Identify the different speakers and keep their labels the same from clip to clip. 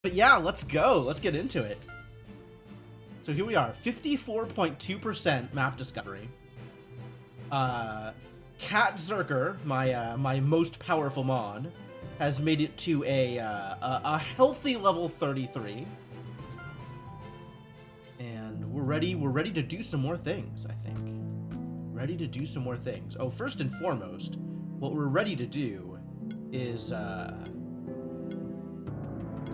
Speaker 1: But yeah, let's go. Let's get into it. So here we are, 54.2% map discovery. Cat Zerker, my most powerful mon, has made it to a healthy level 33. And we're ready to do some more things, I think. Ready to do some more things. Oh, first and foremost, what we're ready to do is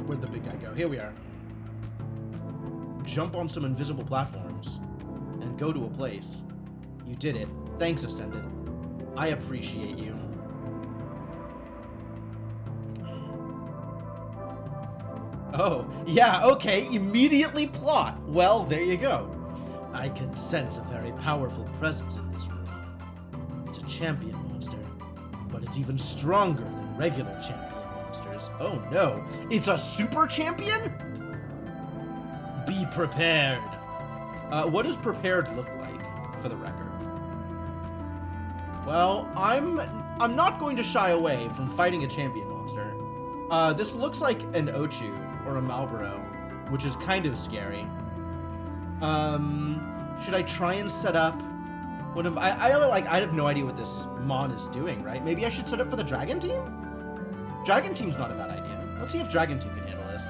Speaker 1: where'd the big guy go? Here we are. Jump on some invisible platforms and go to a place. You did it. Thanks, Ascendant. I appreciate you. Oh, yeah, okay, immediately plot. Well, there you go. I can sense a very powerful presence in this room. It's a champion monster, but it's even stronger than regular champion monsters. Oh no, it's a super champion? Be prepared. What does prepared look like, for the record? Well, I'm not going to shy away from fighting a champion monster. This looks like an Ochu or a Malboro, which is kind of scary. Should I try and set up one of I have no idea what this mon is doing, right? Maybe I should set up for the Dragon Team? Dragon Team's not a bad idea. Let's see if Dragon Team can handle this.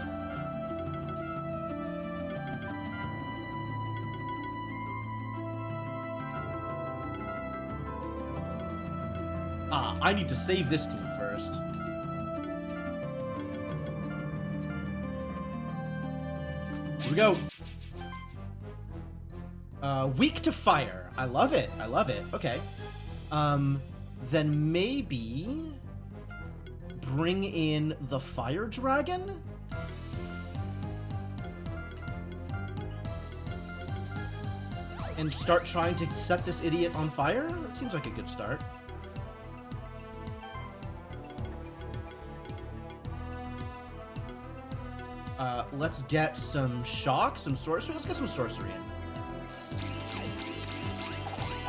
Speaker 1: I need to save this team first. Here we go. Weak to fire. I love it. I love it. Okay. Then maybe bring in the fire dragon? And start trying to set this idiot on fire? That seems like a good start. Let's get some shock, some sorcery. Let's get some sorcery in.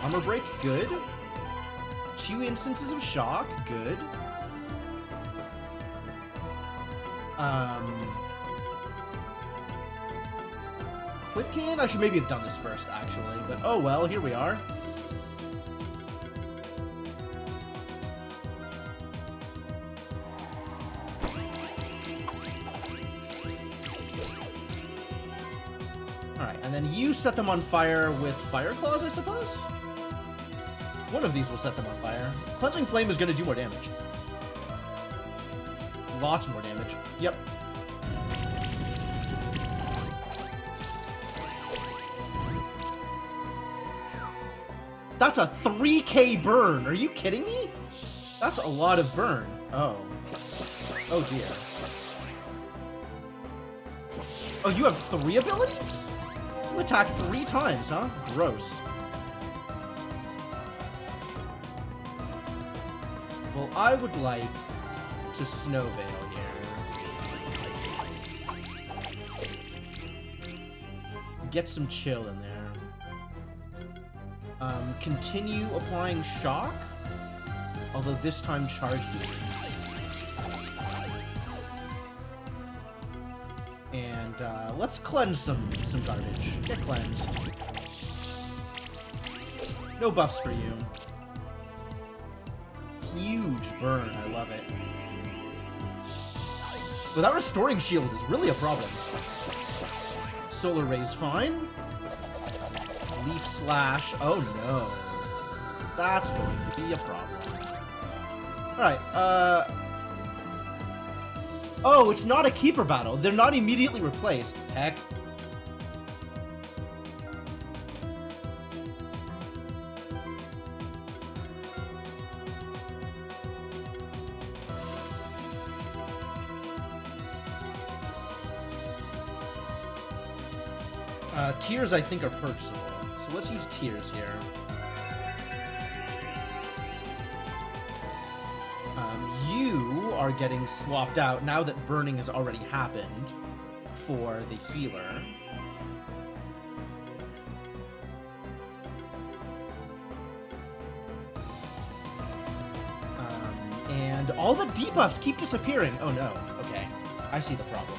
Speaker 1: Armor break, good. 2 instances of shock, good. Quicken? I should maybe have done this first, actually, but oh well, here we are. Alright, and then you set them on fire with Fire Claws, I suppose? One of these will set them on fire. Cleansing Flame is going to do more damage. Lots more damage. Yep. That's a 3k burn! Are you kidding me? That's a lot of burn. Oh. Oh dear. Oh, you have 3 abilities? You attack 3 times, huh? Gross. Well, I would like to Snow Veil here. Get some chill in there. Continue applying shock, although this time charge you. And let's cleanse some garbage. Get cleansed. No buffs for you. Huge burn, I love it. Without restoring shield is really a problem. Solar Ray's fine. Leaf Slash, oh no. That's going to be a problem. Alright, oh, it's not a keeper battle. They're not immediately replaced. Heck. Tears, I think, are purchasable. So let's use Tears here. You are getting swapped out now that burning has already happened for the healer. And all the debuffs keep disappearing. Oh no. Okay. I see the problem.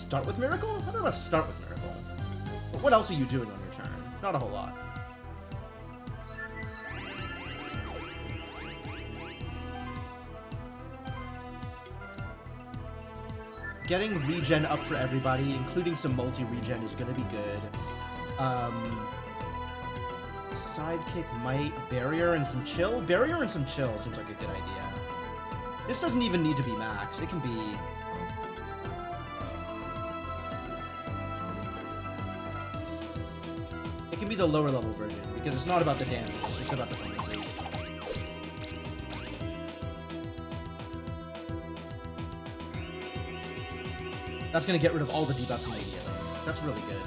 Speaker 1: start with Miracle? How about start with Miracle? But what else are you doing on your turn? Not a whole lot. Getting regen up for everybody, including some multi-regen, is gonna be good. Sidekick, Might, Barrier, and some Chill? Barrier and some Chill seems like a good idea. This doesn't even need to be max. It can be... It can be the lower level version, because it's not about the damage, it's just about the bonuses. That's gonna get rid of all the debuffs immediately. That's really good.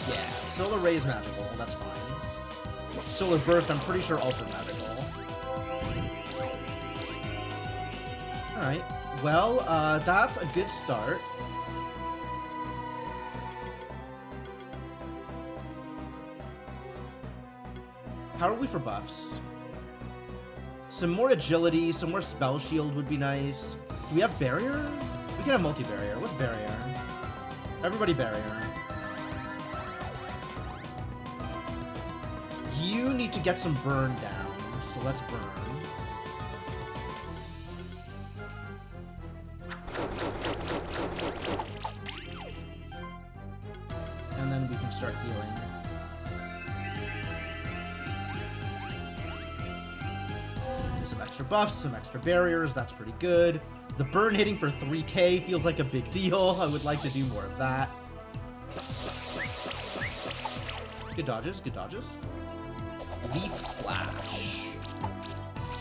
Speaker 1: Yeah, Solar Ray is magical, that's fine. Solar Burst, I'm pretty sure also magical. Alright, well, that's a good start. How are we for buffs? Some more agility, some more spell shield would be nice. Do we have barrier? We can have multi-barrier. What's barrier? Everybody barrier. You need to get some burn down, so let's burn. And then we can start healing. Some extra buffs, some extra barriers, that's pretty good. The burn hitting for 3k feels like a big deal. I would like to do more of that. Good dodges, good dodges. Leaf Slash.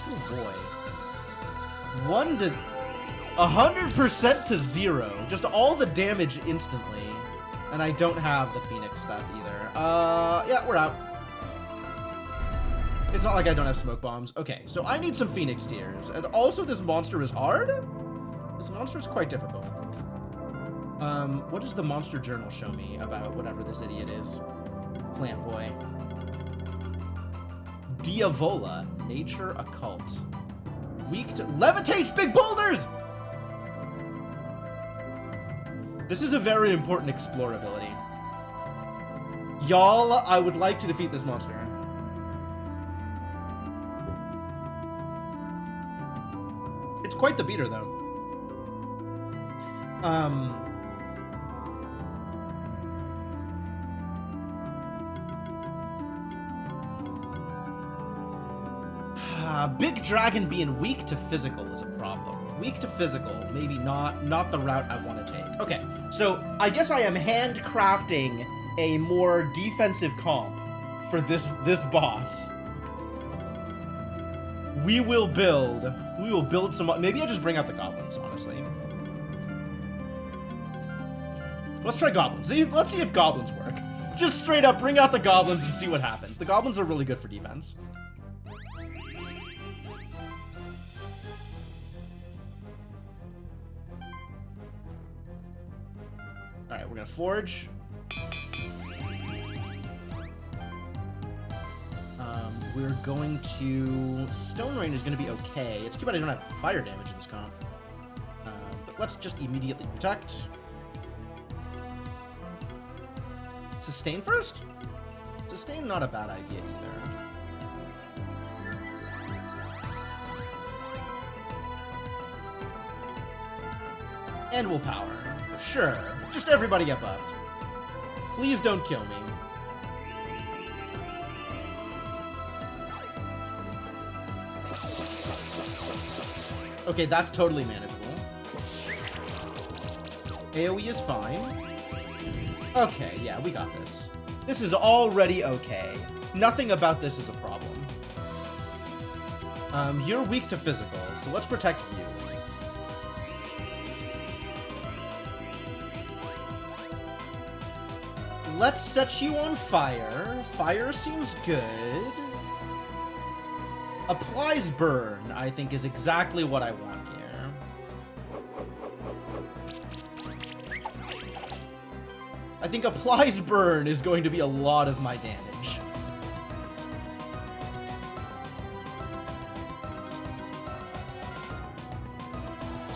Speaker 1: Oh boy. 100% to 0. Just all the damage instantly. And I don't have the Phoenix stuff either. Yeah, we're out. It's not like I don't have smoke bombs. Okay, so I need some Phoenix tears. And also this monster is hard? This monster is quite difficult. What does the monster journal show me about whatever this idiot is? Plant boy. Diavola, nature occult. Weak to levitates big boulders! This is a very important explore ability. Y'all, I would like to defeat this monster. It's quite the beater, though. Big Dragon being weak to physical is a problem. Weak to physical, maybe not the route I want to take. Okay, so I guess I am handcrafting a more defensive comp for this boss. We will build some, maybe I just bring out the goblins, honestly. Let's try goblins. Let's see if goblins work. Just straight up bring out the goblins and see what happens. The goblins are really good for defense. Alright, we're gonna forge. We're going to... Stone Rain is gonna be okay. It's too bad I don't have fire damage in this comp. But let's just immediately protect. Sustain first? Sustain, not a bad idea either. And we'll power. Sure. Just everybody get buffed. Please don't kill me. Okay, that's totally manageable. AoE is fine. Okay, yeah, we got this. This is already okay. Nothing about this is a problem. You're weak to physical, so let's protect you. Let's set you on fire. Fire seems good. Applies burn, I think, is exactly what I want here. I think applies burn is going to be a lot of my damage.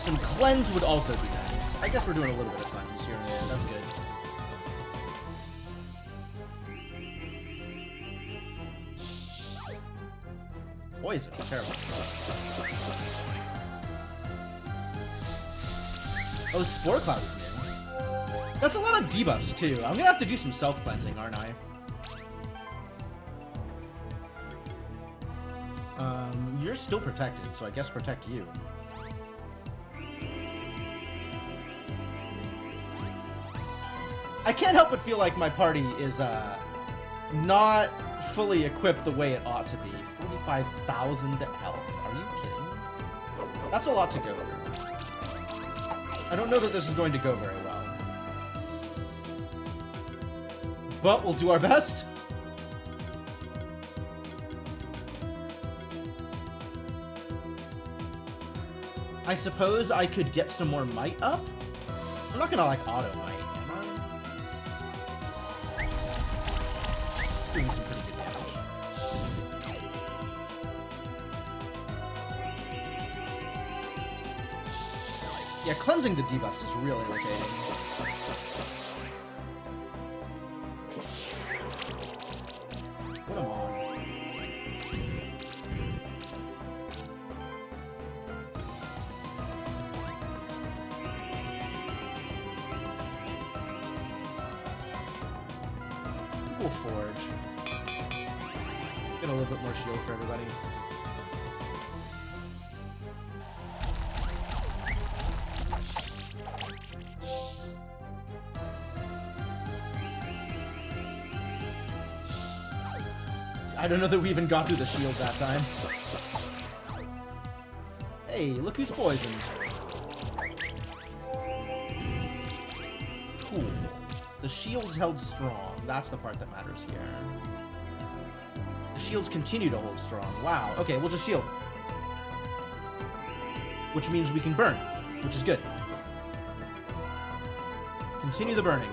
Speaker 1: Some cleanse would also be nice. I guess we're doing a little bit of cleanse here and there. That's good. Poison. Terrible. Oh, Spore Cloud is new. That's a lot of debuffs, too. I'm gonna have to do some self-cleansing, aren't I? You're still protected, so I guess protect you. I can't help but feel like my party is, not fully equipped the way it ought to be. 45,000 health. Are you kidding? That's a lot to go through. I don't know that this is going to go very well. But we'll do our best. I suppose I could get some more might up? I'm not gonna, like, auto might, am I? It's doing some pretty good damage. Yeah, cleansing the debuffs is real irritating. Put them on. We'll forge. Get a little bit more shield for everybody. I don't know that we even got through the shield that time. Hey, look who's poisoned. Cool. The shield's held strong. That's the part that matters here. The shields continue to hold strong. Wow. Okay, we'll just shield. Which means we can burn, which is good. Continue the burning.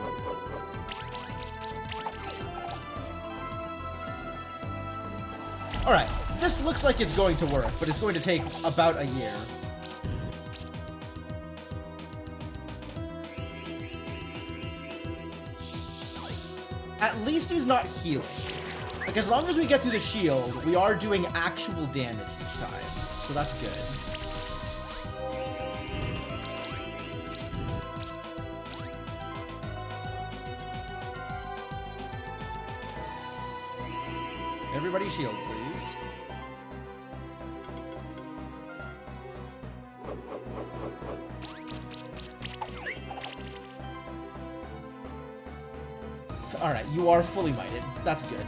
Speaker 1: Alright, this looks like it's going to work, but it's going to take about a year. At least he's not healing. Like, as long as we get through the shield, we are doing actual damage each time. So that's good. Everybody shield, please. Alright, you are fully mighted. That's good.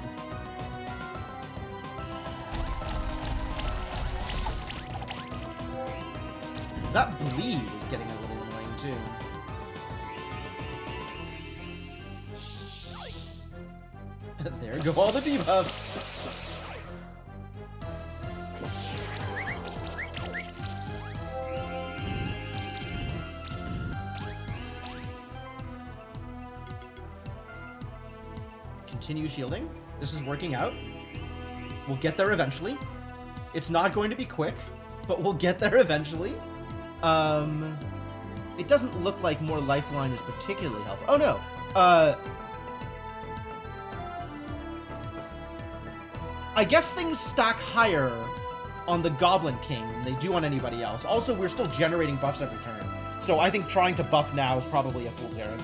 Speaker 1: That bleed is getting a little annoying, too. There go all the debuffs. Continue shielding. This is working out. We'll get there eventually. It's not going to be quick, but we'll get there eventually. It doesn't look like more lifeline is particularly helpful. Oh no. I guess things stack higher on the Goblin King than they do on anybody else. Also, we're still generating buffs every turn. So I think trying to buff now is probably a fool's errand.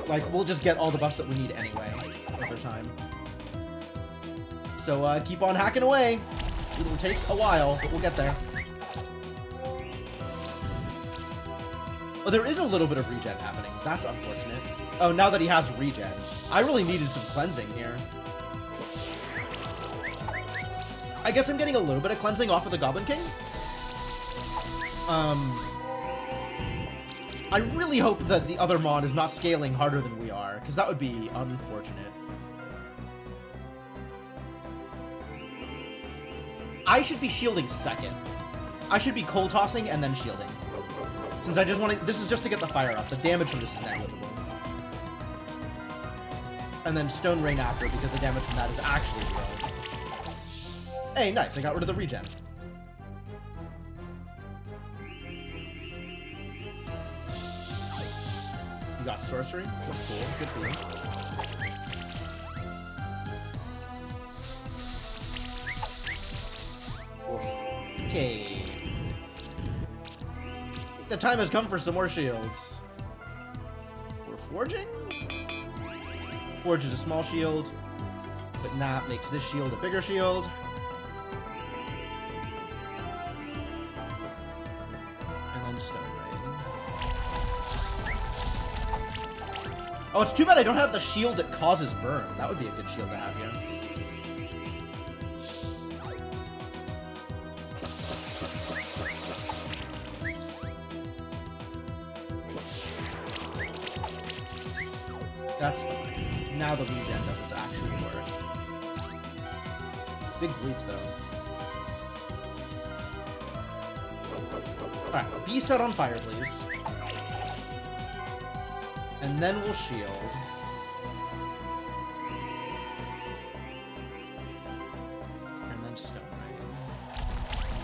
Speaker 1: Like, we'll just get all the buffs that we need anyway over time. So, keep on hacking away. It'll take a while, but we'll get there. Oh, there is a little bit of regen happening. That's unfortunate. Oh, now that he has regen. I really needed some cleansing here. I guess I'm getting a little bit of cleansing off of the Goblin King. I really hope that the other mod is not scaling harder than we are, because that would be unfortunate. I should be shielding second. I should be cold tossing and then shielding. Since I just want to... This is just to get the fire up. The damage from this is negligible. And then Stone Rain after, because the damage from that is actually real. Hey, nice. I got rid of the regen. got sorcery. That's cool. Good for you. Okay. The time has come for some more shields. We're forging? Forge is a small shield, but Nat makes this shield a bigger shield. And then Stone Rain. Oh, it's too bad I don't have the shield that causes burn. That would be a good shield to have here. That's fine. Now the regen does its actual work. Big bleeds, though. Alright, be set on fire, please. And then we'll shield. And then Stone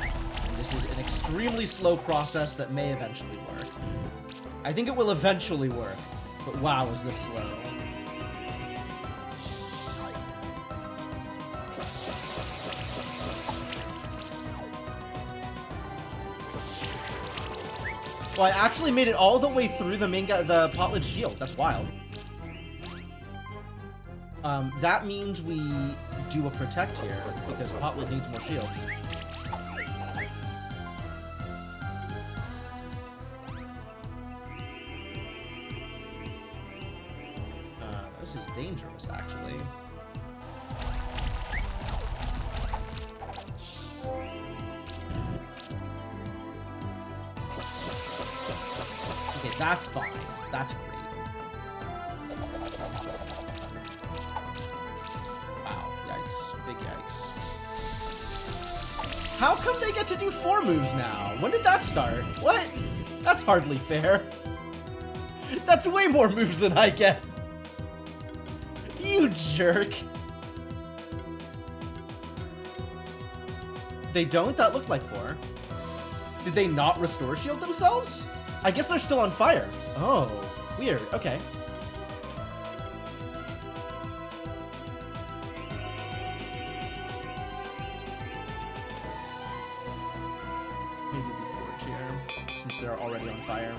Speaker 1: Rain. And this is an extremely slow process that may eventually work. I think it will eventually work. But wow, is this slow. Well, I actually made it all the way through the main guy, the Potledge shield. That's wild. That means we do a protect here because Potledge needs more shields. This is dangerous, actually. Okay, that's fine. That's great. Wow, yikes. Big yikes. How come they get to do 4 moves now? When did that start? What? That's hardly fair. That's way more moves than I get. You jerk. They don't? That looked like 4. Did they not restore shield themselves? I guess they're still on fire. Oh, weird. Okay. Maybe we forge here, since they're already on fire.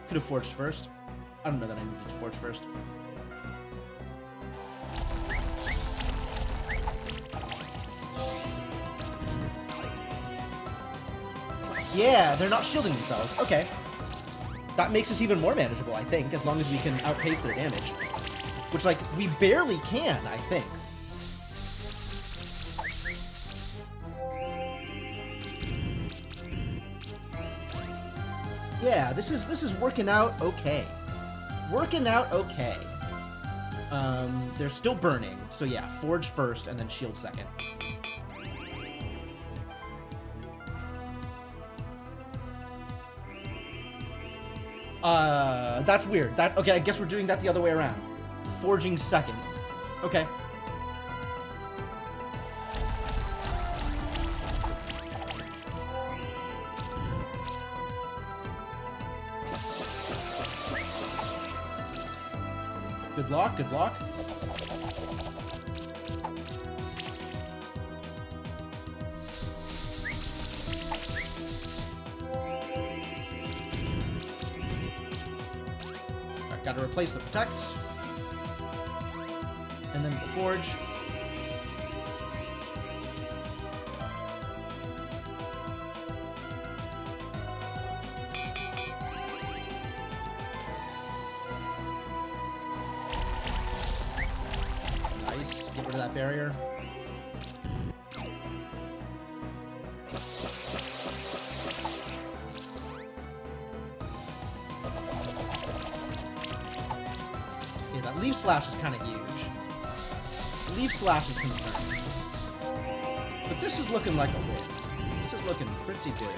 Speaker 1: Could have forged first. I don't know that I needed to forge first. Yeah, they're not shielding themselves. Okay. That makes us even more manageable, I think, as long as we can outpace their damage. Which, like, we barely can, I think. Yeah, this is working out okay. Working out okay. They're still burning, so yeah, forge first and then shield second. That's weird. Okay, I guess we're doing that the other way around. Forging second. Okay. Good block, good block. Gotta replace the protect. And then the forge. Nice. Get rid of that barrier. Leaf Slash is kind of huge. Leaf Slash is concerning. But this is looking like a win. This is looking pretty good.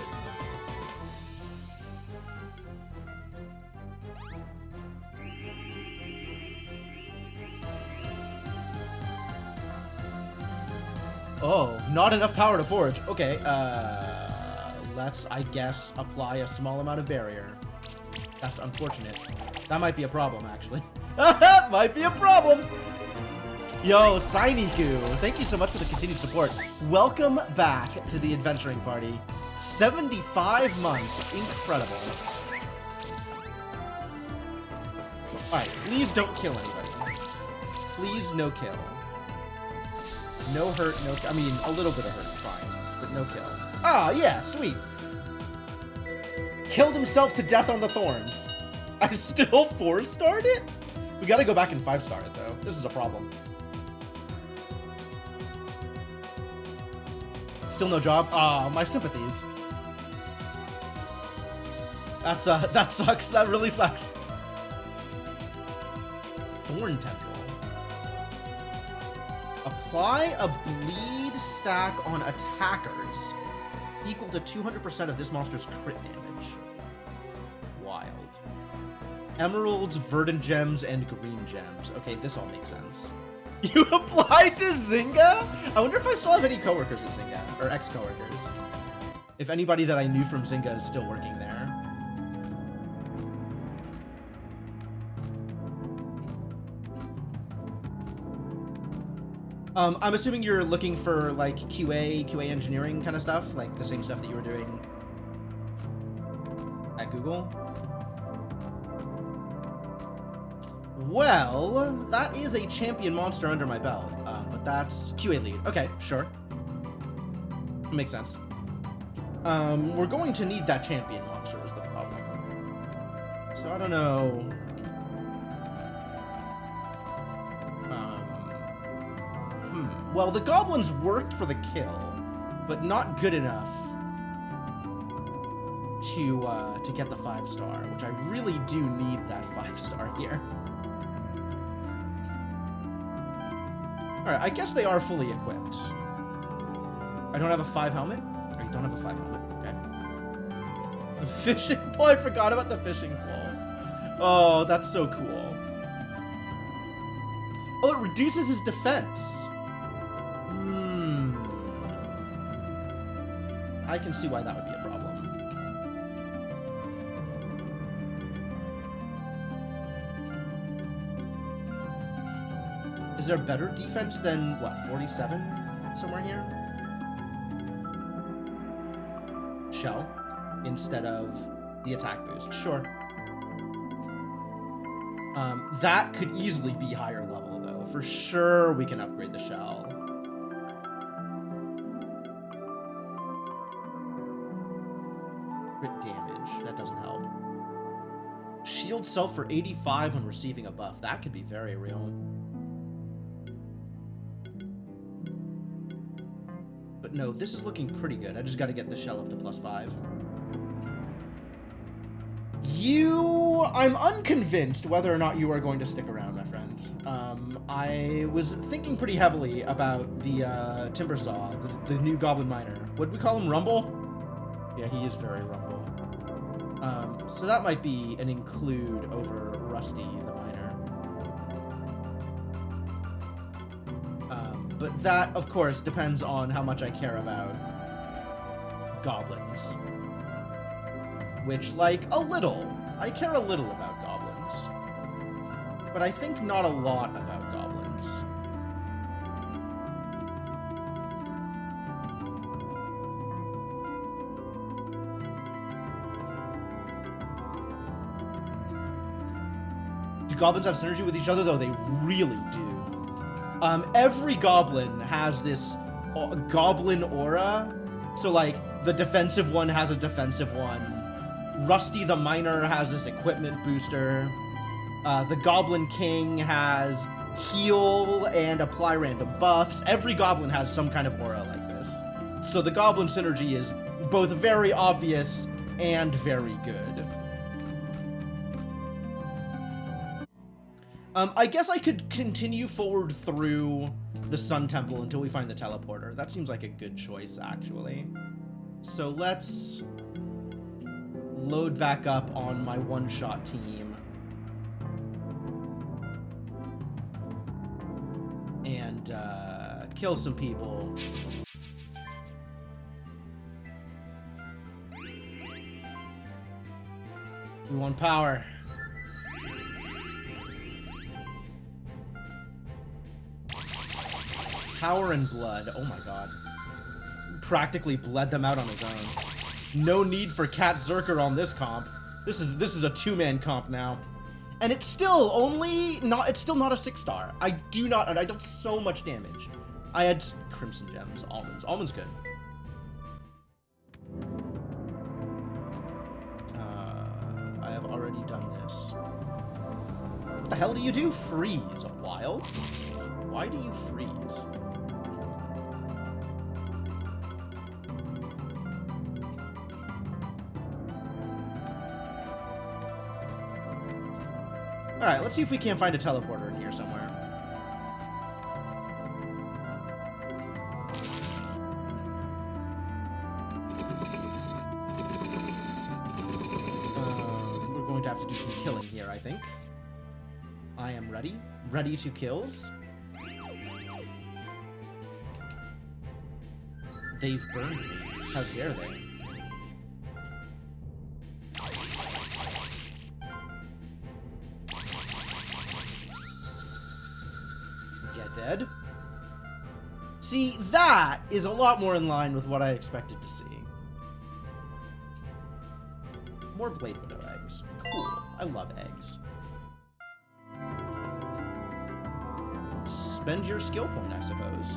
Speaker 1: Oh, not enough power to forge. Okay, let's, I guess, apply a small amount of barrier. That's unfortunate. That might be a problem, actually. Might be a problem! Yo, Sainiku, thank you so much for the continued support. Welcome back to the Adventuring Party. 75 months. Incredible. Alright, please don't kill anybody. Please, no kill. No hurt, no... I mean, a little bit of hurt, fine. But no kill. Ah, yeah, sweet. Killed himself to death on the thorns. I still 4-starred it? We gotta go back and 5-star it, though. This is a problem. Still no job? Ah, my sympathies. That's, that sucks. That really sucks. Thorn Temple. Apply a bleed stack on attackers equal to 200% of this monster's crit damage. Wild. Emeralds, verdant gems, and green gems. Okay, this all makes sense. You applied to Zynga? I wonder if I still have any coworkers at Zynga, or ex-coworkers. If anybody that I knew from Zynga is still working there. I'm assuming you're looking for, like, QA engineering kind of stuff? Like, the same stuff that you were doing at Google? Well, that is a champion monster under my belt, but that's QA lead. Okay, sure. Makes sense. We're going to need that champion monster is the problem. So I don't know... Well, the goblins worked for the kill, but not good enough to get the 5-star, which I really do need that 5-star here. Alright, I guess they are fully equipped. I don't have a 5 helmet? I don't have a 5 helmet, okay. The fishing pole, I forgot about the fishing pole. Oh, that's so cool. Oh, it reduces his defense. I can see why that would be a problem. Is there better defense than, what, 47? Somewhere here? Shell, instead of the attack boost. Sure. That could easily be higher level, though. For sure, we can upgrade the shell. Crit damage. That doesn't help. Shield self for 85 when receiving a buff. That could be very real. But no, this is looking pretty good. I just got to get the shell up to +5. I'm unconvinced whether or not you are going to stick around, my friend. I was thinking pretty heavily about the Timbersaw, the new Goblin Miner. What do we call him, Rumble? Yeah, he is very Rumble. So that might be an include over Rusty the Miner. But that, of course, depends on how much I care about goblins. Which, like, a little. I care a little about goblins. But I think not a lot about goblins. Do goblins have synergy with each other, though? They really do. Every goblin has this goblin aura. So, like, the defensive one has a defensive one. Rusty the Miner has this equipment booster. The Goblin King has heal and apply random buffs. Every goblin has some kind of aura like this. So the goblin synergy is both very obvious and very good. I guess I could continue forward through the Sun Temple until we find the teleporter. That seems like a good choice, actually. So let's load back up on my one-shot team. And kill some people. We want power. Power and blood. Oh my god. Practically bled them out on his own. No need for Cat Zerker on this comp. This is a two-man comp now. And it's still only not, it's still not a 6-star. I don't so much damage. I had Crimson Gems, Almonds. Almonds good. I have already done this. What the hell do you do? Freeze. Wild? Why do you freeze? Alright, let's see if we can't find a teleporter in here somewhere. We're going to have to do some killing here, I think. I am ready. Ready to kills. They've burned me. How dare they? Dead. See, that is a lot more in line with what I expected to see. More Blade Widow eggs. Cool. I love eggs. Spend your skill point, I suppose.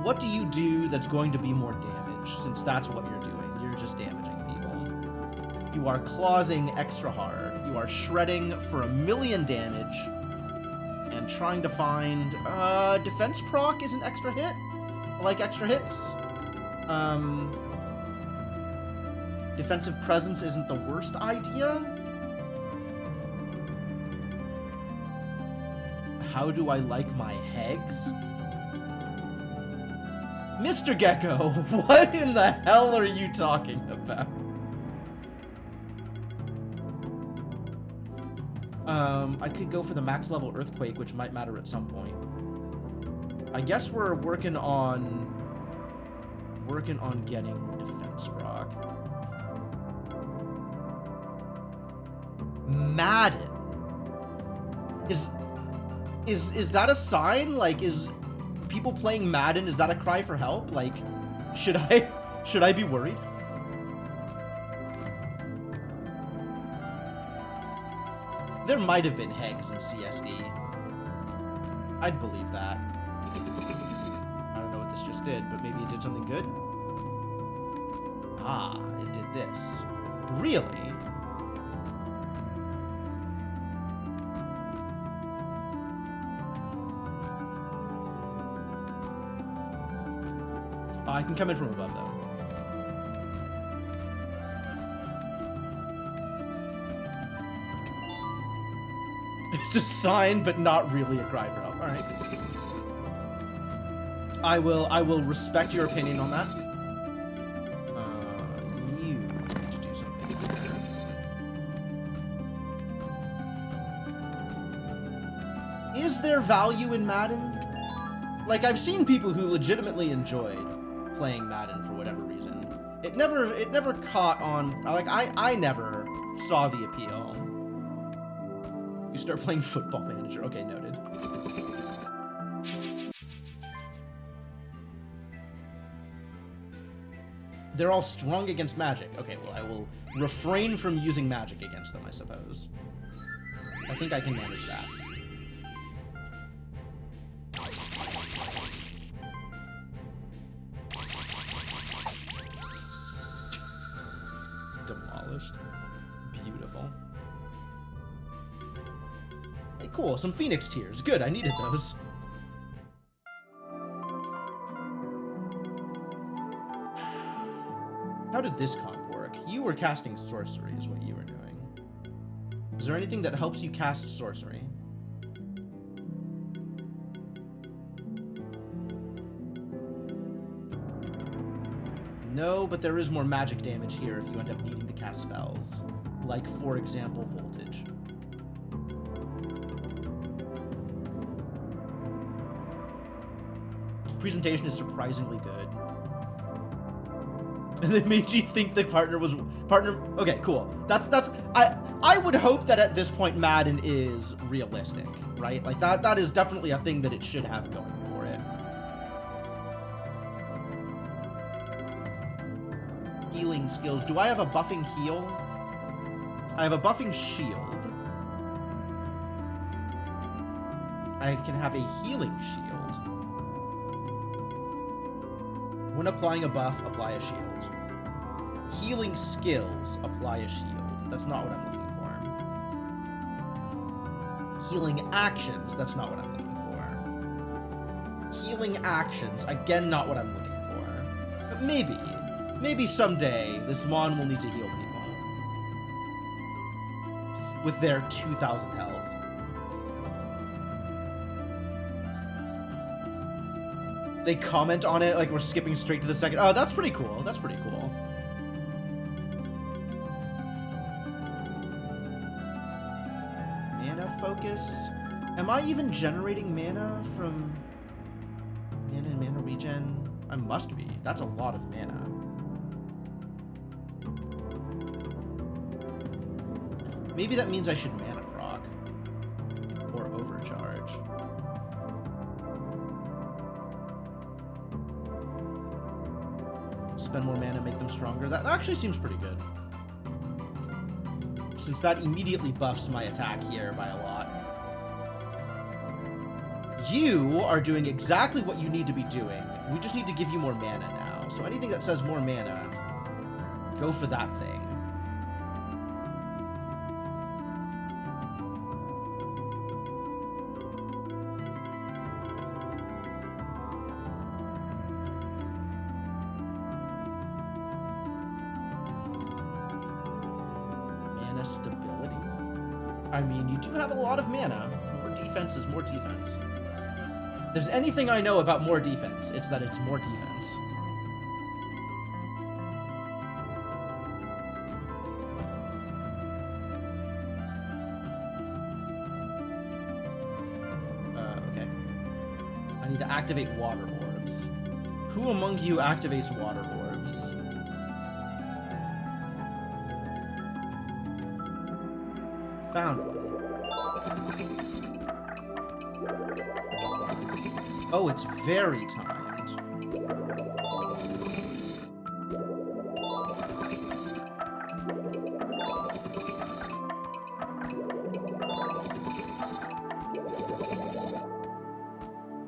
Speaker 1: What do you do that's going to be more damage, since that's what you're doing? You're just damaging people. You are clawsing extra hard. You are shredding for 1,000,000 damage. And trying to find defense proc is an extra hit. I like extra hits. Defensive presence isn't the worst idea. How do I like my hegs? Mr. Gecko, what in the hell are you talking about? I could go for the max level Earthquake, which might matter at some point. I guess we're working on getting defense proc. Madden. Is that a sign? Like, is people playing Madden, is that a cry for help? Like, should I be worried? There might have been Hegs in CSD. I'd believe that. I don't know what this just did, but maybe it did something good? Ah, it did this. Really? I can come in from above, though. It's a sign, but not really a cry for help. All right. I will respect your opinion on that. You need to do something here. Is there value in Madden? Like, I've seen people who legitimately enjoyed playing Madden for whatever reason. It never caught on. Like, I never saw the appeal. You start playing Football Manager. Okay, noted. They're all strong against magic. Okay, well, I will refrain from using magic against them, I suppose. I think I can manage that. Demolished. Beautiful. Hey, cool. Some Phoenix Tears. Good, I needed those. How did this comp work? You were casting sorcery is what you were doing. Is there anything that helps you cast sorcery? No, but there is more magic damage here if you end up needing to cast spells. Like, for example, Voltage. Presentation is surprisingly good. And they made you think the partner. Okay, cool. I would hope that at this point Madden is realistic, right? Like that is definitely a thing that it should have going for it. Healing skills. Do I have a buffing heal? I have a buffing shield. I can have a healing shield. When applying a buff, apply a shield. Healing skills, apply a shield. That's not what I'm looking for. Healing actions, that's not what I'm looking for. Healing actions, again, not what I'm looking for. But maybe someday, this Mon will need to heal people. With their 2,000 health. They comment on it like we're skipping straight to the second. Oh, that's pretty cool. That's pretty cool. Mana focus. Am I even generating mana from mana and mana regen? I must be. That's a lot of mana. Maybe that means I should mana proc or overcharge. Spend more mana, make them stronger. That actually seems pretty good. Since that immediately buffs my attack here by a lot. You are doing exactly what you need to be doing. We just need to give you more mana now. So anything that says more mana, go for that thing. Stability. I mean, you do have a lot of mana. More defense is more defense. If there's anything I know about more defense, it's that it's more defense. Okay. I need to activate water orbs. Who among you activates water orbs? Found one. Oh, it's very timed.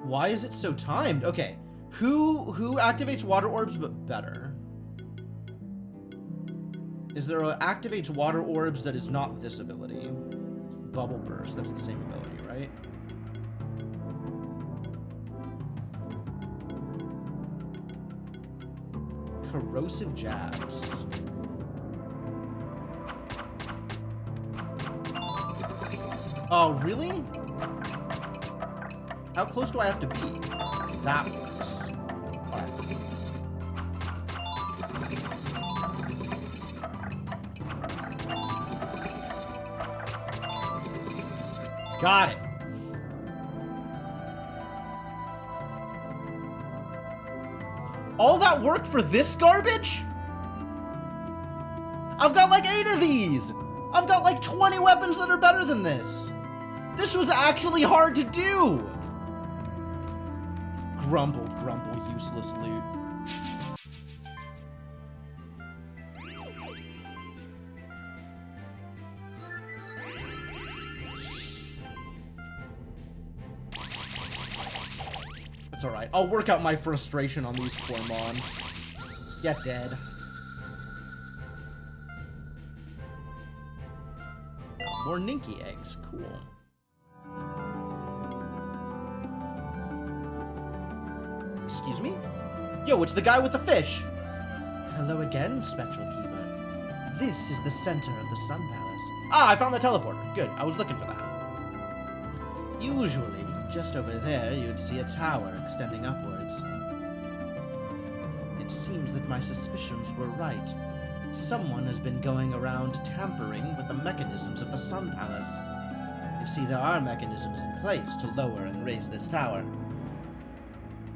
Speaker 1: Why is it so timed? Okay, who activates water orbs but better? Is there a activates water orbs that is not this ability? Bubble burst, that's the same ability, right? Corrosive jabs. Oh, really? How close do I have to be? That works. Alright. Got it. All that work for this garbage? I've got like 8 of these. I've got like 20 weapons that are better than this. This was actually hard to do. Grumble, grumble, useless loot. It's alright. I'll work out my frustration on these poor mons. Get dead. More Ninky eggs. Cool. Excuse me? Yo, it's the guy with the fish! Hello again, Spectral Keeper. This is the center of the Sun Palace. Ah, I found the teleporter. Good, I was looking for that. Usually, just over there, you'd see a tower extending upwards. It seems that my suspicions were right. Someone has been going around tampering with the mechanisms of the Sun Palace. You see, there are mechanisms in place to lower and raise this tower.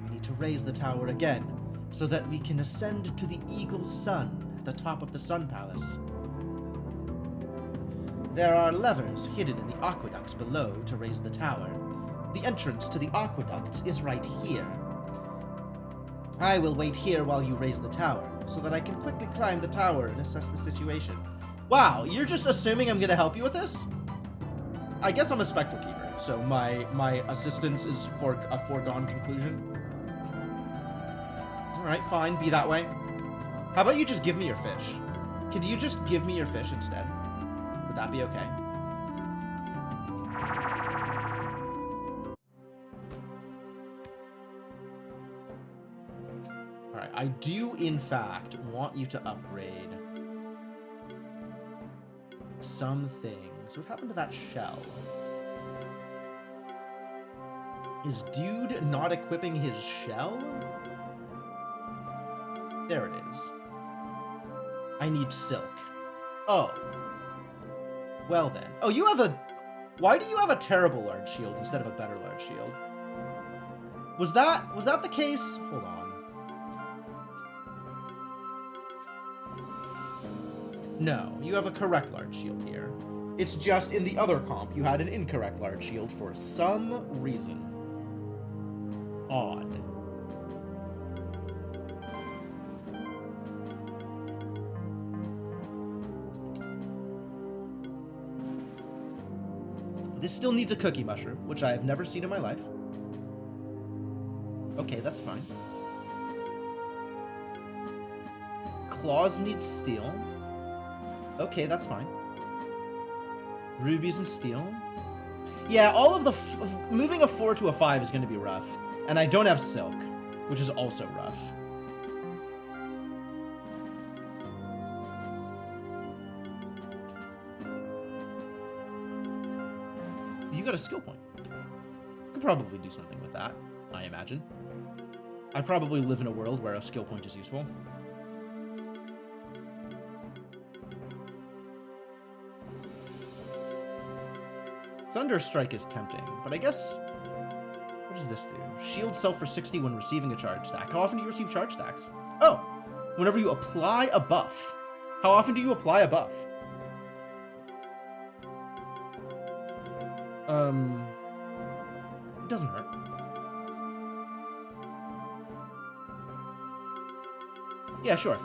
Speaker 1: We need to raise the tower again, so that we can ascend to the Eagle Sun at the top of the Sun Palace. There are levers hidden in the aqueducts below to raise the tower. The entrance to the aqueducts is right here. I will wait here while you raise the tower, so that I can quickly climb the tower and assess the situation. Wow, you're just assuming I'm gonna help you with this? I guess I'm a Spectral Keeper, so my assistance is for a foregone conclusion. Alright, fine, be that way. How about you just give me your fish? Could you just give me your fish instead? Would that be okay? Alright, I do, in fact, want you to upgrade some things. What happened to that shell? Is dude not equipping his shell? There it is. I need silk. Oh. Well then. Oh, you have a... Why do you have a terrible large shield instead of a better large shield? Was that the case? Hold on. No, you have a correct large shield here. It's just in the other comp you had an incorrect large shield for some reason. Odd. This still needs a cookie mushroom, which I have never seen in my life. Okay, that's fine. Claws need steel. Okay, that's fine. Rubies and steel. Yeah, all of the... moving a 4 to a 5 is going to be rough. And I don't have silk, which is also rough. You got a skill point. Could probably do something with that, I imagine. I probably live in a world where a skill point is useful. Thunder Strike is tempting, but I guess... What does this do? Shield self for 60 when receiving a charge stack. How often do you receive charge stacks? Oh! Whenever you apply a buff. How often do you apply a buff? It doesn't hurt. Yeah, sure.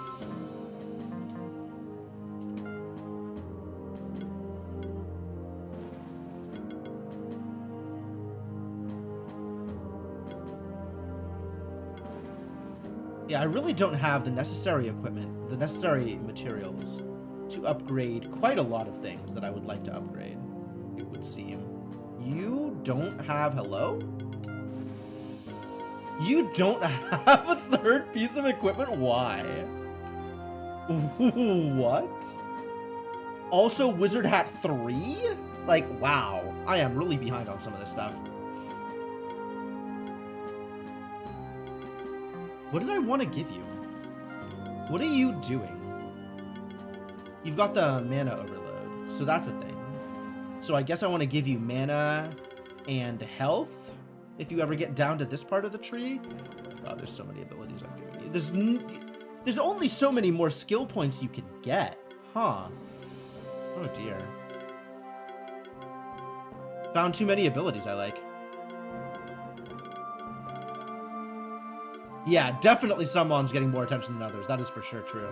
Speaker 1: Yeah, I really don't have the necessary equipment, the necessary materials to upgrade quite a lot of things that I would like to upgrade, it would seem. You don't have... Hello? You don't have a third piece of equipment? Why? What? Also Wizard Hat 3? Like, wow. I am really behind on some of this stuff. What did I want to give you? What are you doing? You've got the mana overload, so that's a thing. So I guess I want to give you mana and health if you ever get down to this part of the tree. God, there's so many abilities I'm giving you. There's only so many more skill points you can get. Huh. Oh dear. Found too many abilities I like. Yeah, definitely some mons getting more attention than others. That is for sure true.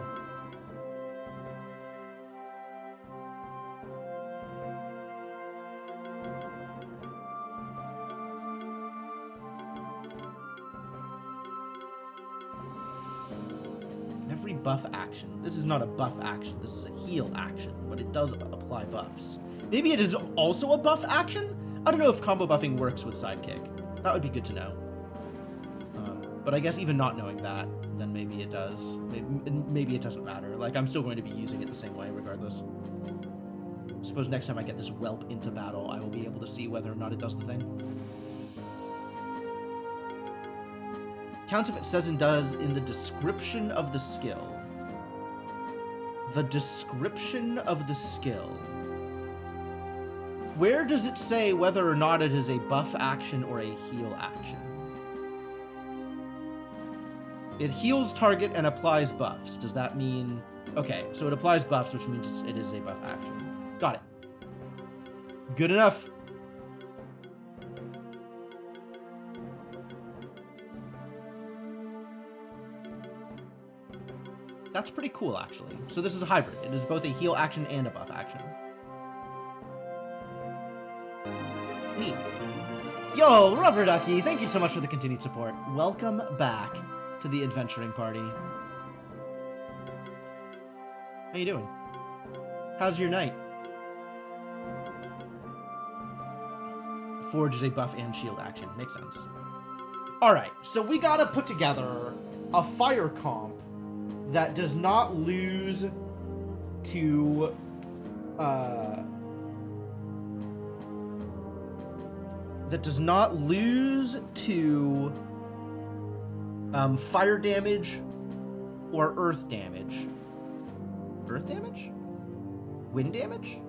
Speaker 1: Every buff action. This is not a buff action. This is a heal action, but it does apply buffs. Maybe it is also a buff action? I don't know if combo buffing works with Sidekick. That would be good to know. But I guess even not knowing that, then maybe it does. Maybe it doesn't matter. Like, I'm still going to be using it the same way regardless. Suppose next time I get this whelp into battle, I will be able to see whether or not it does the thing. Count if it says and does in the description of the skill. The description of the skill. Where does it say whether or not it is a buff action or a heal action? It heals target and applies buffs. Does that mean... Okay, so it applies buffs, which means it is a buff action. Got it. Good enough. That's pretty cool, actually. So this is a hybrid. It is both a heal action and a buff action. Neat. Yo, Rubber Ducky, thank you so much for the continued support. Welcome back to the adventuring party. How you doing? How's your night? Forge is a buff and shield action. Makes sense. Alright, so we gotta put together a fire comp that does not lose to fire damage or earth damage. Earth damage? Wind damage?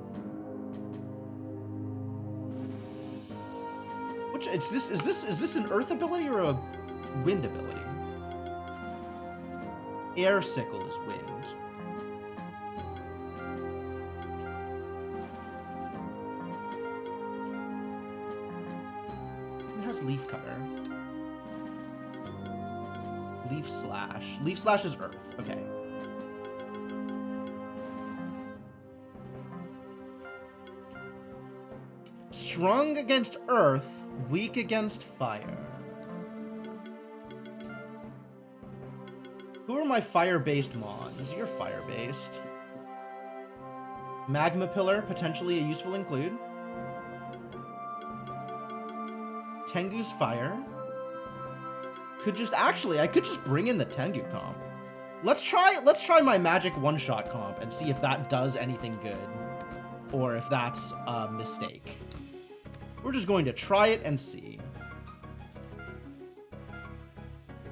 Speaker 1: Which is this an earth ability or a wind ability? Air sickle is wind. Who has leaf cutter? Leaf slash. Leaf slash is earth. Okay. Strong against earth, weak against fire. Who are my fire-based mons? You're fire-based. Magma Pillar, potentially a useful include. Tengu's fire. I could just bring in the Tengu comp. Let's try my magic one-shot comp and see if that does anything good. Or if that's a mistake. We're just going to try it and see.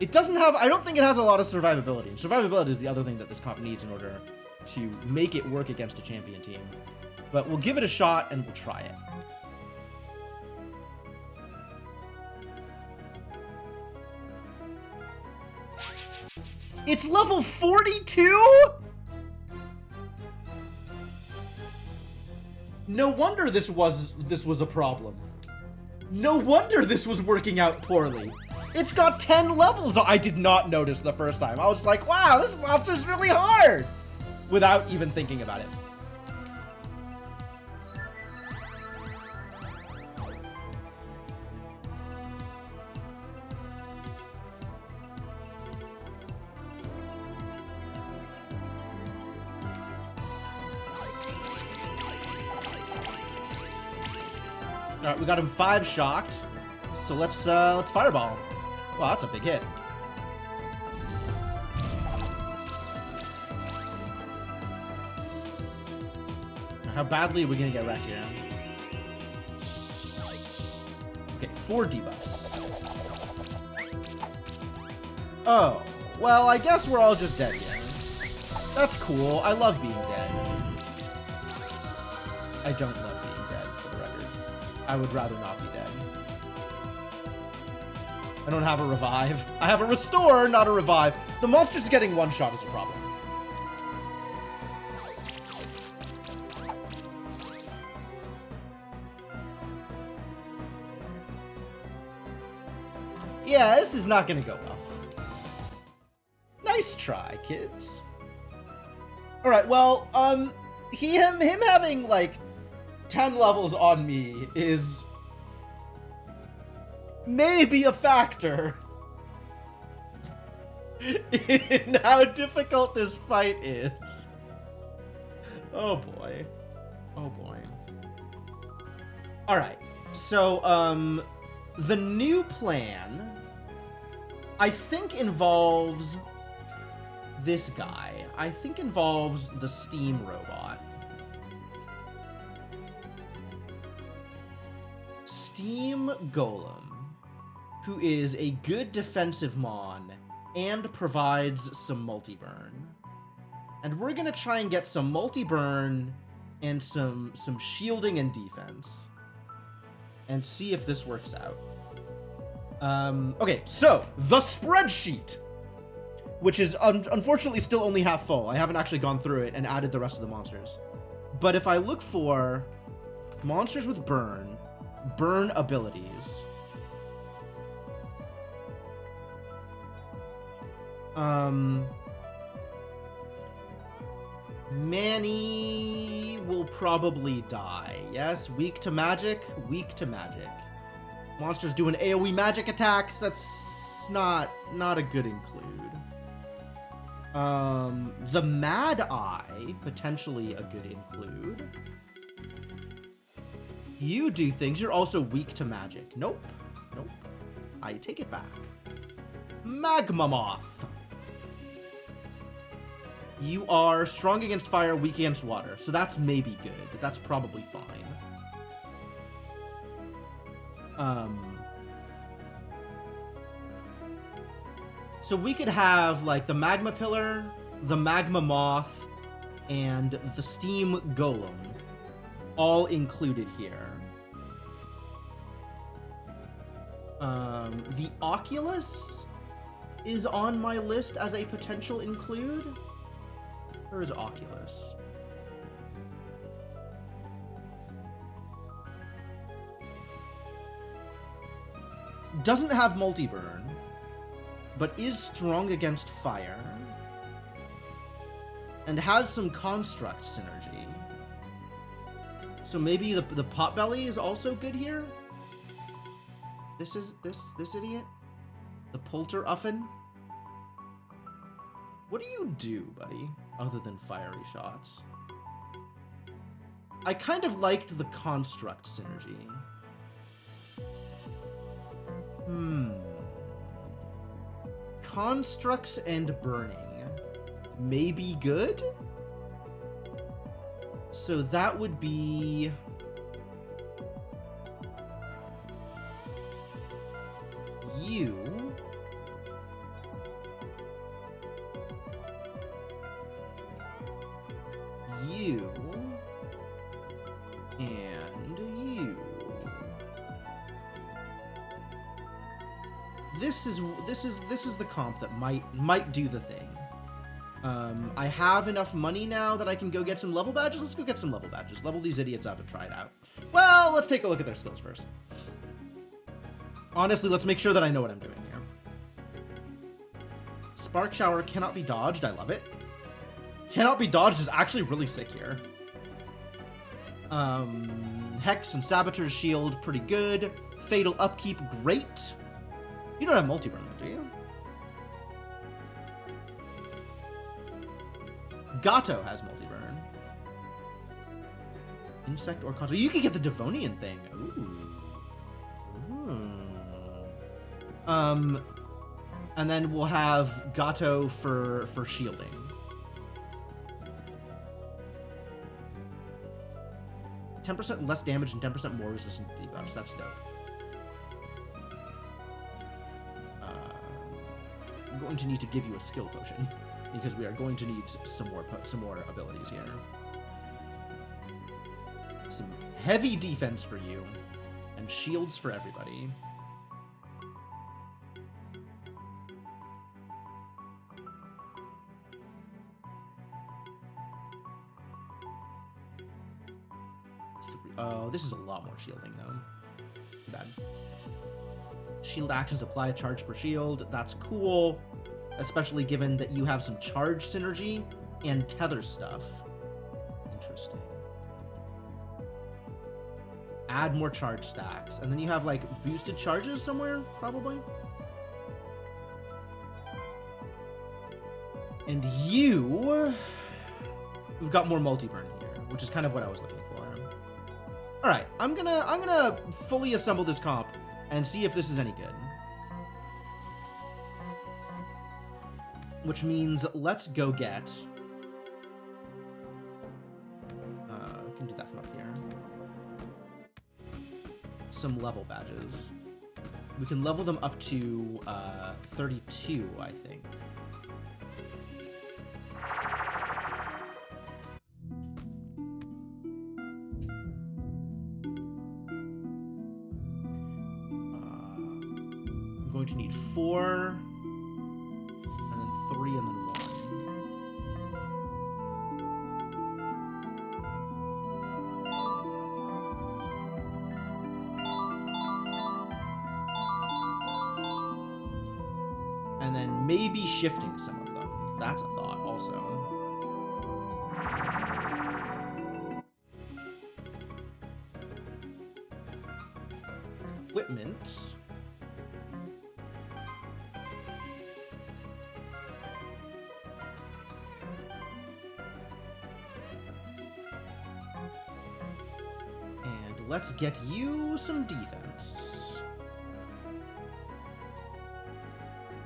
Speaker 1: It doesn't have... I don't think it has a lot of survivability. Survivability is the other thing that this comp needs in order to make it work against a champion team. But we'll give it a shot and we'll try it. It's level 42?! No wonder this was a problem. No wonder this was working out poorly. It's got 10 levels. I did not notice the first time. I was like, wow, this monster's really hard. Without even thinking about it. Alright, we got him 5 shocked. So let's fireball. Wow, that's a big hit. How badly are we gonna get wrecked here? Okay, 4 debuffs. Oh, well, I guess we're all just dead here. That's cool. I love being dead. I don't love being dead, for the record. I would rather not be dead. I don't have a revive. I have a restore, not a revive. The monster's getting one shot is a problem. Yeah, this is not gonna go well. Nice try, kids. Alright, well, him having, like, 10 levels on me is maybe a factor in how difficult this fight is. Oh boy. Oh boy. Alright, so, the new plan, I think, involves this guy. I think involves the steam robot. Steam Golem, who is a good defensive mon and provides some multi-burn. And we're gonna try and get some multi-burn and some shielding and defense. And see if this works out. Okay, so, the spreadsheet. which is unfortunately still only half full. I haven't actually gone through it and added the rest of the monsters. But if I look for monsters with burn abilities, Manny will probably die. Yes, weak to magic. Monsters doing AoE magic attacks, that's not a good include. The Mad Eye, potentially a good include. You do things, you're also weak to magic. Nope. I take it back. Magma Moth. You are strong against fire, weak against water. So that's maybe good. That's probably fine. So we could have, like, the Magma Pillar, the Magma Moth, and the Steam Golem all included here. The Oculus is on my list as a potential include. Where is Oculus? Doesn't have multi-burn, but is strong against fire, and has some construct synergy. So maybe the Potbelly is also good here? This idiot? The Polteruffen? What do you do, buddy, other than fiery shots? I kind of liked the construct synergy. Constructs and burning may be good. So that would be you. You. And you. This is the comp that might do the thing. I have enough money now that I can go get some level badges. Let's go get some level badges. Level these idiots out and try it out. Well, let's take a look at their skills first. Honestly, let's make sure that I know what I'm doing here. Spark Shower cannot be dodged. I love it. Cannot be dodged is actually really sick here. Hex and Saboteur's Shield, pretty good. Fatal Upkeep, great. You don't have multi-burn, do you? Gato has multi-burn. Insect or Conjure. You can get the Devonian thing. Ooh. And then we'll have Gato for shielding. %, less damage and 10% more resistant to debuffs. That's dope. I'm going to need to give you a skill potion because we are going to need some more abilities here. Some heavy defense for you and shields for everybody. Oh, this is a lot more shielding, though. Too bad. Shield actions apply a charge per shield. That's cool, especially given that you have some charge synergy and tether stuff. Interesting. Add more charge stacks. And then you have, like, boosted charges somewhere, probably? And you've got more multi-burn here, which is kind of what I was looking for. All right, I'm gonna fully assemble this comp and see if this is any good. Which means let's go get. We can do that from up here. Some level badges. We can level them up to 32, I think. I'm going to need 4, and then 3 3 and then 1. And then maybe shifting some of them. That's a thought also. Equipment. And let's get you some defense.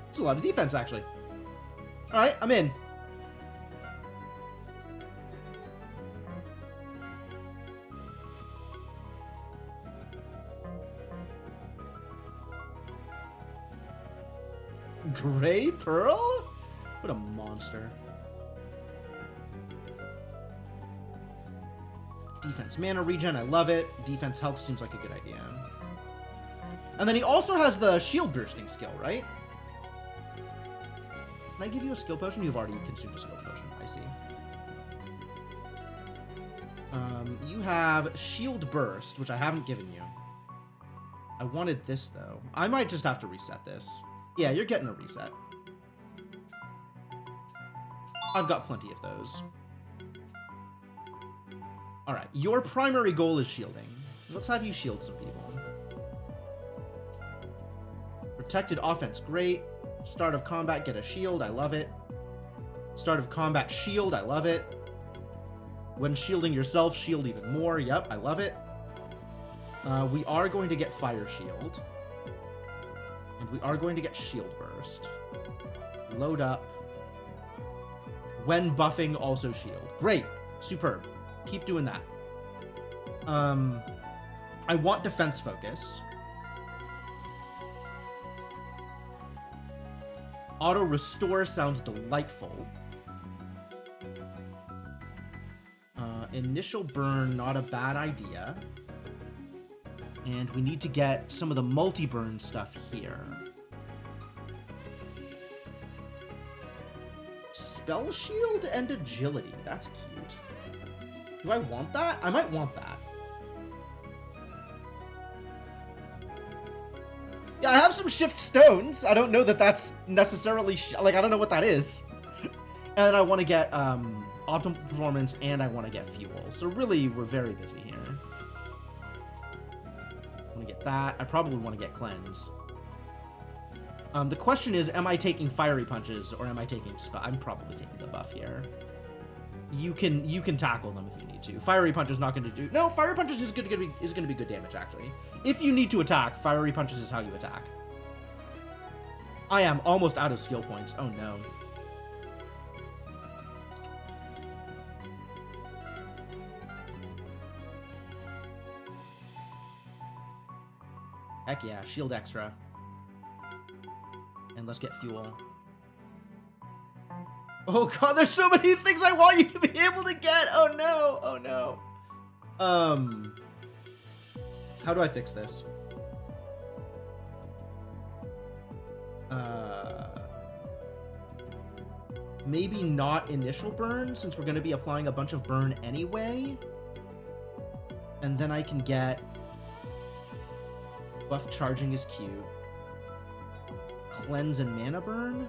Speaker 1: It's a lot of defense, actually. Alright, I'm in. Gray Pearl? What a monster. Defense mana regen, I love it. Defense health seems like a good idea. And then he also has the shield bursting skill, right? Can I give you a skill potion? You've already consumed a skill potion. I see. You have Shield Burst, which I haven't given you. I wanted this, though. I might just have to reset this. Yeah, you're getting a reset. I've got plenty of those. Alright, your primary goal is shielding. Let's have you shield some people. Protected offense, great. Start of combat, get a shield, I love it. Start of combat, shield, I love it. When shielding yourself, shield even more, yep, I love it. We are going to get Fire Shield. And we are going to get Shield Burst. Load up. When buffing, also shield. Great, superb. Keep doing that. I want Defense Focus. Auto Restore sounds delightful. Initial Burn, not a bad idea. And we need to get some of the multi-burn stuff here. Spell Shield and Agility. That's cute. Do I want that? I might want that. Yeah, I have some Shift Stones. I don't know that that's necessarily... like, I don't know what that is. And I want to get Optimal Performance, and I want to get Fuel. So really, we're very busy here. I want to get that. I probably want to get Cleanse. The question is, am I taking Fiery Punches, or am I taking... I'm probably taking the buff here. You can tackle them if you need to. Fiery Punch is not going to do... No, Fiery Punches is going to be good damage, actually. If you need to attack, Fiery Punches is how you attack. I am almost out of skill points. Oh, no. Heck yeah, Shield Extra. And let's get Fuel. Oh god, there's so many things I want you to be able to get! Oh no! Oh no. How do I fix this? Maybe not initial burn, since we're going to be applying a bunch of burn anyway. And then I can get... Buff charging is cute. Cleanse and mana burn?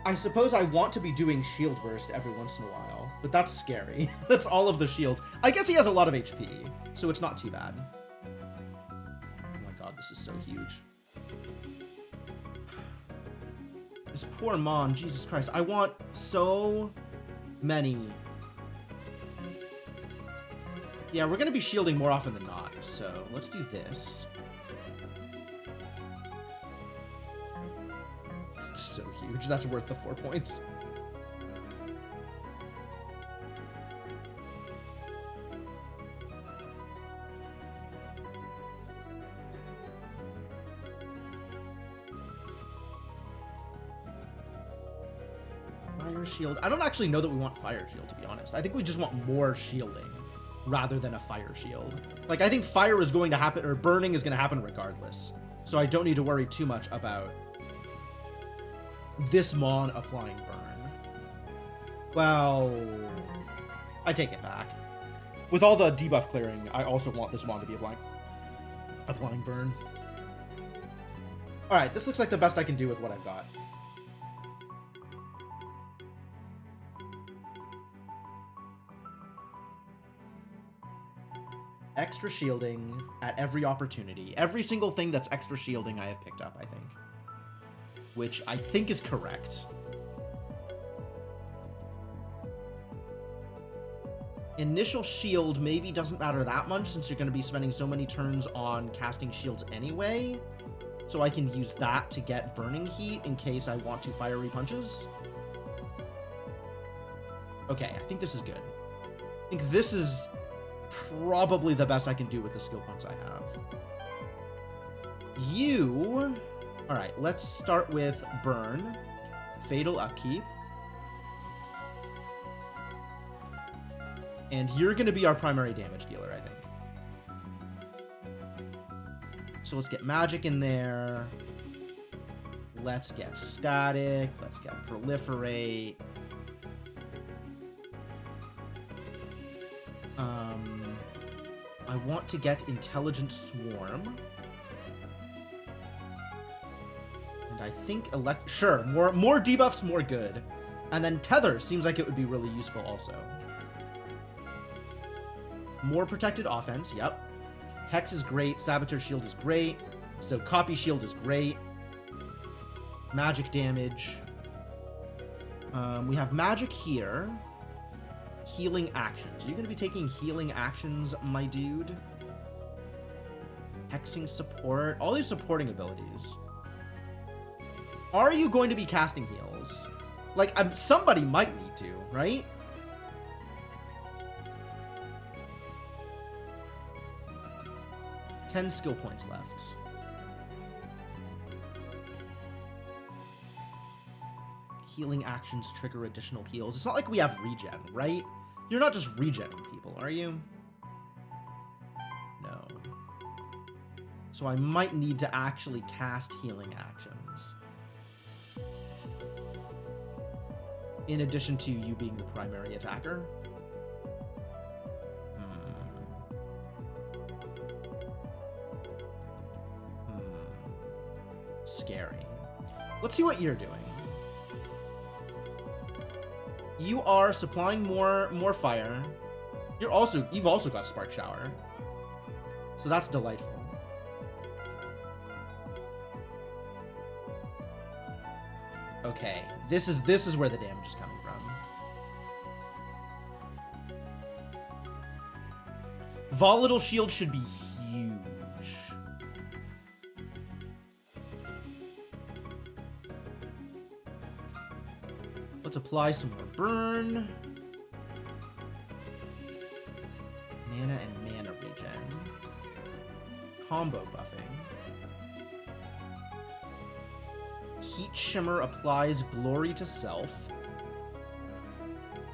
Speaker 1: I suppose I want to be doing Shield Burst every once in a while, but that's scary. That's all of the shields. I guess he has a lot of HP, so it's not too bad. Oh my god, this is so huge. This poor Mon, Jesus Christ. I want so many. Yeah, we're going to be shielding more often than not, so let's do this. It's so huge. That's worth the 4 points. Fire Shield. I don't actually know that we want Fire Shield, to be honest. I think we just want more shielding. rather than a fire shield. Like, I think fire is going to happen, or burning is going to happen regardless. So I don't need to worry too much about this Mon applying burn. Well, I take it back. With all the debuff clearing, I also want this Mon to be applying burn. Alright, this looks like the best I can do with what I've got. Extra shielding at every opportunity. Every single thing that's extra shielding I have picked up, I think. Which I think is correct. Initial shield maybe doesn't matter that much since you're going to be spending so many turns on casting shields anyway. So I can use that to get burning heat in case I want to fiery punches. Okay, I think this is good. I think this is probably the best I can do with the skill points I have. You... Alright, let's start with Burn. Fatal Upkeep. And you're going to be our primary damage dealer, I think. So let's get Magic in there. Let's get Static. Let's get Proliferate. I want to get Intelligent Swarm. And I think sure, more debuffs, more good. And then Tether seems like it would be really useful also. More protected offense, yep. Hex is great, Saboteur Shield is great, so Copy Shield is great. Magic damage. We have magic here. Healing actions. Are you going to be taking healing actions, my dude? Hexing support. All these supporting abilities. Are you going to be casting heals? Like, somebody might need to, right? Ten skill points left. Healing actions trigger additional heals. It's not like we have regen, right? You're not just regenning people, are you? No. So I might need to actually cast healing actions. In addition to you being the primary attacker. Scary. Let's see what you're doing. You are supplying more fire. You've also got Spark Shower. So that's delightful. Okay, this is where the damage is coming from. Volatile Shield should be huge. Let's apply some more burn. Mana and mana regen. Combo buffing. Heat Shimmer applies glory to self.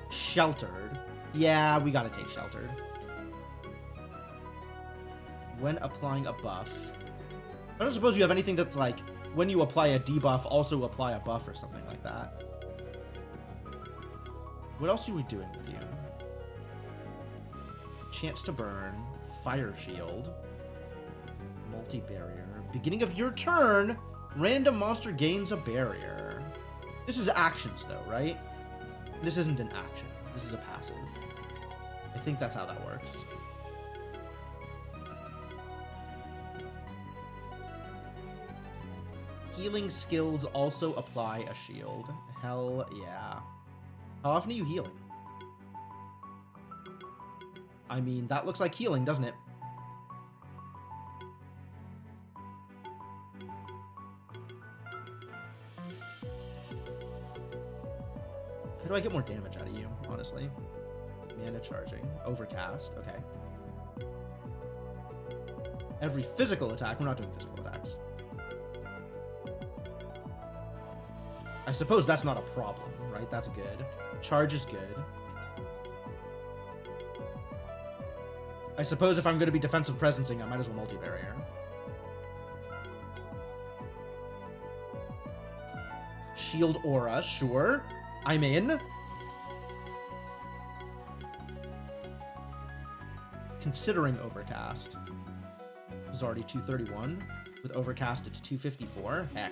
Speaker 1: Sheltered. Yeah, we gotta take Sheltered. When applying a buff. I don't suppose you have anything that's like, when you apply a debuff, also apply a buff or something like that. What else are we doing with you? Chance to burn. Fire shield. Multi-barrier. Beginning of your turn, random monster gains a barrier. This is actions though, right? This isn't an action. This is a passive. I think that's how that works. Healing skills also apply a shield. Hell yeah. How often are you healing? I mean, that looks like healing, doesn't it? How do I get more damage out of you, honestly? Mana charging. Overcast. Okay. Every physical attack. We're not doing physical attacks. I suppose that's not a problem, right? That's good. Charge is good. I suppose if I'm going to be defensive presencing, I might as well multi-barrier. Shield Aura, sure. I'm in. Considering Overcast. This is already 231. With Overcast, it's 254. Heck.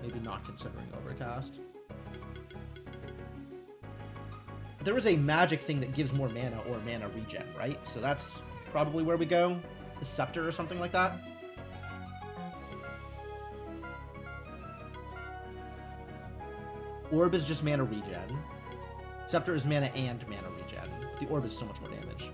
Speaker 1: Maybe not considering Overcast. There is a magic thing that gives more mana or mana regen, right? So that's probably where we go. The Scepter or something like that. Orb is just mana regen. Scepter is mana and mana regen. The Orb is so much more damage.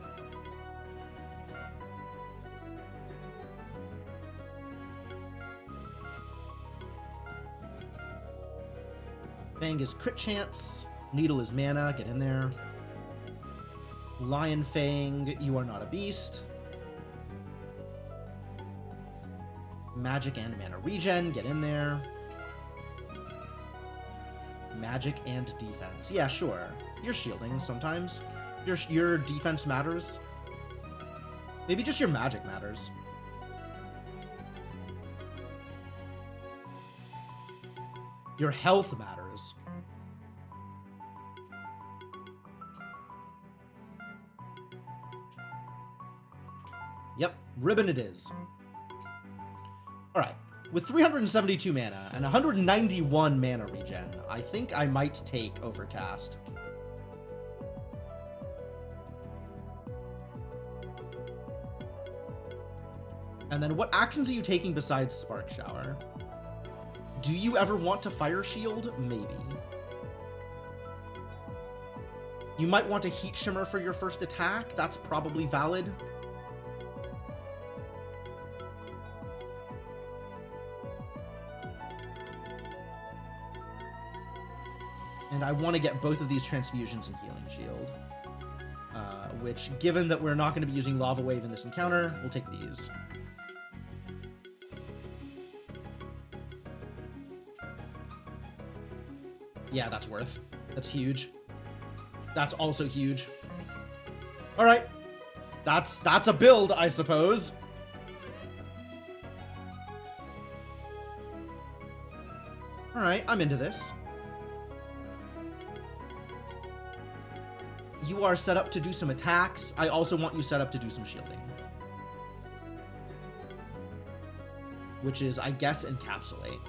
Speaker 1: Fang is crit chance. Needle is mana. Get in there. Lion Fang, you are not a beast. Magic and mana regen. Get in there. Magic and defense. Yeah, sure. You're shielding sometimes. Your defense matters. Maybe just your magic matters. Your health matters. Yep, ribbon it is. Alright, with 372 mana and 191 mana regen, I think I might take Overcast. And then what actions are you taking besides Spark Shower? Do you ever want to Fire Shield? Maybe. You might want to Heat Shimmer for your first attack. That's probably valid. And I want to get both of these Transfusions and Healing Shield. Which, given that we're not going to be using Lava Wave in this encounter, we'll take these. Yeah, that's worth. That's huge. That's also huge. Alright. That's a build, I suppose. Alright, I'm into this. You are set up to do some attacks. I also want you set up to do some shielding. Which is, I guess, Encapsulate.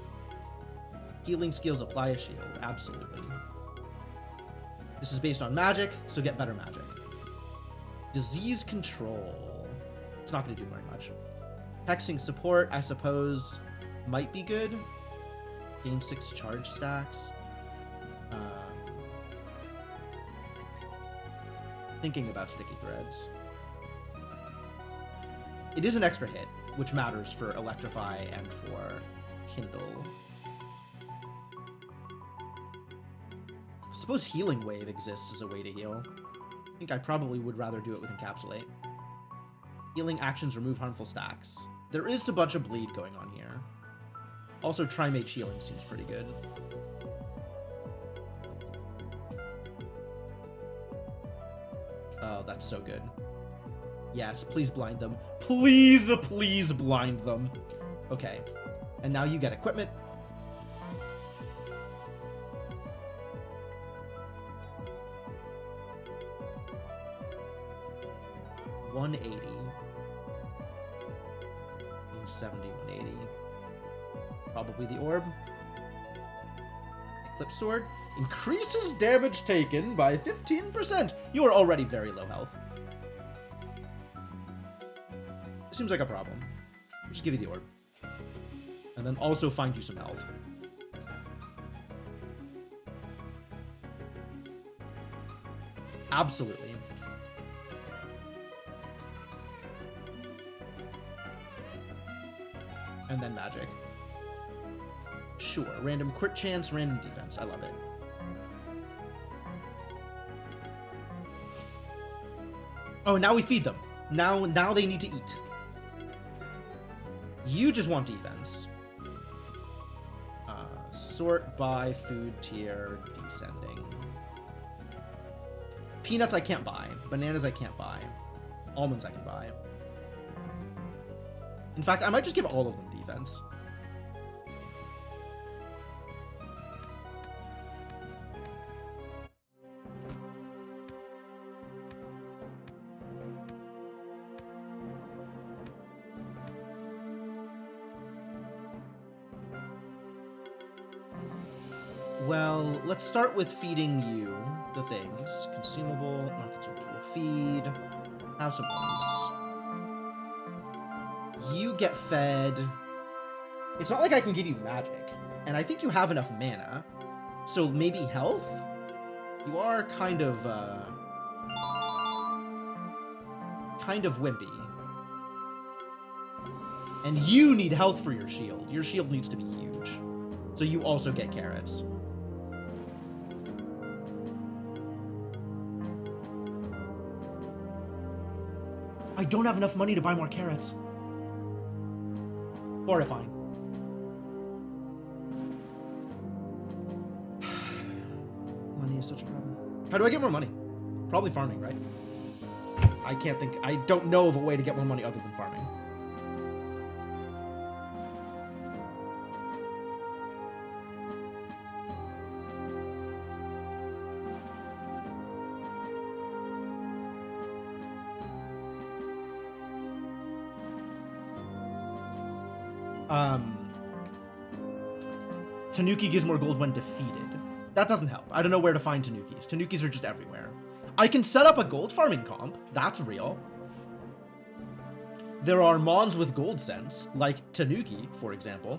Speaker 1: Healing skills apply a shield. Absolutely. This is based on magic, so get better magic. Disease control. It's not going to do very much. Hexing support, I suppose, might be good. Gain 6 charge stacks. Thinking about Sticky Threads. It is an extra hit, which matters for Electrify and for Kindle. I suppose Healing Wave exists as a way to heal. I think I probably would rather do it with Encapsulate. Healing actions remove harmful stacks. There is a bunch of bleed going on here. Also, Tri-Mage healing seems pretty good. Oh, that's so good. Yes, please blind them. Please, please blind them. Okay. And now you get equipment. $180. 70, 180. Probably the orb. Eclipse Sword. Increases damage taken by 15%. You are already very low health. Seems like a problem. I'll just give you the orb. And then also find you some health. Absolutely. And then magic. Sure. Random crit chance, random defense. I love it. Oh, now we feed them. Now they need to eat. You just want defense. Sort by food tier descending. Peanuts I can't buy. Bananas I can't buy. Almonds I can buy. In fact, I might just give all of them defense. Well, let's start with feeding you the things. Consumable, not consumable. Feed. Have some ones. You get fed. It's not like I can give you magic. And I think you have enough mana. So maybe health? You are kind of wimpy. And you need health for your shield. Your shield needs to be huge. So you also get carrots. I don't have enough money to buy more carrots. Horrifying. Money is such a problem. How do I get more money? Probably farming, right? I don't know of a way to get more money other than farming. Tanuki gives more gold when defeated. That doesn't help. I don't know where to find Tanukis. Tanukis are just everywhere. I can set up a gold farming comp. That's real. There are mons with gold sense, like Tanuki, for example.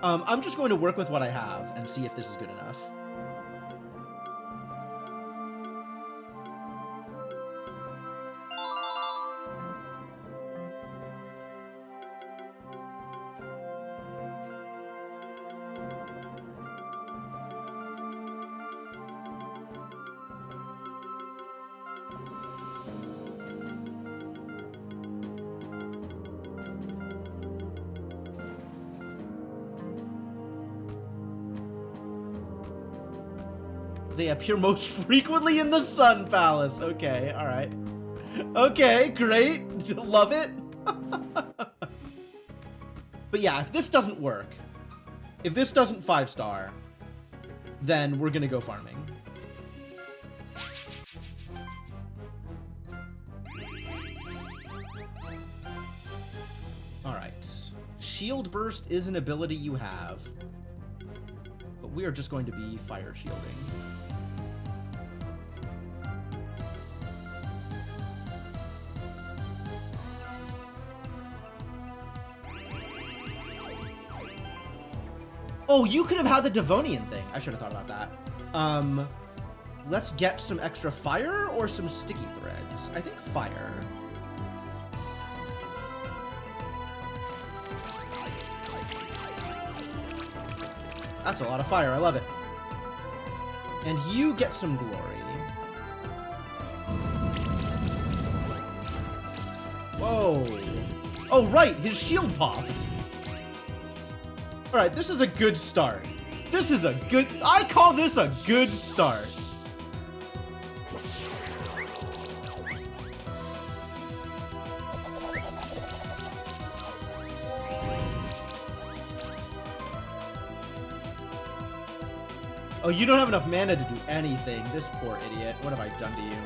Speaker 1: I'm just going to work with what I have and see if this is good enough. They appear most frequently in the Sun Palace. Okay, alright. Okay, great. Love it. But yeah, if this doesn't work, if this doesn't 5-star, then we're gonna go farming. Alright. Shield Burst is an ability you have, but we are just going to be fire shielding. Oh, you could have had the Devonian thing. I should have thought about that. Let's get some extra fire or some sticky threads. I think fire. That's a lot of fire. I love it. And you get some glory. Whoa. Oh, right. His shield popped. Alright, this is a good start. This is a good... I call this a good start. Oh, you don't have enough mana to do anything. This poor idiot. What have I done to you?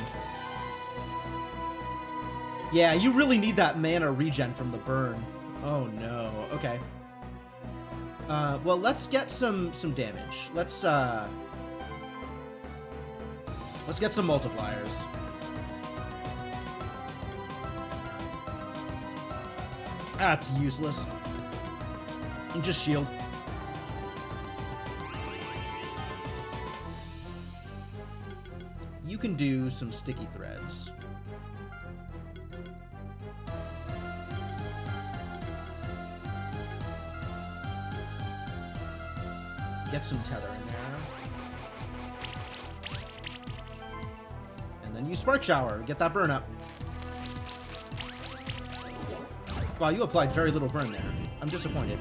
Speaker 1: Yeah, you really need that mana regen from the burn. Oh, no. Okay. Well, let's get some damage. Let's get some multipliers. That's useless. And just shield. You can do some sticky threads. Get some tether in there. And then use Spark Shower. Get that burn up. Wow, you applied very little burn there. I'm disappointed.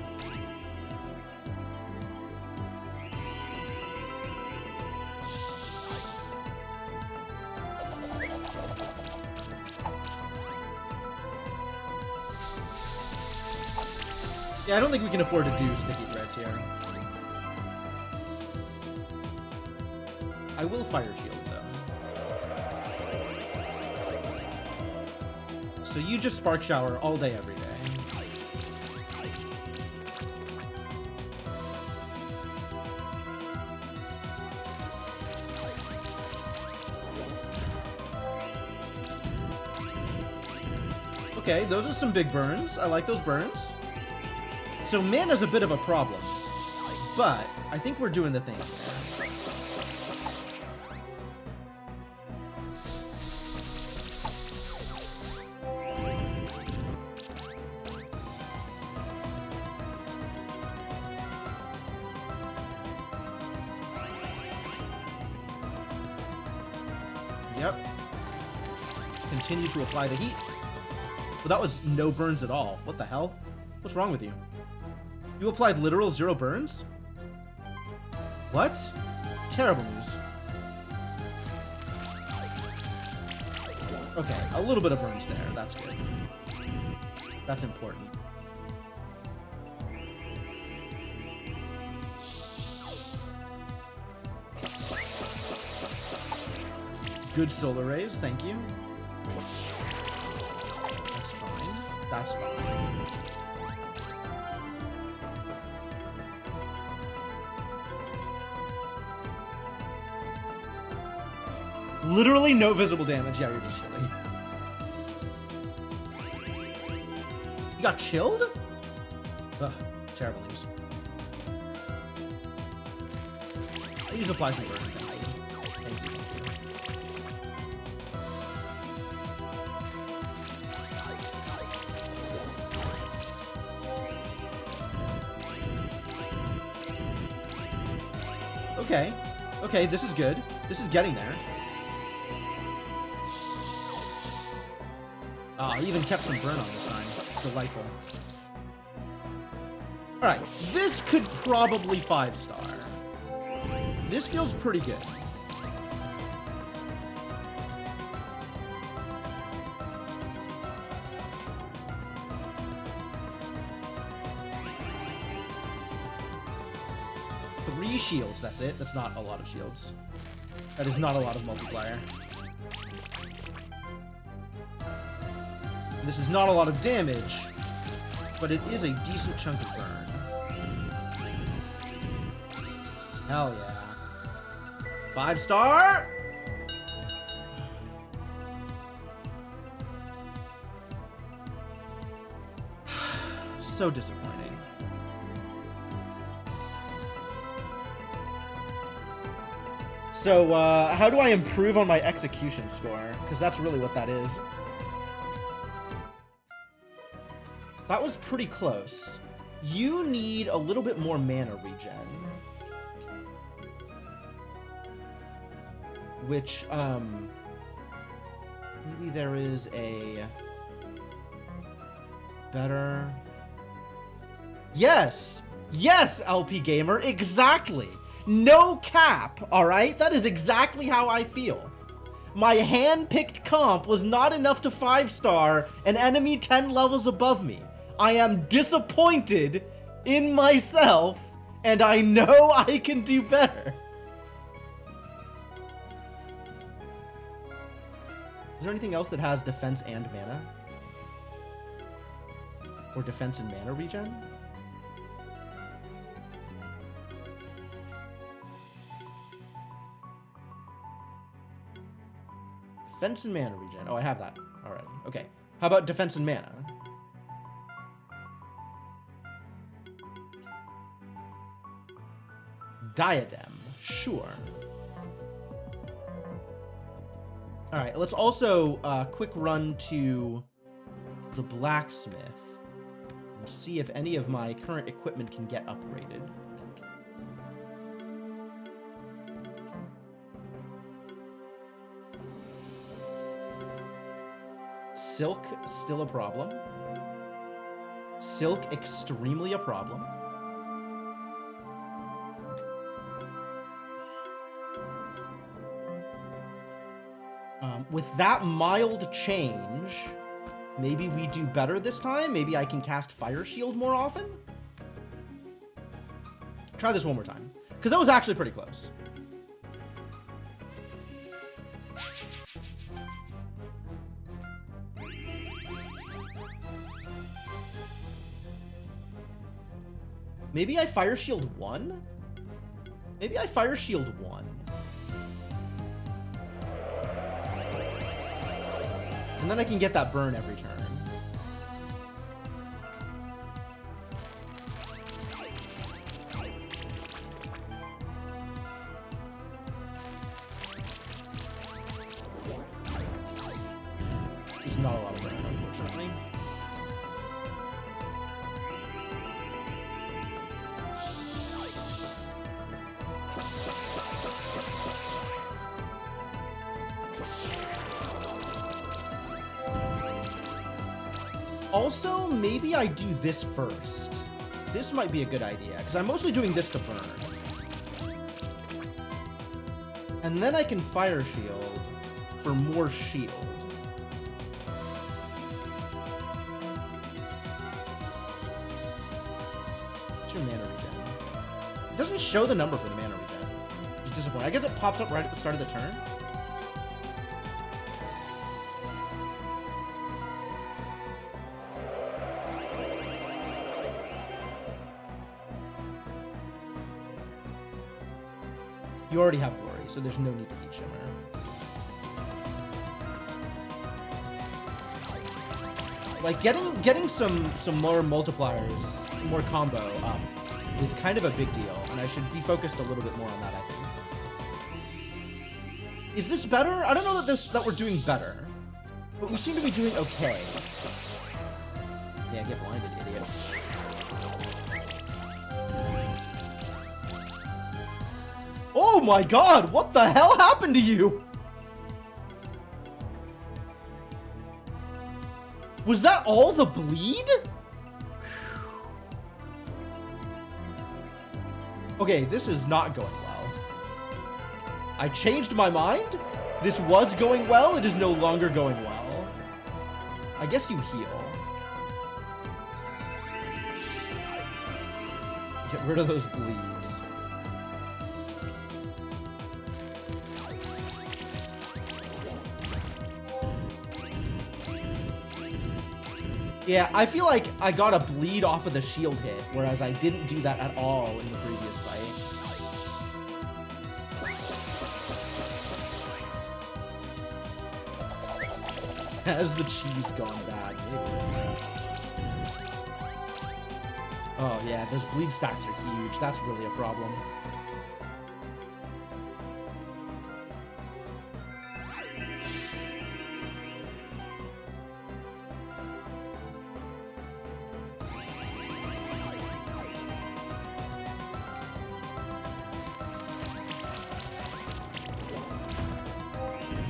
Speaker 1: Yeah, I don't think we can afford to do sticky threats here. I will fire shield, though. So you just spark shower all day, every day. Okay, those are some big burns. I like those burns. So mana's a bit of a problem, but I think we're doing the thing here. Yep. Continue to apply the heat. Well, that was no burns at all. What the hell? What's wrong with you? You applied literal 0 burns? What? Terrible news. Okay, a little bit of burns there. That's good. That's important. Good solar rays, thank you. That's fine. Literally no visible damage. Yeah, you're just chilling. You got chilled? Ugh, terrible news. I use apply some burn. Thank you. Okay. Okay, this is good. This is getting there. Ah, I even kept some burn on this time. Delightful. Alright, this could probably 5-star. This feels pretty good. Shields, that's it. That's not a lot of shields. That is not a lot of multiplier. This is not a lot of damage, but it is a decent chunk of burn. Hell yeah. 5-star! So disappointing. So, how do I improve on my execution score? Because that's really what that is. That was pretty close. You need a little bit more mana regen. Which, maybe there is a better... Yes! Yes, LP Gamer, exactly! No cap, alright? That is exactly how I feel. My hand-picked comp was not enough to 5-star an enemy 10 levels above me. I am disappointed in myself, and I know I can do better. Is there anything else that has defense and mana? Or defense and mana regen? Defense and mana regen. Oh, I have that already. Okay. How about defense and mana? Diadem. Sure. Alright, let's also quick run to the blacksmith and see if any of my current equipment can get upgraded. Silk, still a problem. Silk, extremely a problem. With that mild change, Maybe we do better this time. Maybe I can cast Fire Shield more often. Try this one more time, because that was actually pretty close. Maybe I Fire Shield 1? Maybe I Fire Shield 1. And then I can get that burn every turn. There's not a lot of burn, unfortunately. Also, maybe I do this first. This might be a good idea, because I'm mostly doing this to burn. And then I can Fire Shield for more shield. What's your mana regen? It doesn't show the number for the mana regen. It's disappointing. I guess it pops up right at the start of the turn. You already have Glory, so there's no need to Heat Shimmer. Like, getting some more multipliers, more combo up is kind of a big deal, and I should be focused a little bit more on that, I think. Is this better? I don't know that we're doing better, but we seem to be doing okay. Yeah, get blinded, idiot. Oh my god, what the hell happened to you? Was that all the bleed? Okay, this is not going well. I changed my mind? This was going well, it is no longer going well. I guess you heal. Get rid of those bleeds. Yeah, I feel like I got a bleed off of the shield hit, whereas I didn't do that at all in the previous fight. Has the cheese gone bad? Maybe. Oh yeah, those bleed stacks are huge. That's really a problem.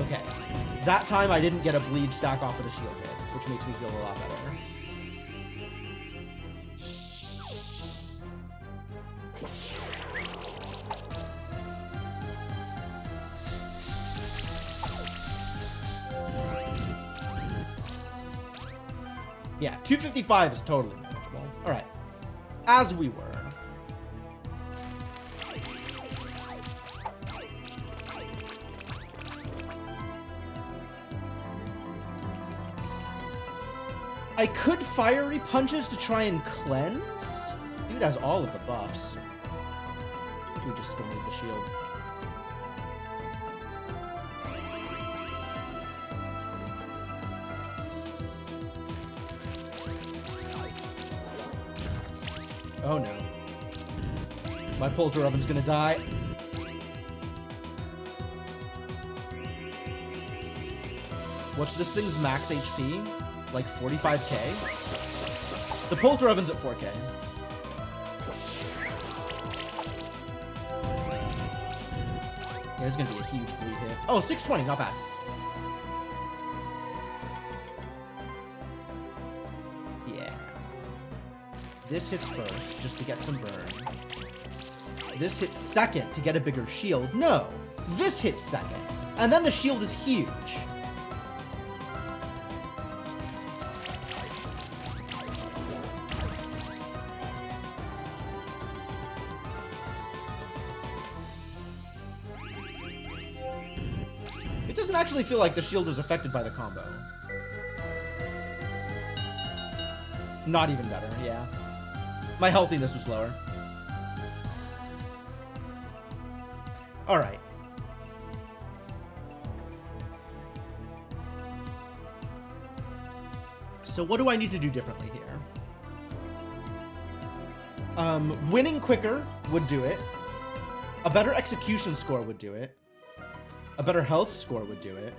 Speaker 1: Okay, that time I didn't get a bleed stack off of the shield hit, which makes me feel a lot better. Yeah, 255 is totally manageable. All right, as we were. I could Fiery Punches to try and cleanse? Dude has all of the buffs. I think we just still need the shield. Oh no. My Polter Oven's gonna die. What's this thing's max HP? Like 45k? The Polter Oven's at 4k. Yeah, there's gonna be a huge bleed hit. Oh, 620, not bad. Yeah. This hits first, just to get some burn. This hits second to get a bigger shield. No! This hits second. And then the shield is huge. It doesn't actually feel like the shield is affected by the combo. It's not even better, yeah. My healthiness was lower. Alright. So what do I need to do differently here? Winning quicker would do it. A better execution score would do it. A better health score would do it.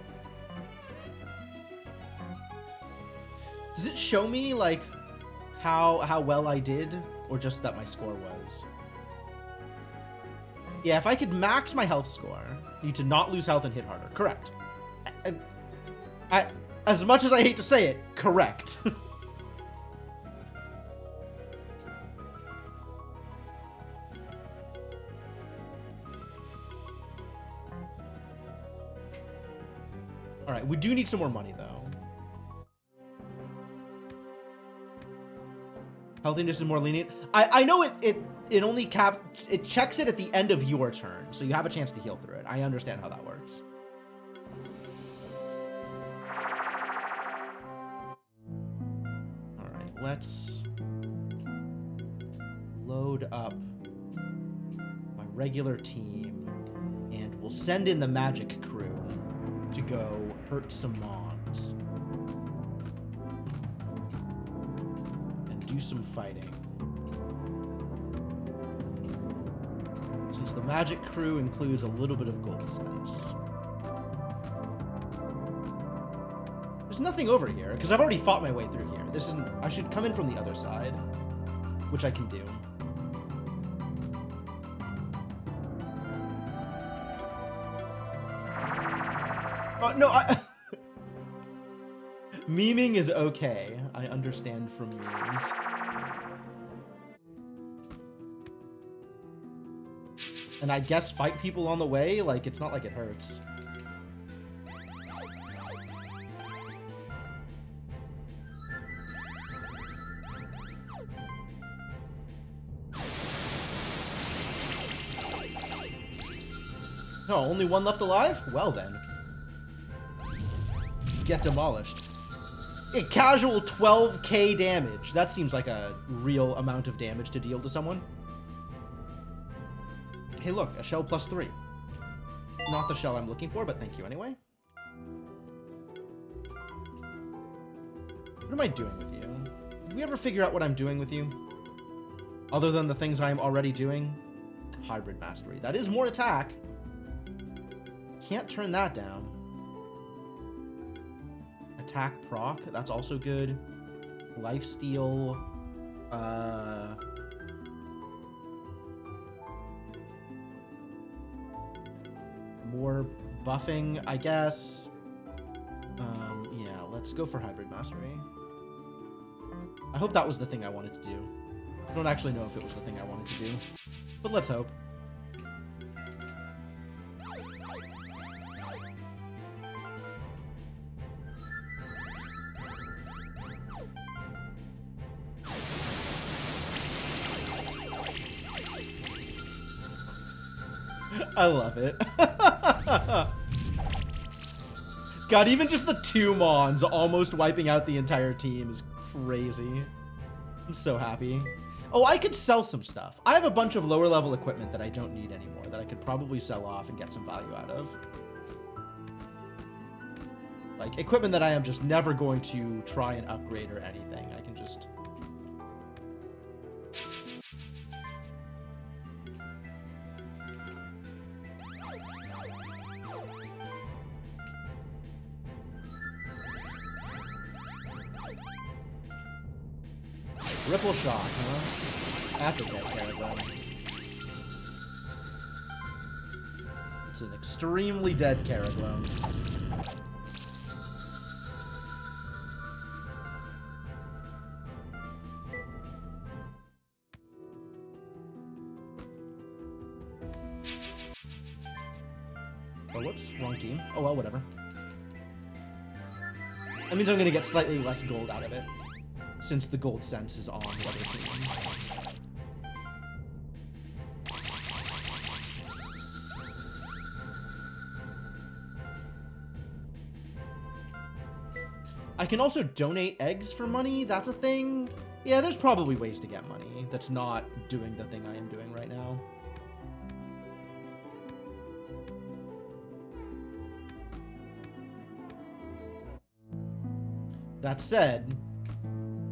Speaker 1: Does it show me, like, how well I did? Or just that my score was? Yeah, if I could max my health score, need to not lose health and hit harder. Correct. As much as I hate to say it, correct. Alright, we do need some more money, though. Healthiness is more lenient. I know it only it checks it at the end of your turn, so you have a chance to heal through it. I understand how that works. Alright, let's load up my regular team, and we'll send in the magic crew to go hurt some mons and do some fighting. Since the magic crew includes a little bit of gold sense. There's nothing over here, because I've already fought my way through here. This isn't... I should come in from the other side, which I can do. No, memeing is okay. I understand from memes. And I guess fight people on the way, like, it's not like it hurts. Oh, only one left alive? Well then. Get demolished. A casual 12k damage. That seems like a real amount of damage to deal to someone. Hey look, a shell +3. Not the shell I'm looking for, but thank you anyway. What am I doing with you? Did we ever figure out what I'm doing with you? Other than the things I am already doing? Hybrid Mastery. That is more attack. Can't turn that down. Attack proc, that's also good. Lifesteal. More buffing, I guess. Yeah, let's go for Hybrid Mastery. I hope that was the thing I wanted to do. I don't actually know if it was the thing I wanted to do, but let's hope. I love it. God, even just the 2 Mons almost wiping out the entire team is crazy. I'm so happy. Oh, I could sell some stuff. I have a bunch of lower level equipment that I don't need anymore that I could probably sell off and get some value out of. Like, equipment that I am just never going to try and upgrade or anything. I can just... Ripple Shock, huh? That's a dead Caraglow. It's an extremely dead Caraglow. Oh, whoops, wrong team. Oh well, whatever. That means I'm gonna get slightly less gold out of it, since the gold sense is on the other team. I can also donate eggs for money. That's a thing. Yeah, there's probably ways to get money that's not doing the thing I am doing right now. That said,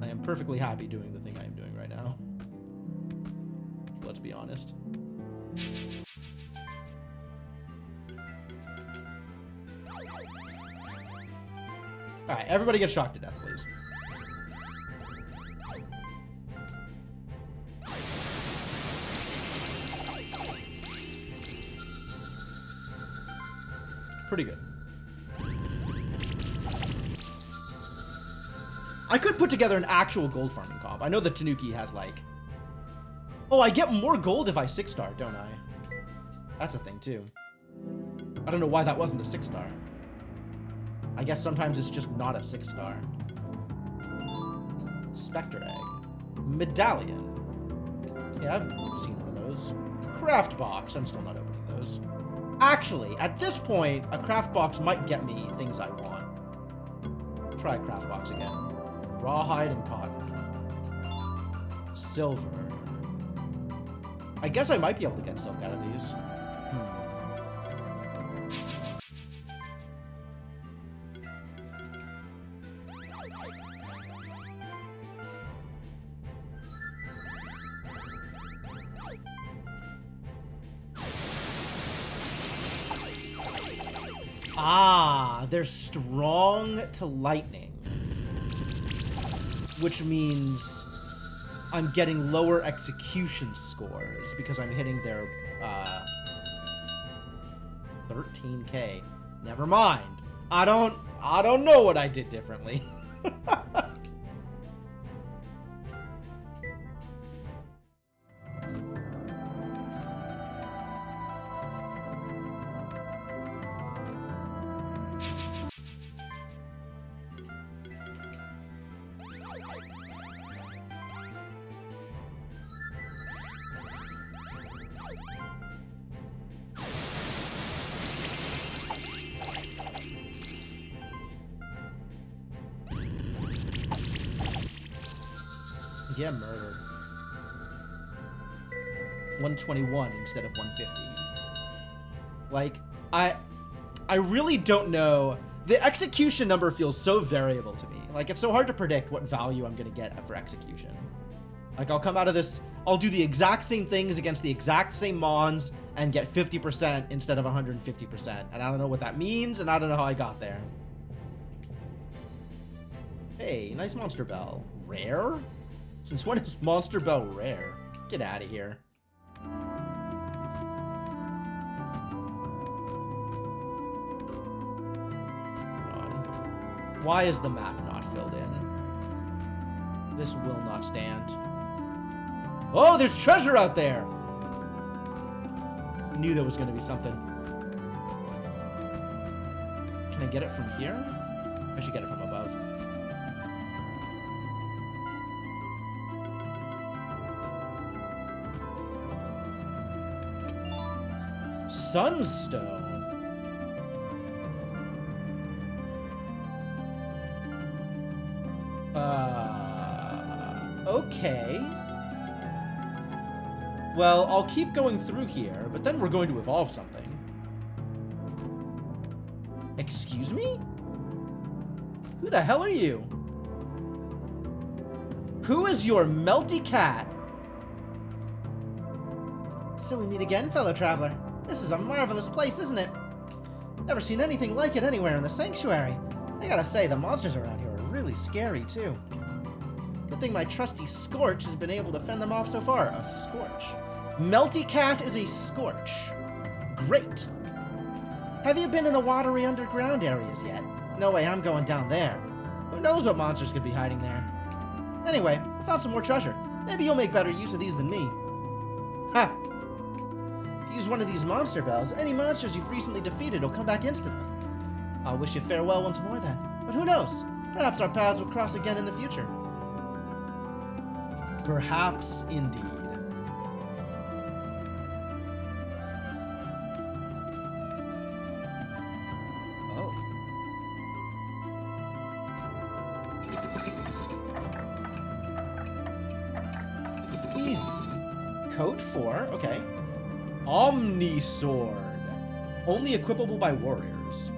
Speaker 1: I am perfectly happy doing the thing I am doing right now. Let's be honest. Alright, everybody get shocked to death, please. Pretty good. I could put together an actual gold farming comp. I know the Tanuki has like... Oh, I get more gold if I 6-star, don't I? That's a thing too. I don't know why that wasn't a 6-star. I guess sometimes it's just not a 6-star. Spectre Egg. Medallion. Yeah, I've seen one of those. Craft Box. I'm still not opening those. Actually, at this point, a Craft Box might get me things I want. Try Craft Box again. Rawhide and cotton. Silver. I guess I might be able to get silk out of these. Ah, they're strong to lightning. Which means I'm getting lower execution scores because I'm hitting their 13k. Never mind. I don't know what I did differently. Get murdered. 121 instead of 150. Like, I really don't know. The execution number feels so variable to me. Like, it's so hard to predict what value I'm gonna get for execution. Like, I'll come out of this, I'll do the exact same things against the exact same mons and get 50% instead of 150%. And I don't know what that means, and I don't know how I got there. Hey, nice Monster Bell. Rare? Since when is Monster Bell rare? Get out of here. Why is the map not filled in? This will not stand. Oh, there's treasure out there! I knew there was going to be something. Can I get it from here? I should get it from above. Sunstone. Okay. Well, I'll keep going through here, but then we're going to evolve something. Excuse me? Who the hell are you? Who is your melty cat? So we meet again, fellow traveler. This is a marvelous place, isn't it? Never seen anything like it anywhere in the sanctuary. I gotta say, the monsters around here are really scary, too. Good thing my trusty Scorch has been able to fend them off so far. A Scorch. Melty Cat is a Scorch. Great. Have you been in the watery underground areas yet? No way, I'm going down there. Who knows what monsters could be hiding there? Anyway, I found some more treasure. Maybe you'll make better use of these than me. Ha! Use one of these monster bells, any monsters you've recently defeated will come back instantly. I'll wish you farewell once more then. But who knows? Perhaps our paths will cross again in the future. Perhaps indeed. Oh. Easy. Code 4, okay. Omni Sword. Only equipable by warriors.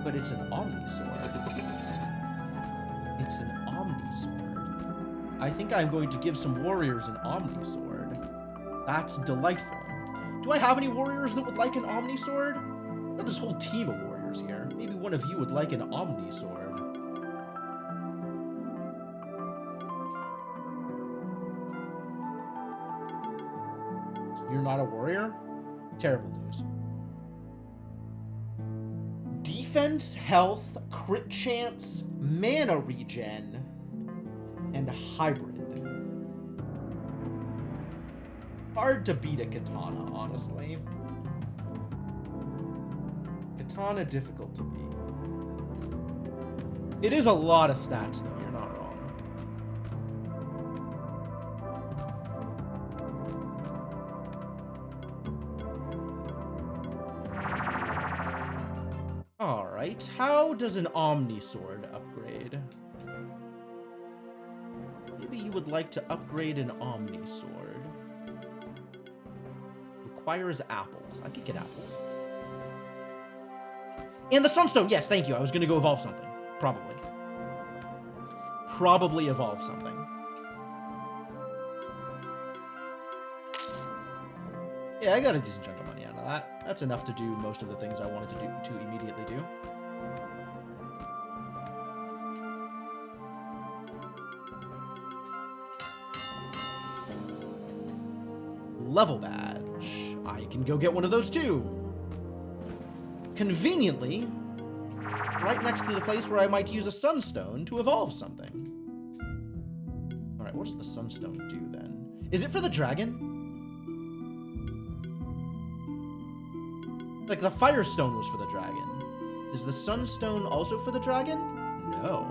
Speaker 1: But it's an Omni Sword. It's an Omni Sword. I think I'm going to give some warriors an Omni Sword. That's delightful. Do I have any warriors that would like an Omni Sword? I've got this whole team of warriors here. Maybe one of you would like an Omni Sword. You're not a warrior? Terrible news. Defense, health, crit chance, mana regen, and hybrid. Hard to beat a katana, honestly. Katana difficult to beat. It is a lot of stats, though. You're not wrong. Alright, how does an Omni Sword upgrade? Maybe you would like to upgrade an Omni Sword. Requires apples. I could get apples. And the Sunstone, yes, thank you. I was gonna go evolve something. Probably. Probably evolve something. Yeah, I got a decent chunk of money out of that. That's enough to do most of the things I wanted to immediately do. Level badge. I can go get one of those too. Conveniently, right next to the place where I might use a Sunstone to evolve something. Alright, what does the Sunstone do then? Is it for the dragon? Like, the Firestone was for the dragon. Is the Sunstone also for the dragon? No.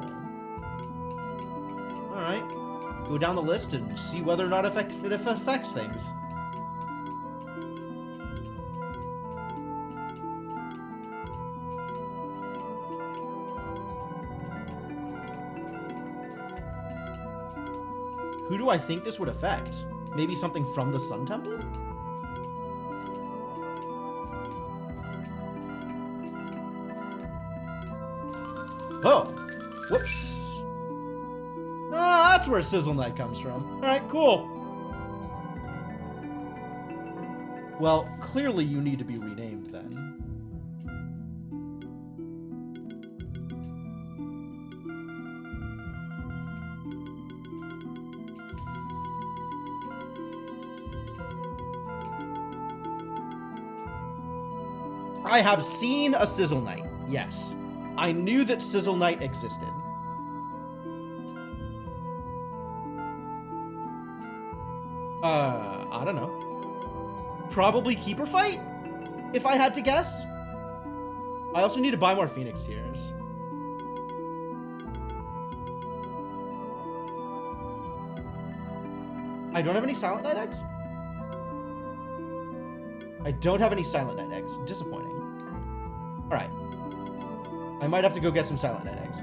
Speaker 1: Alright. Go down the list and see whether or not it affects things. Who do I think this would affect? Maybe something from the Sun Temple? Oh! Whoops. Ah, that's where Sizzle Knight comes from. Alright, cool. Well, clearly you need to be renamed then. I have seen a Sizzle Knight, yes. I knew that Sizzle Knight existed. I don't know. Probably Keeper Fight? If I had to guess? I also need to buy more Phoenix Tears. I don't have any Silent Knight eggs? I don't have any Silent Knight eggs. Disappointing. Alright. I might have to go get some Silent Knight eggs.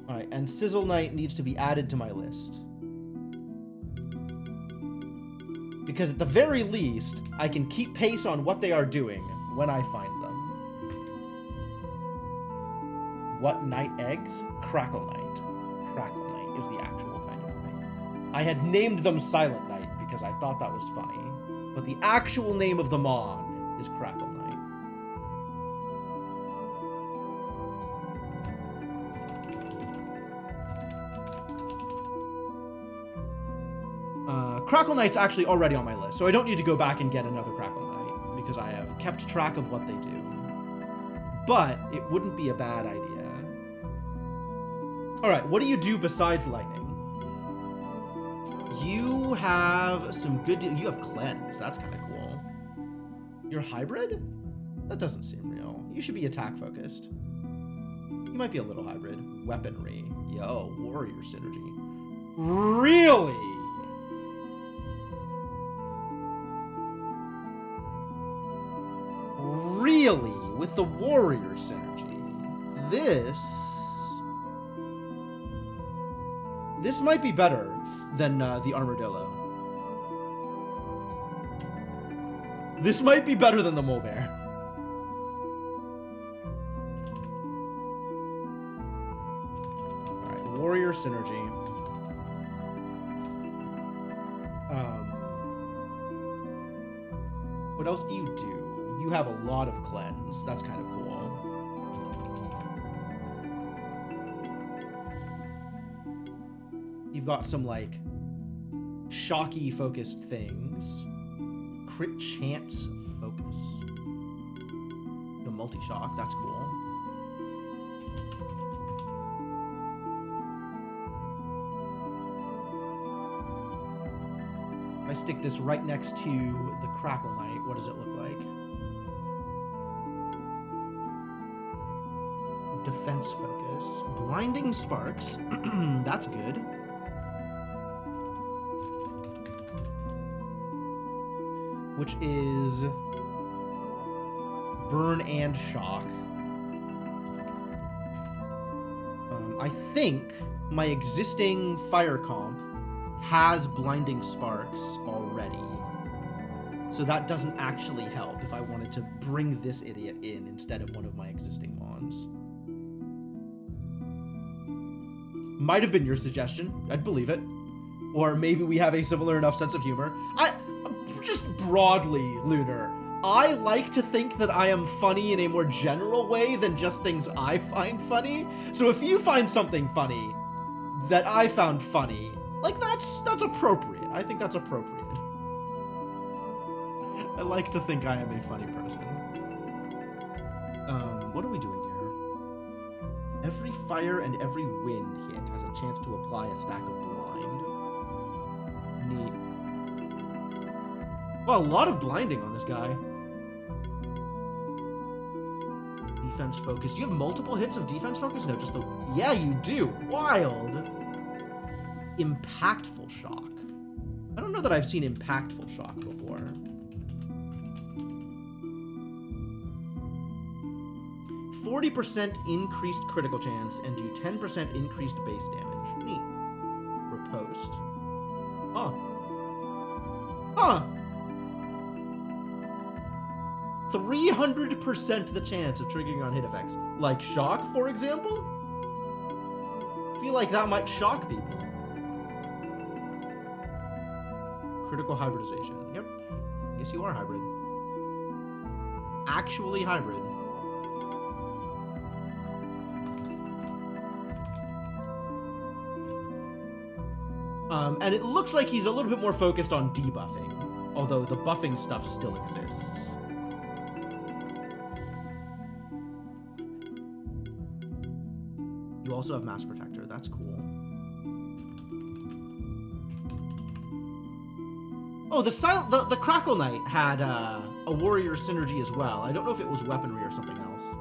Speaker 1: Alright, and Sizzle Knight needs to be added to my list. Because at the very least, I can keep pace on what they are doing when I find them. What Knight eggs? Crackle Knight. Crackle Knight is the actual kind of knight. I had named them Silent Knight because I thought that was funny. But the actual name of the Mon is Crackle Knight. Crackle Knight's actually already on my list, so I don't need to go back and get another Crackle Knight, because I have kept track of what they do. But it wouldn't be a bad idea. Alright, what do you do besides lightning? You have some good... You have Cleanse. That's kind of cool. You're hybrid? That doesn't seem real. You should be attack-focused. You might be a little hybrid. Weaponry. Yo, warrior synergy. Really? Really? With the warrior synergy? This... This might be better than the Armadillo. This might be better than the Mole Bear. Alright, Warrior Synergy. What else do you do? You have a lot of cleanse. That's kind of cool. You've got some, like, shocky focused things. Crit chance focus. The multi-shock, that's cool. If I stick this right next to the Crackle Knight, what does it look like? Defense focus. Blinding Sparks. That's good. Which is burn and shock. I think my existing fire comp has blinding sparks already. So that doesn't actually help if I wanted to bring this idiot in instead of one of my existing mons. Might have been your suggestion. I'd believe it. Or maybe we have a similar enough sense of humor. Just broadly, Lunar, I like to think that I am funny in a more general way than just things I find funny. So if you find something funny that I found funny, like, that's appropriate. I think that's appropriate. I like to think I am a funny person. What are we doing here? Every fire and every wind hit has a chance to apply a stack of blind. Neat. Well, a lot of blinding on this guy. Defense focus. Do you have multiple hits of defense focus? No, just the... Yeah, you do. Wild. Impactful shock. I don't know that I've seen impactful shock before. %40 increased critical chance and do 10% increased base damage. Neat. Riposte. Huh. Huh. 300% the chance of triggering on hit effects. Like shock, for example? I feel like that might shock people. Critical hybridization. Yep. Guess you are hybrid. Actually hybrid. And it looks like he's a little bit more focused on debuffing, although the buffing stuff still exists. You also have Mass Protector. That's cool. Oh, the Crackle Knight had a Warrior Synergy as well. I don't know if it was weaponry or something else.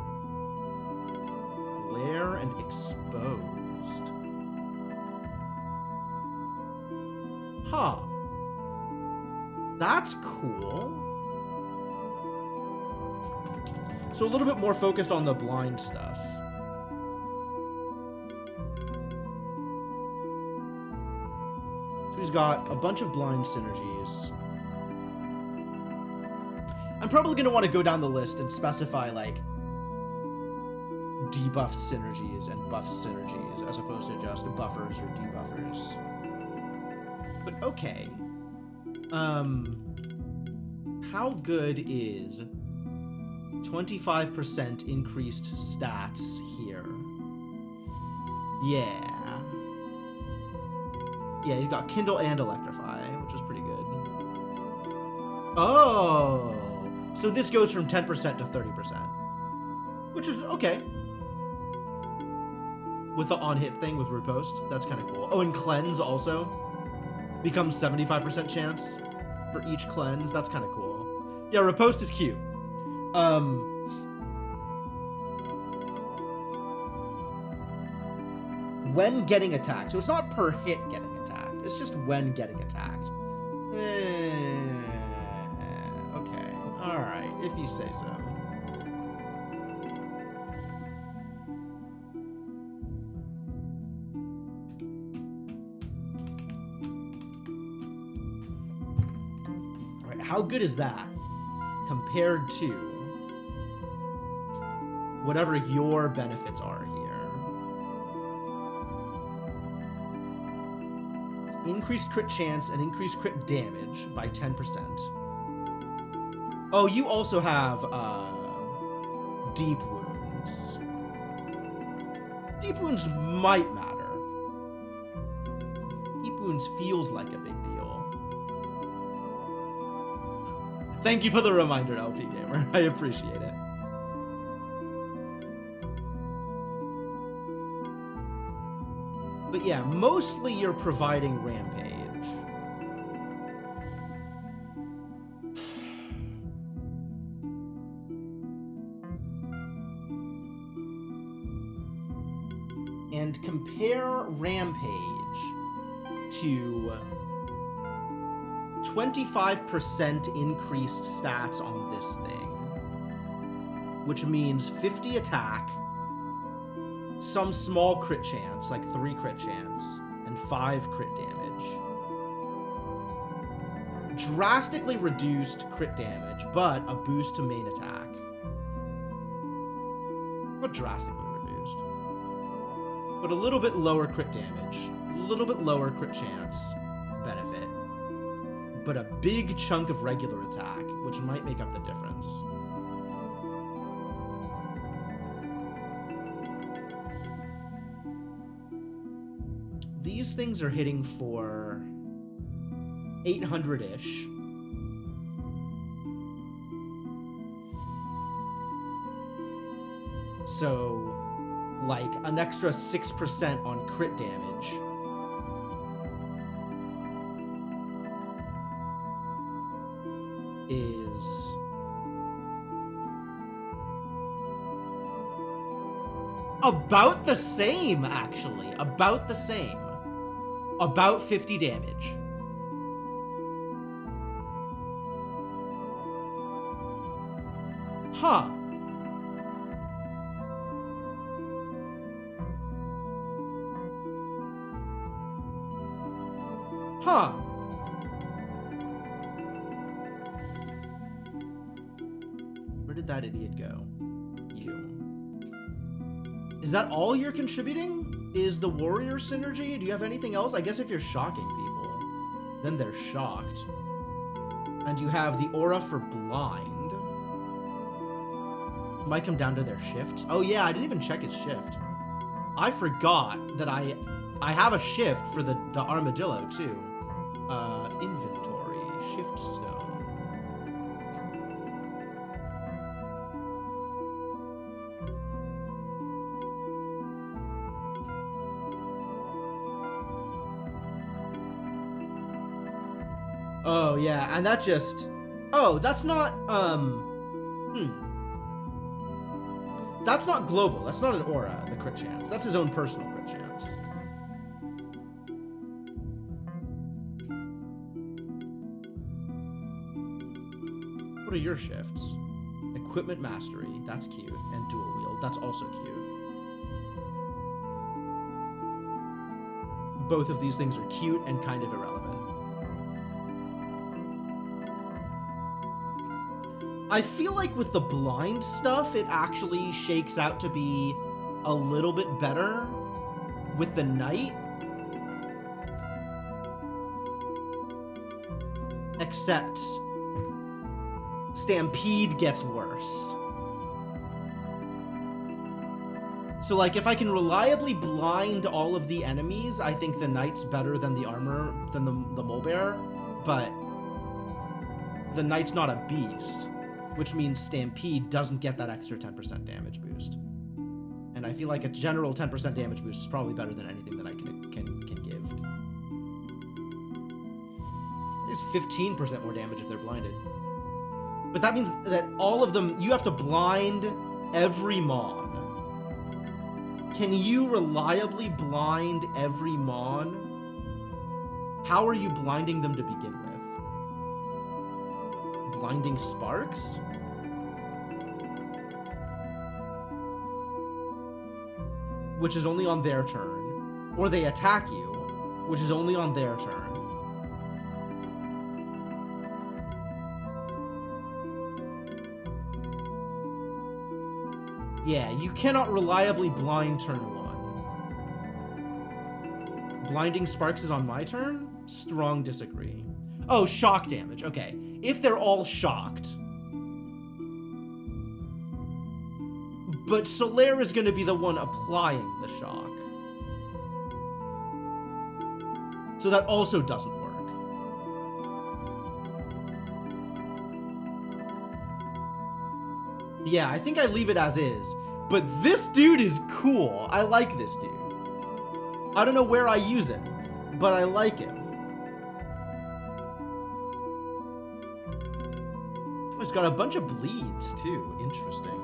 Speaker 1: Glare and Exposed. Huh. That's cool. So a little bit more focused on the blind stuff. So he's got a bunch of blind synergies. I'm probably going to want to go down the list and specify, like, debuff synergies and buff synergies as opposed to just buffers or debuffers. But okay. How good is 25% increased stats here? Yeah. Yeah, he's got Kindle and Electrify, which is pretty good. Oh! So this goes from 10% to 30%. Which is okay. With the on-hit thing with Riposte, that's kind of cool. Oh, and Cleanse also becomes 75% chance for each cleanse. That's kind of cool. Yeah, Riposte is cute. When getting attacked. So it's not per hit getting attacked. It's just when getting attacked. Okay. Alright. If you say so. how good is that compared to whatever your benefits are here? Increased crit chance and increased crit damage by 10%. Oh, you also have deep wounds. Deep wounds might matter. Deep wounds feels like a big deal. Thank you for the reminder, LP Gamer. I appreciate it. But yeah, mostly you're providing Rampage. And compare Rampage to 25% increased stats on this thing, which means 50 attack, some small crit chance, like 3 crit chance, and 5 crit damage. Drastically reduced crit damage, but a boost to main attack. Not drastically reduced. But a little bit lower crit damage, a little bit lower crit chance benefit, but a big chunk of regular attack, which might make up the difference. These things are hitting for 800-ish. So, like, an extra 6% on crit damage. Is about the same, actually. About the same. About 50 damage. Huh. Huh. Where did that idiot go? You. Is that all you're contributing? Is the warrior synergy? Do you have anything else? I guess if you're shocking people, then they're shocked. And you have the aura for blind. Might come down to their shift. Oh yeah, I didn't even check his shift. I forgot that I have a shift for the armadillo too. Inventory, shift stone. Oh yeah, and that just, oh, that's not, that's not global, that's not an aura, the crit chance. That's his own personal crit chance. What are your shifts? Equipment mastery, that's cute, and dual wield, that's also cute. Both of these things are cute and kind of irrelevant. I feel like with the blind stuff, it actually shakes out to be a little bit better with the knight. Except Stampede gets worse. So like if I can reliably blind all of the enemies, I think the knight's better than the armor, than the molebear, but the knight's not a beast. Which means Stampede doesn't get that extra 10% damage boost. And I feel like a general 10% damage boost is probably better than anything that I can give. It's 15% more damage if they're blinded. But that means that all of them, you have to blind every Mon. Can you reliably blind every Mon? How are you blinding them to begin with? Blinding sparks? Which is only on their turn. Or they attack you, which is only on their turn. Yeah, you cannot reliably blind turn 1. Blinding Sparks is on my turn? Strong disagree. Oh, shock damage. Okay. If they're all shocked. But Solaire is going to be the one applying the shock. So that also doesn't work. Yeah, I think I leave it as is. But this dude is cool. I like this dude. I don't know where I use him, but I like him. He's got a bunch of bleeds, too. Interesting.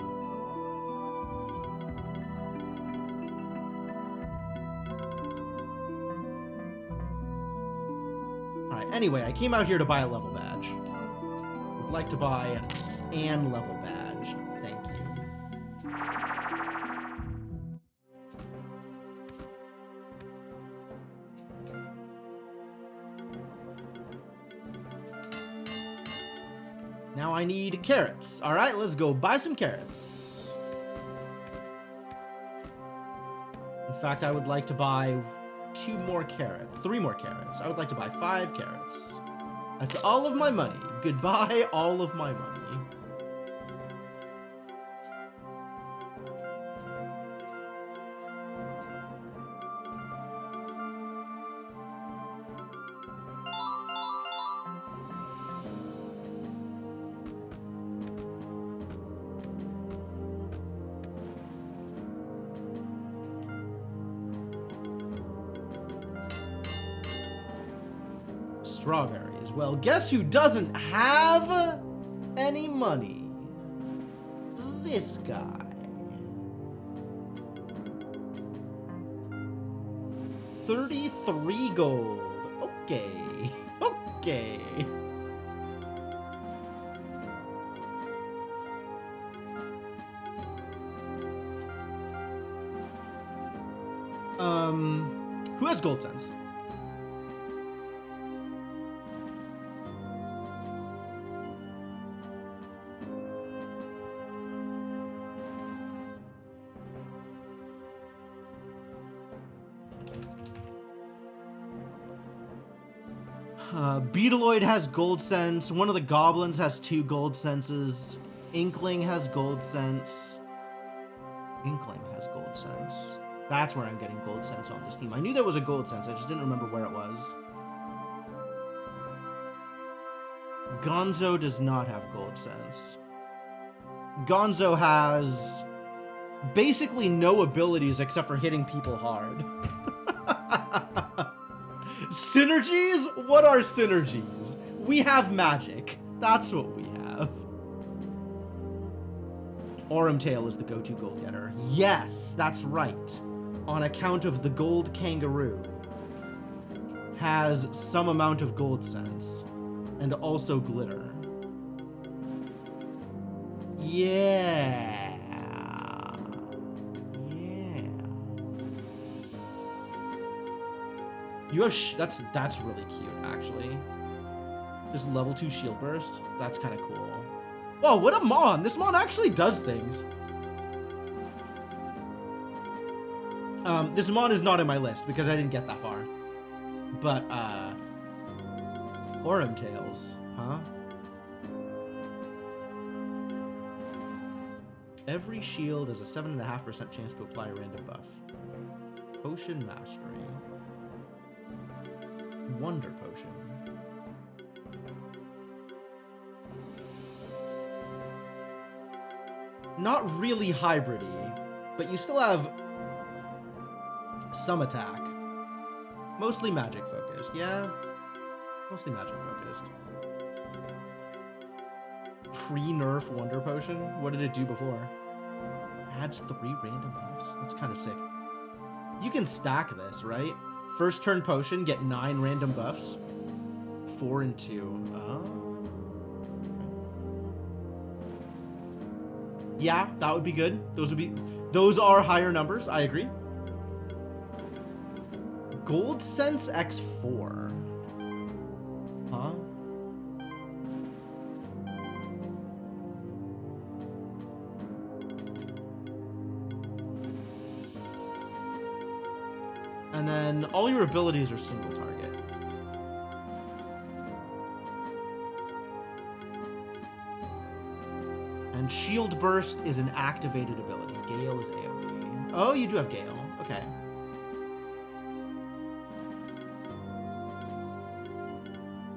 Speaker 1: Alright, anyway, I came out here to buy a level badge. Would like to buy an level badge. Thank you. Now I need carrots. All right, let's go buy some carrots. In fact, I would like to buy 3 more carrots. I would like to buy 5 carrots. That's all of my money. Goodbye, all of my money. Strawberries. Well, guess who doesn't have any money? This guy. 33 gold. Okay. Okay. Who has gold cents? Beetleoid has gold cents. One of the goblins has 2 gold senses. Inkling has gold cents. Inkling has gold cents. That's where I'm getting gold cents on this team. I knew there was a gold sense, I just didn't remember where it was. Gonzo does not have gold sense. Gonzo has basically no abilities except for hitting people hard. Synergies? What are synergies? We have magic. That's what we have. Orumtail is the go-to gold getter. Yes, that's right. On account of the gold kangaroo. Has some amount of gold sense. And also glitter. Yeah. You have that's really cute, actually. This level 2 shield burst, that's kind of cool. Whoa, what a mon! This mon actually does things. This mon is not in my list because I didn't get that far. But Orumtails, huh? Every shield has a 7.5% chance to apply a random buff. Potion Mastery. Wonder Potion. Not really hybrid-y, but you still have some attack. Mostly magic focused, yeah? Mostly magic focused. Pre-nerf Wonder Potion? What did it do before? Adds 3 random buffs? That's kind of sick. You can stack this, right? First turn potion, get 9 random buffs. 4 and 2. Oh. Yeah, that would be good. Those are higher numbers, I agree. Gold Sense X4. Huh? And then all your abilities are single target. And Shield Burst is an activated ability. Gale is AoE. Oh, you do have Gale. Okay.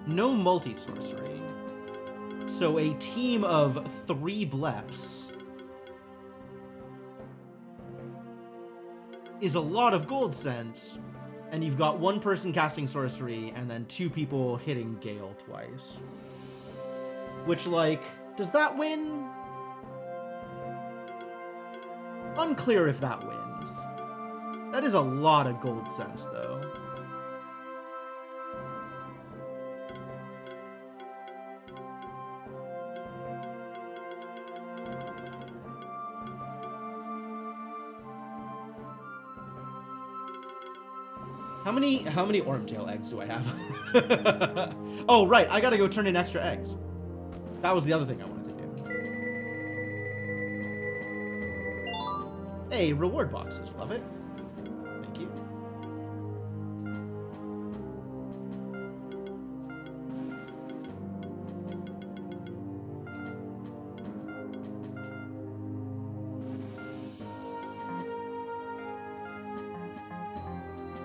Speaker 1: No multi-sorcery. So a team of 3 Bleps is a lot of gold cents, and you've got 1 person casting sorcery and then 2 people hitting Gale twice. Which, like, does that win? Unclear if that wins. That is a lot of gold cents, though. How many Ormtail eggs do I have? Oh, right, I gotta go turn in extra eggs. That was the other thing I wanted to do. Hey, reward boxes, love it. Thank you.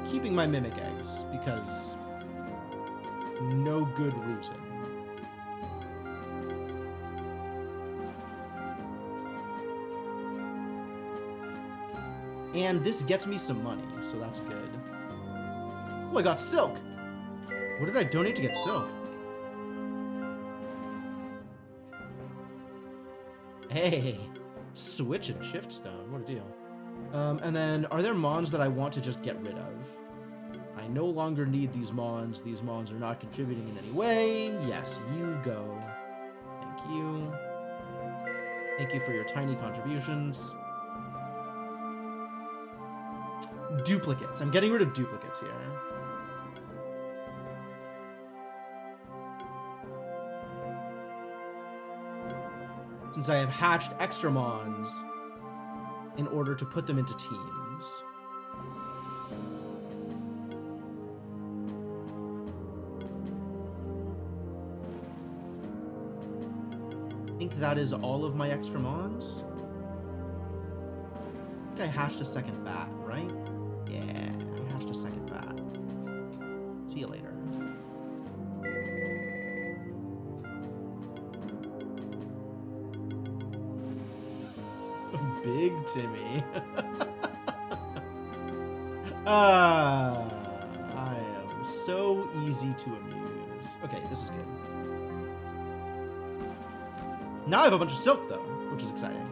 Speaker 1: Keeping my mimic eggs because no good reason. And this gets me some money, so that's good. Oh, I got silk. What did I donate to get silk? Hey, switch and shift stone. What a deal. And then, are there mons that I want to just get rid of? I no longer need these mons. These mons are not contributing in any way. Yes, you go. Thank you. Thank you for your tiny contributions. Duplicates. I'm getting rid of duplicates here. Since I have hatched extra mons in order to put them into teams. I think that is all of my extra mons. I think I hatched a second bat, right? Yeah, I hatched a second bat. See you later. Big Timmy. I am so easy to amuse. Okay, this is good. Now I have a bunch of silk, though, which is exciting.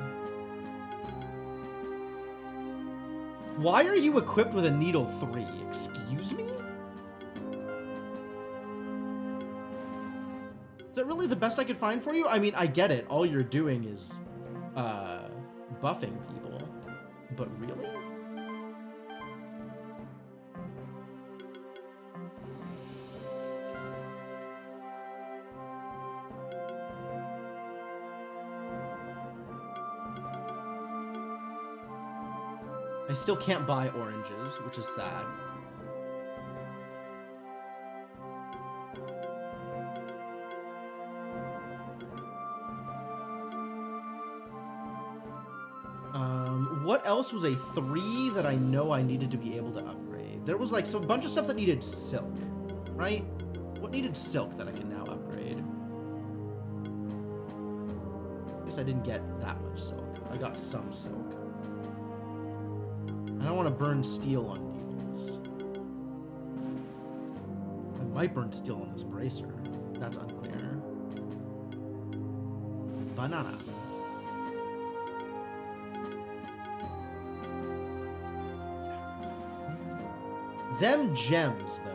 Speaker 1: Why are you equipped with a needle 3? Excuse me? Is that really the best I could find for you? I mean, I get it. All you're doing is, buffing people. But really? I still can't buy oranges, which is sad. What else was a 3 that I know I needed to be able to upgrade? There was like some bunch of stuff that needed silk, right? What needed silk that I can now upgrade? I guess I didn't get that much silk. I got some silk. I don't want to burn steel on needles. I might burn steel on this bracer. That's unclear. Banana. Them gems, though.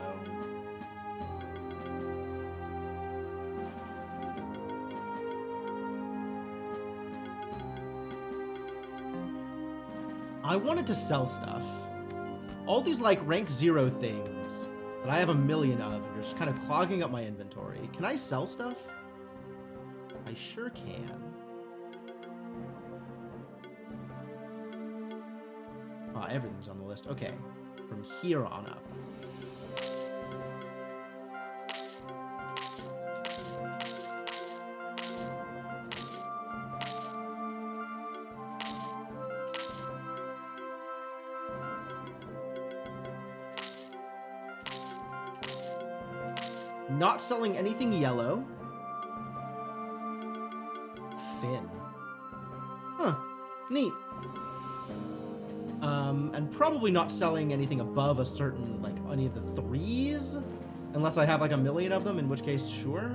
Speaker 1: I wanted to sell stuff. All these, like, rank 0 things that I have a million of and are just kind of clogging up my inventory. Can I sell stuff? I sure can. Everything's on the list. Okay. from here on up. Not selling anything yellow. Thin. Huh. Neat. And probably not selling anything above a certain, like, any of the 3s. Unless I have, like, a million of them, in which case, sure.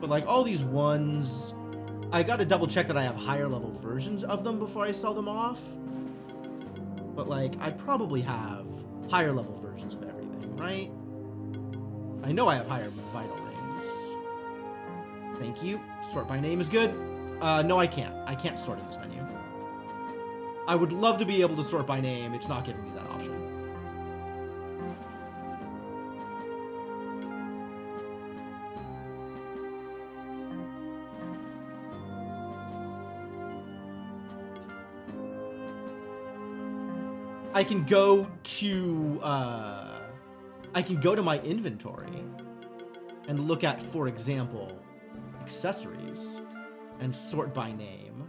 Speaker 1: But, like, all these 1s... I gotta double check that I have higher level versions of them before I sell them off. But, like, I probably have higher level versions of everything, right? I know I have higher vital rings. Thank you. Sort by name is good. No, I can't. I can't sort in this menu. I would love to be able to sort by name. It's not giving me that option. I can go to my inventory and look at, for example, accessories and sort by name.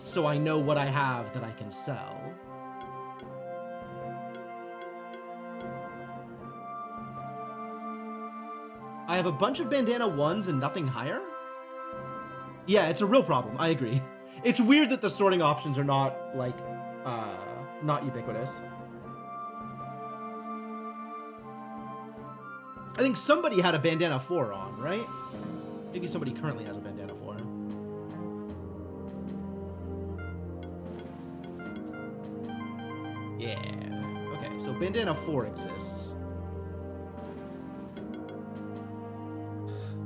Speaker 1: So I know what I have that I can sell. I have a bunch of bandana 1s and nothing higher? Yeah, it's a real problem. I agree. It's weird that the sorting options are not, like, not ubiquitous. I think somebody had a bandana 4 on, right? Maybe somebody currently has a bandana 4. Yeah. Okay, so bandana 4 exists.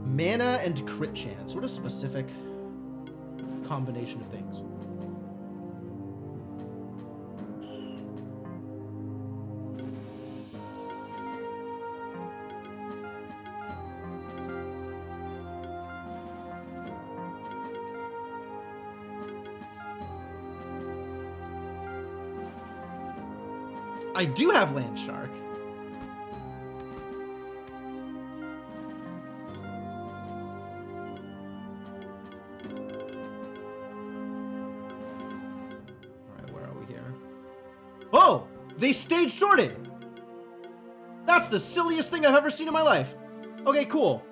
Speaker 1: Mana and crit chance. What a specific combination of things. I do have Land Shark. Alright, where are we here? Oh! They stage sorted! That's the silliest thing I've ever seen in my life. Okay, cool.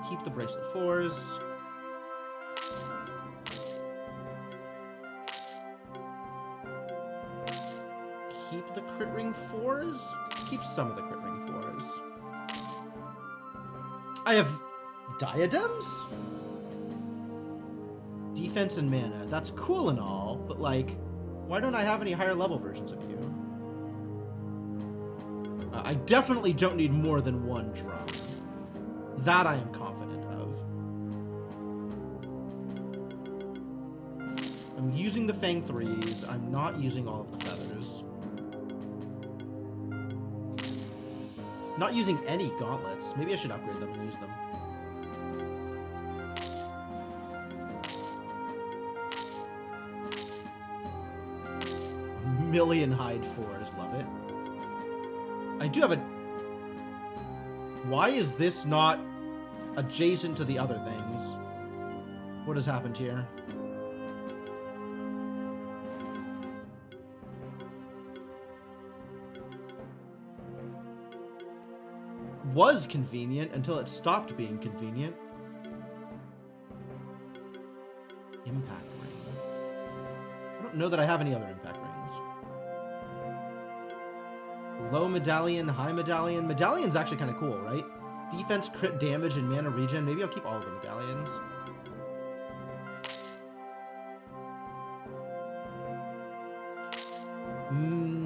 Speaker 1: Keep the bracelet 4s. Keep the crit ring 4s? Keep some of the crit ring 4s. I have diadems? Defense and mana. That's cool and all, but like, why don't I have any higher level versions of you? I definitely don't need more than 1 drum. That I am confident of. I'm using the Fang 3s. I'm not using all of the feathers. Not using any gauntlets. Maybe I should upgrade them and use them. Million hide 4s. Love it. I do have a... Why is this not adjacent to the other things? What has happened here? Was convenient until it stopped being convenient. Impact ring. I don't know that I have any other impact rings. Low medallion, high medallion. Medallion's actually kind of cool, right? Defense, crit damage, and mana regen. Maybe I'll keep all of the medallions.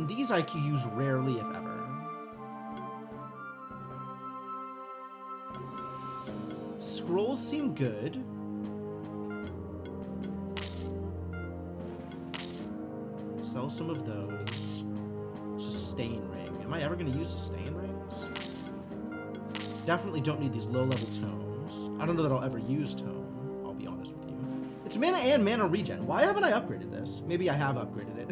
Speaker 1: These I can use rarely, if ever. Scrolls seem good. Sell some of those. Sustain ring. Am I ever going to use sustain rings? Definitely don't need these low-level tomes. I don't know that I'll ever use tome, I'll be honest with you. It's mana and mana regen. Why haven't I upgraded this? Maybe I have upgraded it.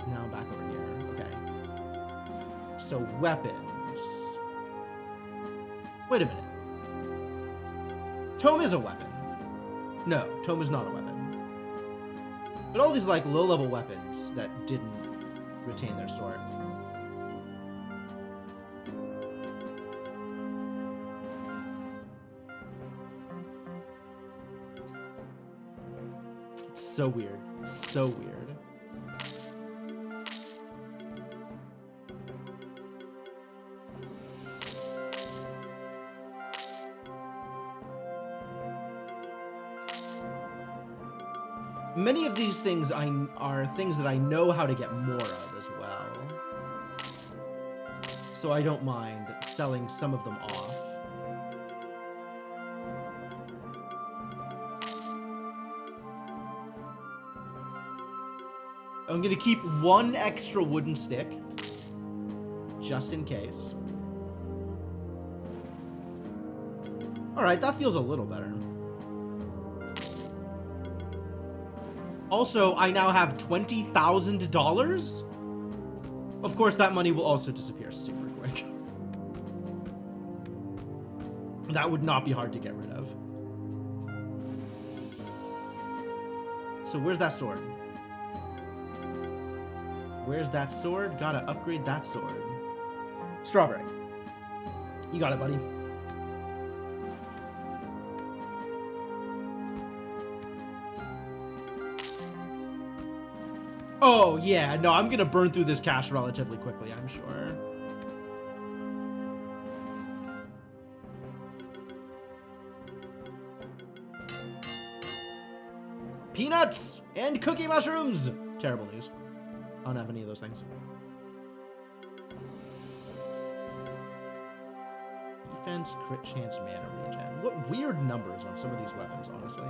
Speaker 1: Now I'm back over here. Okay. So weapons. Wait a minute. Tome is a weapon. No, tome is not a weapon. But all these like low-level weapons that didn't retain their sort. It's so weird. It's so weird. Many of these things are things that I know how to get more of as well. So I don't mind selling some of them off. I'm gonna keep one extra wooden stick, just in case. Alright, that feels a little better. Also, I now have $20,000? Of course, that money will also disappear super quick. That would not be hard to get rid of. So where's that sword? Where's that sword? Gotta upgrade that sword. Strawberry. You got it, buddy. Oh, yeah. No, I'm gonna burn through this cash relatively quickly, I'm sure. Peanuts and cookie mushrooms! Terrible news. I don't have any of those things. Defense, crit chance, mana regen. What weird numbers on some of these weapons, honestly.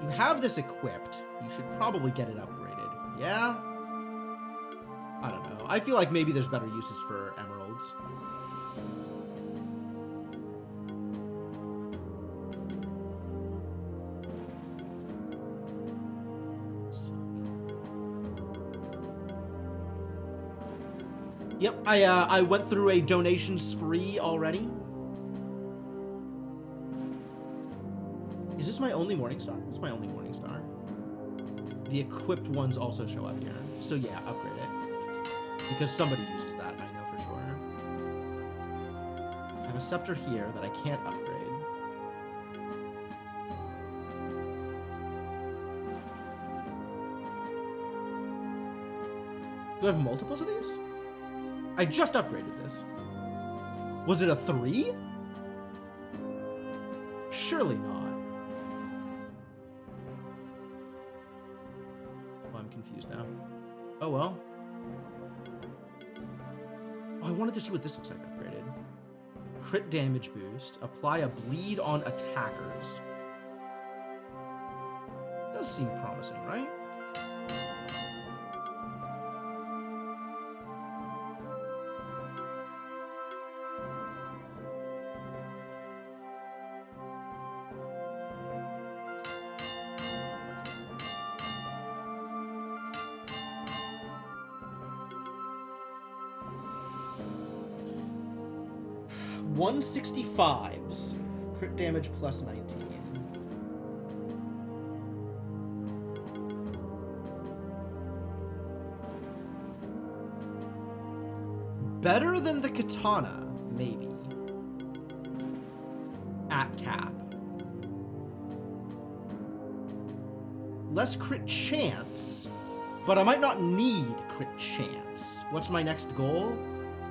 Speaker 1: You have this equipped. You should probably get it upgraded. Yeah? I don't know. I feel like maybe there's better uses for emeralds. Yep, I went through a donation spree already. Is this my only Morningstar? It's my only Morningstar. The equipped ones also show up here. So yeah, upgrade it. Because somebody uses that, I know for sure. I have a scepter here that I can't upgrade. Do I have multiples of these? I just upgraded this. Was it a 3? Surely not. Oh, I'm confused now. Oh well. Oh, I wanted to see what this looks like upgraded. Crit damage boost. Apply a bleed on attackers. Does seem promising, right? $165s. Crit damage plus 19. Better than the katana, maybe. At cap. Less crit chance, but I might not need crit chance. What's my next goal?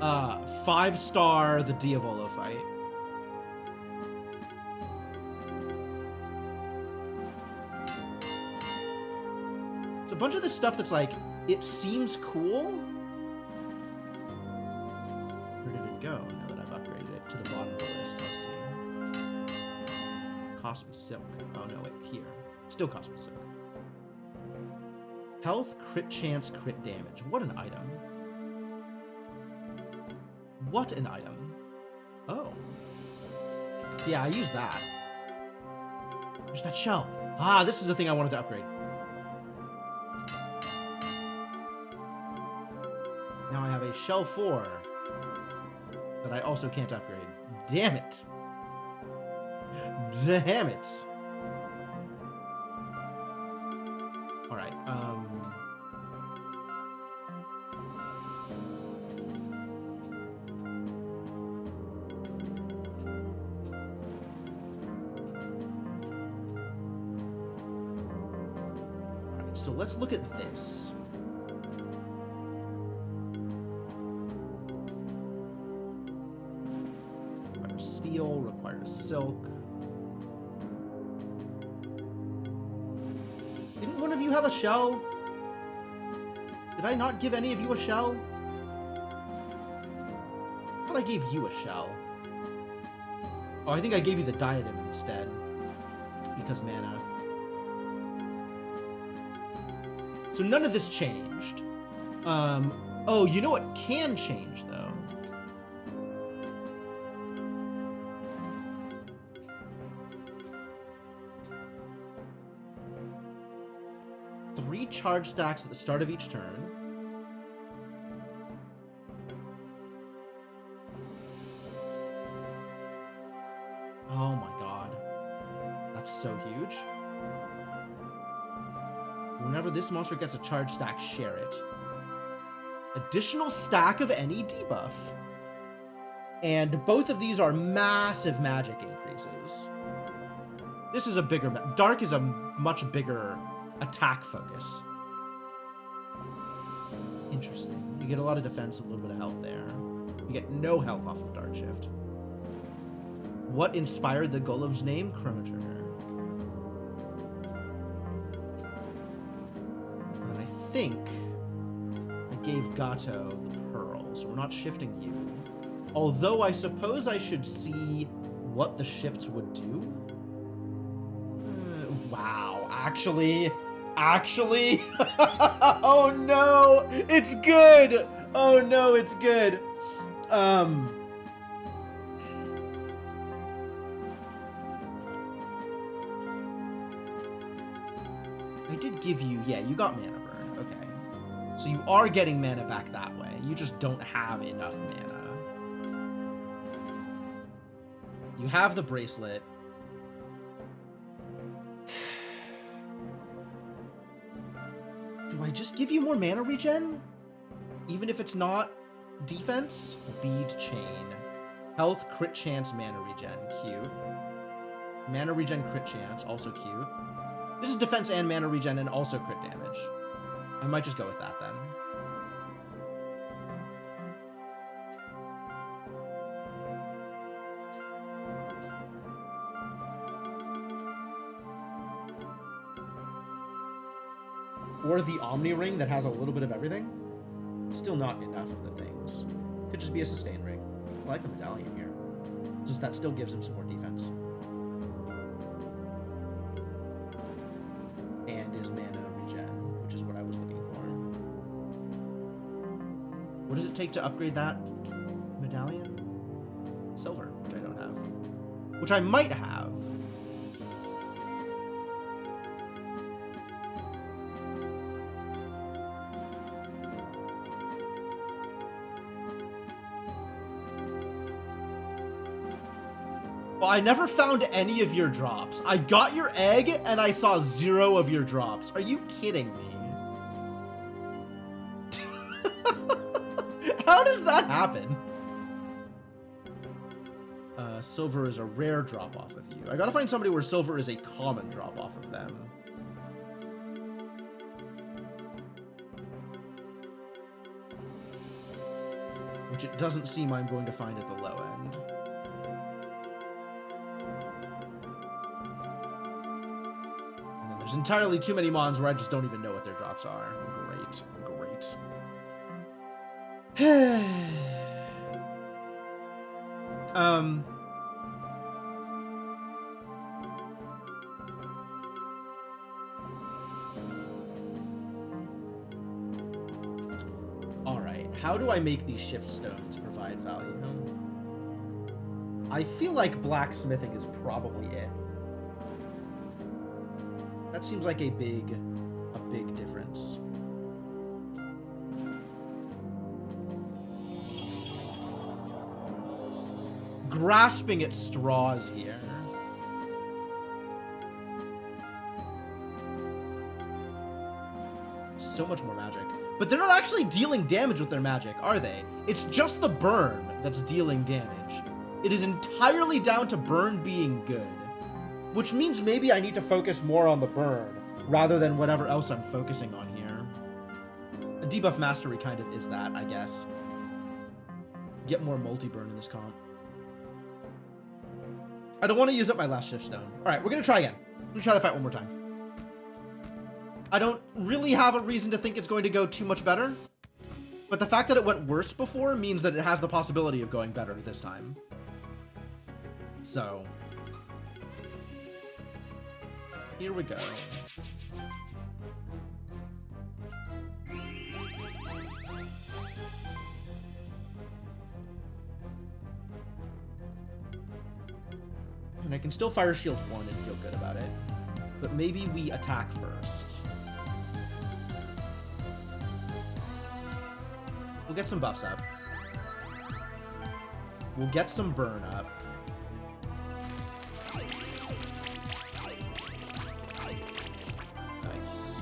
Speaker 1: 5-star the Diavolo fight. It's a bunch of this stuff that's like It seems cool. Where did it go now that I've upgraded it to the bottom of the list? Let's see. Cost me silk. Oh no, wait, here. Still cost me silk. Health, crit chance, crit damage. What an item. What an item. Oh. Yeah, I use that. There's that shell. Ah, this is the thing I wanted to upgrade. Now I have a shell 4 that I also can't upgrade. Damn it. Damn it. Alright, so let's look at this. Requires steel, requires silk. Didn't one of you have a shell? Did I not give any of you a shell? I thought I gave you a shell. Oh, I think I gave you the diadem instead. Because mana. So none of this changed. Oh, you know what can change, though? Three charge stacks at the start of each turn. Oh my god. That's so huge. Whenever this monster gets a charge stack, share it. Additional stack of any debuff. And both of these are massive magic increases. This is a bigger... Dark is a much bigger attack focus. Interesting. You get a lot of defense, a little bit of health there. You get no health off of Dark Shift. What inspired the golem's name? Chrono Trigger. And I think I gave Gato the pearl, so we're not shifting you. Although I suppose I should see what the shifts would do. Wow, actually, oh no, it's good. Oh no, it's good. I did give you, yeah, you got mana burn. Okay, so you are getting mana back that way. You just don't have enough mana. You have the bracelet. Do I just give you more mana regen? Even if it's not defense? Bead chain. Health, crit chance, mana regen. Cute. Mana regen, crit chance. Also cute. This is defense and mana regen and also crit damage. I might just go with that then. Or the Omni Ring that has a little bit of everything. Still not enough of the things. Could just be a sustain ring. I like the medallion here. Just that still gives him some more defense. And is mana regen, which is what I was looking for. What does it take to upgrade that medallion? Silver, which I don't have. Which I might have. Well, I never found any of your drops. I got your egg, and I saw 0 of your drops. Are you kidding me? How does that happen? Silver is a rare drop off of you. I gotta find somebody where silver is a common drop off of them. Which it doesn't seem I'm going to find at the low end. There's entirely too many mons where I just don't even know what their drops are. Great, great. Alright, how do I make these shift stones provide value? I feel like blacksmithing is probably it. That seems like a big difference. Grasping at straws here. So much more magic. But they're not actually dealing damage with their magic, are they? It's just the burn that's dealing damage. It is entirely down to burn being good. Which means maybe I need to focus more on the burn, rather than whatever else I'm focusing on here. A debuff mastery kind of is that, I guess. Get more multi-burn in this comp. I don't want to use up my last shift stone. Alright, we're gonna try again. We're gonna try the fight one more time. I don't really have a reason to think it's going to go too much better. But the fact that it went worse before means that it has the possibility of going better this time. So... here we go. And I can still fire shield 1 and feel good about it. But maybe we attack first. We'll get some buffs up. We'll get some burn up. Nice.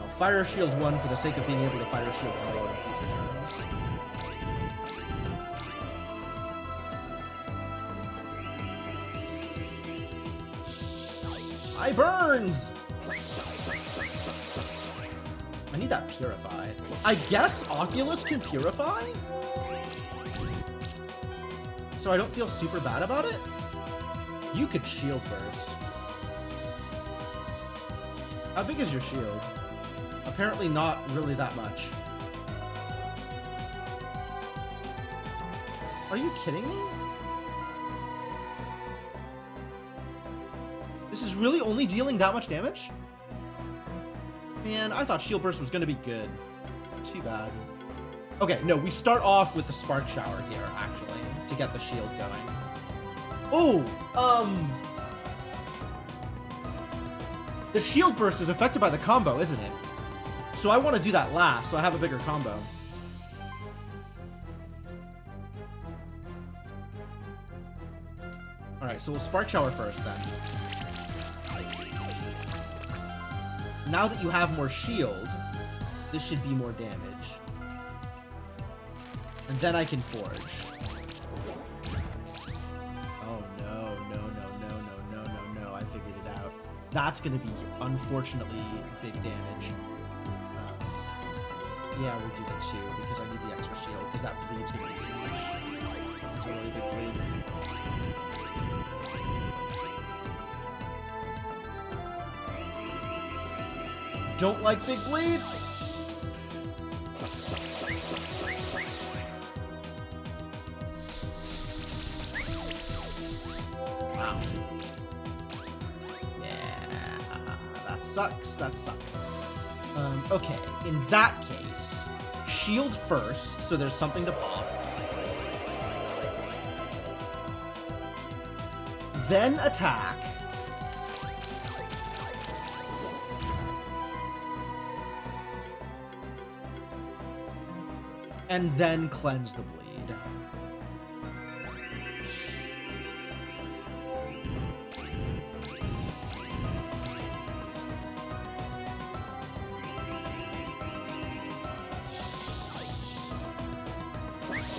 Speaker 1: I'll fire shield 1 for the sake of being able to fire shield more in future turns. I burns! I need that purify. I guess Oculus can purify? So I don't feel super bad about it? You could shield burst. How big is your shield? Apparently not really that much. Are you kidding me? This is really only dealing that much damage? Man, I thought shield burst was gonna be good. Too bad. Okay, no, we start off with the spark shower here, actually, to get the shield going. Oh, the shield burst is affected by the combo, isn't it? So I want to do that last, so I have a bigger combo. Alright, so we'll spark shower first then. Now that you have more shield, this should be more damage. And then I can forge. Oh no, no, no, no, no, no, no, no, I figured it out. That's gonna be, unfortunately, big damage. Yeah, we'll do the 2, because I need the extra shield, because that bleed's gonna be huge. It's a really big bleed. Don't like big bleed? Wow. Yeah, that sucks, that sucks. Okay, in that case, shield first, so there's something to pop. Then attack. And then cleanse the bleed.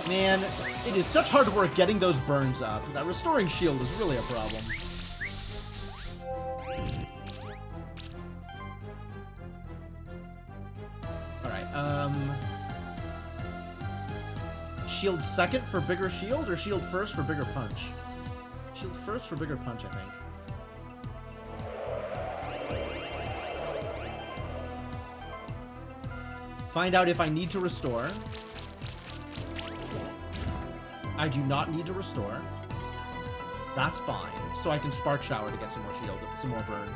Speaker 1: Man, it is such hard work getting those burns up. That restoring shield is really a problem. Alright, shield second for bigger shield, or shield first for bigger punch? Shield first for bigger punch, I think. Find out if I need to restore. I do not need to restore. That's fine. So I can Spark Shower to get some more shield, some more burn.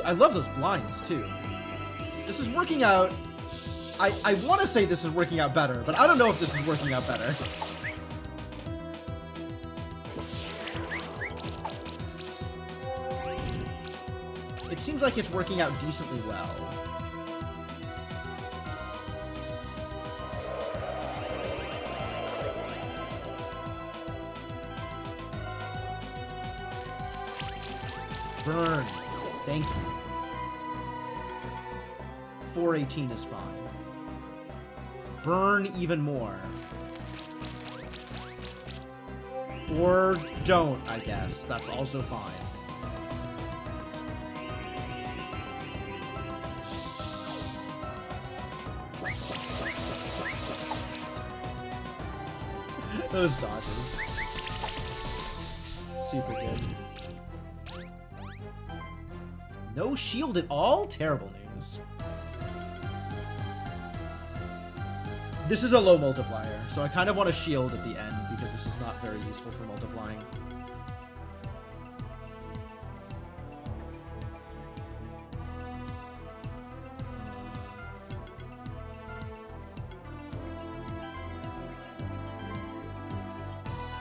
Speaker 1: I love those blinds, too. This is working out... I want to say this is working out better, but I don't know if this is working out better. It seems like it's working out decently well. Burn. Thank you. 418 is fine. Burn even more. Or don't, I guess. That's also fine. Those dodges. Super good. No shield at all? Terrible news. This is a low multiplier, so I kind of want a shield at the end because this is not very useful for multiplying.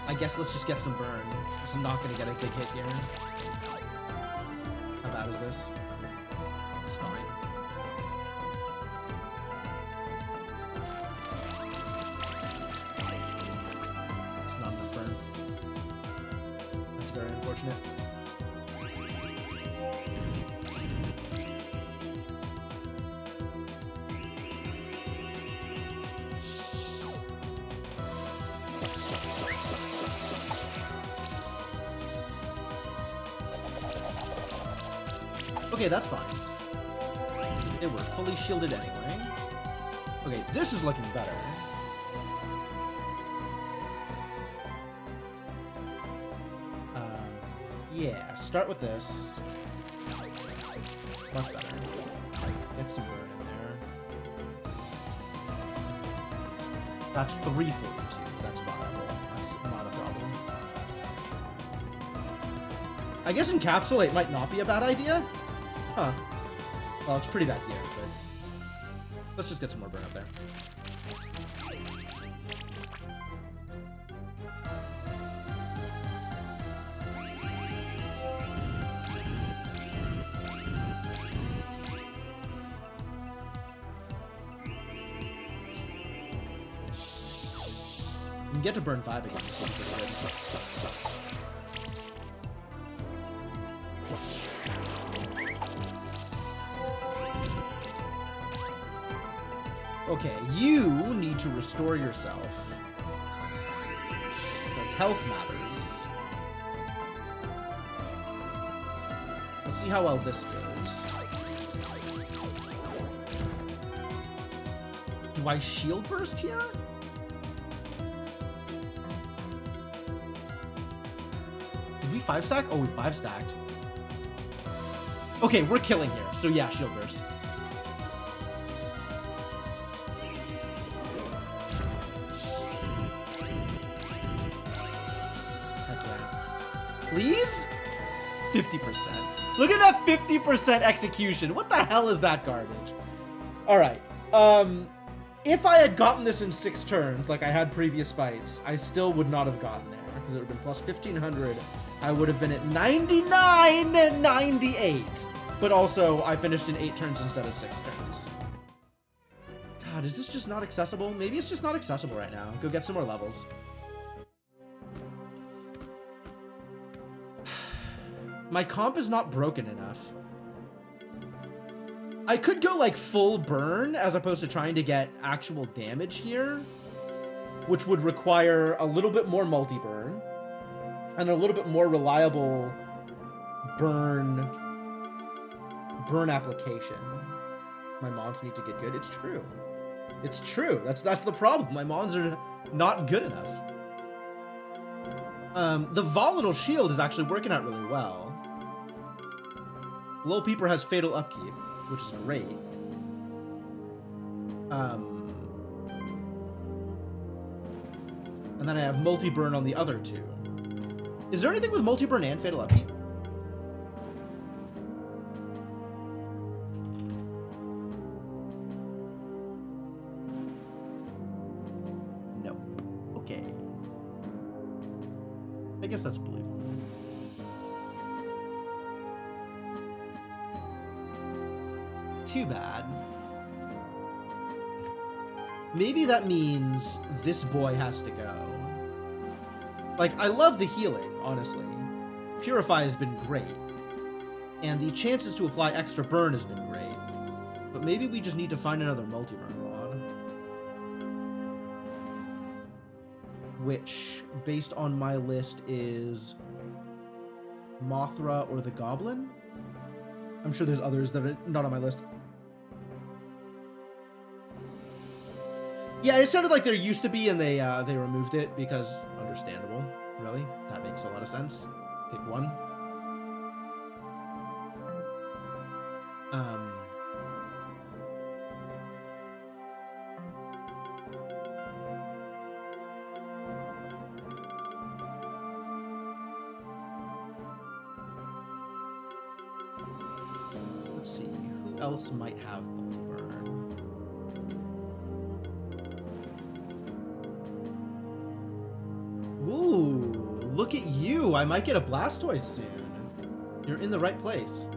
Speaker 1: I guess let's just get some burn. This is not going to get a big hit here. How bad is this? It's fine. It's not enough burn. That's very unfortunate. Okay, that's fine. They were fully shielded anyway. Okay, this is looking better. Yeah, start with this. Much better. Get some burn in there. That's 342. That's viable. That's not a problem. I guess Encapsulate might not be a bad idea. Huh. Well, it's pretty bad here, but let's just get some more burn up there. You can get to burn 5 again, so it's pretty good. Okay, you need to restore yourself. Because health matters. Let's see how well this goes. Do I shield burst here? Did we 5-stack? Oh, we 5-stacked. Okay, we're killing here. So yeah, shield burst. Please? 50%. Look at that 50% execution. What the hell is that garbage? Alright. If I had gotten this in 6 turns, like I had previous fights, I still would not have gotten there. Because it would have been plus 1500. I would have been at 99.98. But also, I finished in 8 turns instead of 6 turns. God, is this just not accessible? Maybe it's just not accessible right now. Go get some more levels. My comp is not broken enough. I could go like full burn as opposed to trying to get actual damage here, which would require a little bit more multi-burn and a little bit more reliable burn application. My mons need to get good. It's true. It's true. That's the problem. My mons are not good enough. The volatile shield is actually working out really well. Lil Peeper has fatal upkeep, which is great. And then I have multi-burn on the other two. Is there anything with multi-burn and fatal upkeep? Nope. Okay. I guess that's believable. Too bad. Maybe that means this boy has to go. Like, I love the healing, honestly. Purify has been great. And the chances to apply extra burn has been great. But maybe we just need to find another multi-burn mod. Which, based on my list, is Mothra or the Goblin? I'm sure there's others that are not on my list. Yeah, it sounded like there used to be, and they removed it because understandable. Really, that makes a lot of sense. Pick one. Let's see, who else might have multi-burn? Ooh, look at you! I might get a Blastoise soon. You're in the right place.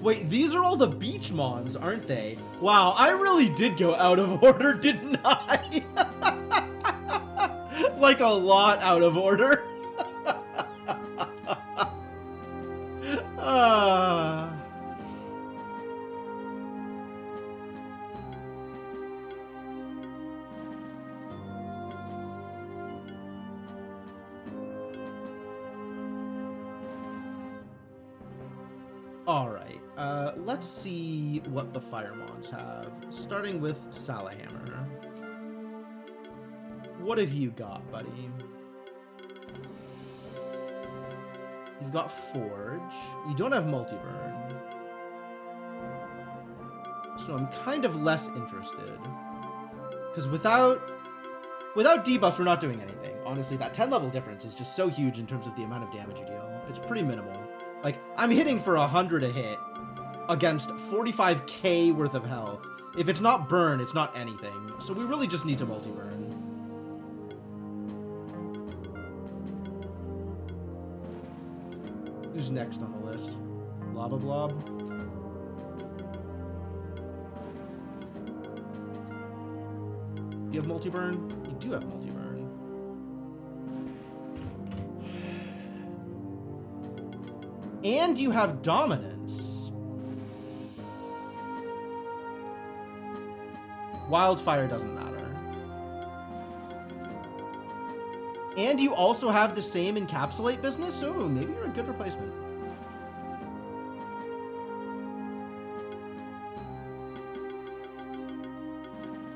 Speaker 1: Wait, these are all the beach mons, aren't they? Wow, I really did go out of order, didn't I? Like a lot out of order. Alright, let's see what the Firemons have, starting with Salahammer. What have you got, buddy? You've got Forge. You don't have Multi-Burn. So I'm kind of less interested. Because without debuffs, we're not doing anything. Honestly, that 10 level difference is just so huge in terms of the amount of damage you deal. It's pretty minimal. Like, I'm hitting for 100 a hit against 45k worth of health. If it's not burn, it's not anything. So we really just need to multi-burn. Who's next on the list? Lava Blob? You have multi-burn? You do have multi-burn. And you have Dominance. Wildfire doesn't matter. And you also have the same Encapsulate business, so maybe you're a good replacement.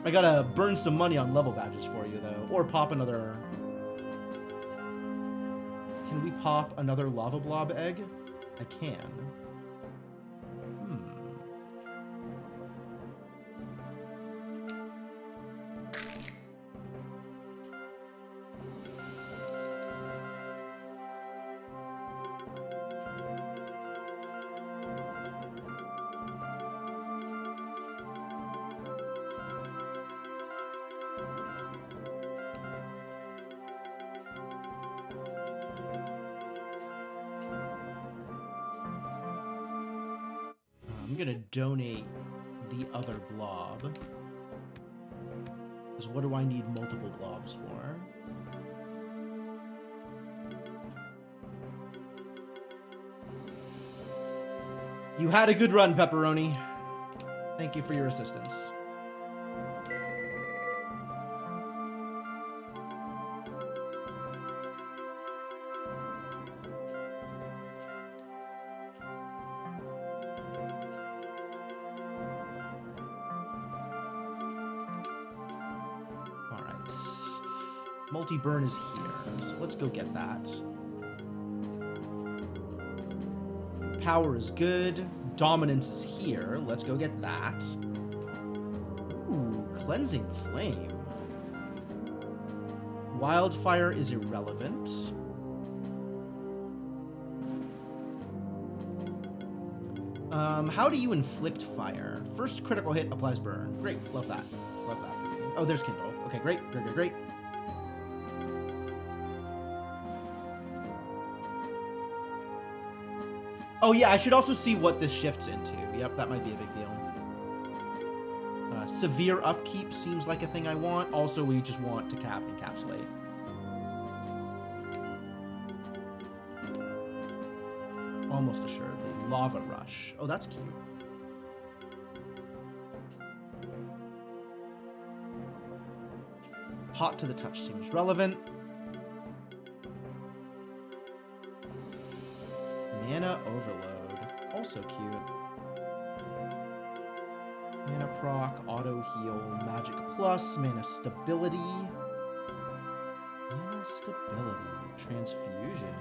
Speaker 1: I gotta burn some money on level badges for you, though. Or pop another... Can we pop another Lava Blob egg? I can. I'm gonna donate the other blob. Because what do I need multiple blobs for? You had a good run, Pepperoni. Thank you for your assistance. Multi-burn is here, so let's go get that. Power is good. Dominance is here. Let's go get that. Ooh, Cleansing Flame. Wildfire is irrelevant. How do you inflict fire? First critical hit applies burn. Great, love that. Love that for me. Oh, there's Kindle. Okay, great, great, great, great. Oh yeah, I should also see what this shifts into. Yep, that might be a big deal. Severe upkeep seems like a thing I want. Also, we just want to encapsulate. Almost assuredly. Lava Rush. Oh, that's cute. Hot to the touch seems relevant. Mana Overload. Also cute. Mana Proc, Auto Heal, Magic Plus, Mana Stability. Mana Stability. Transfusion.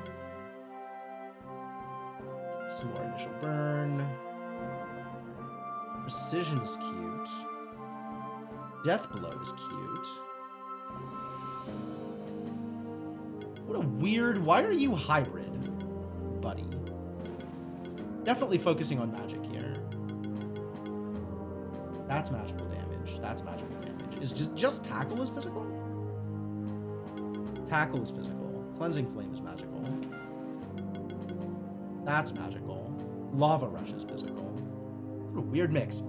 Speaker 1: Some more initial burn. Precision is cute. Death Blow is cute. What a weird... Why are you hybrid, buddy? Definitely focusing on magic here. That's magical damage. That's magical damage. Is just Tackle is physical? Tackle is physical. Cleansing Flame is magical. That's magical. Lava Rush is physical. What a weird mix.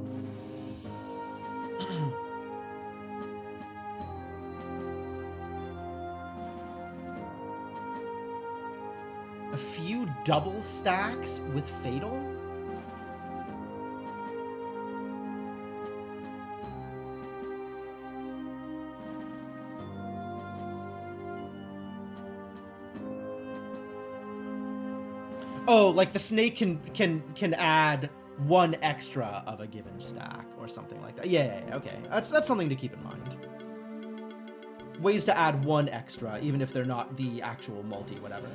Speaker 1: A few double stacks with Fatal? Oh, like the snake can add one extra of a given stack or something like that. Yeah, okay. That's something to keep in mind. Ways to add one extra, even if they're not the actual multi whatever.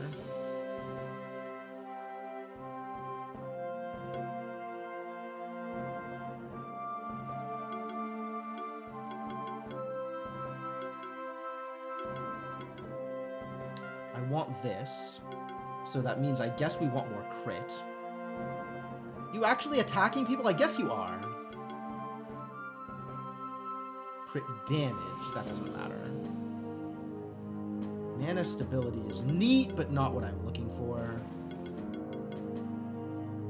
Speaker 1: I want this. So that means I guess we want more crit. You actually attacking people? I guess you are. Crit damage. That doesn't matter. Mana Stability is neat, but not what I'm looking for.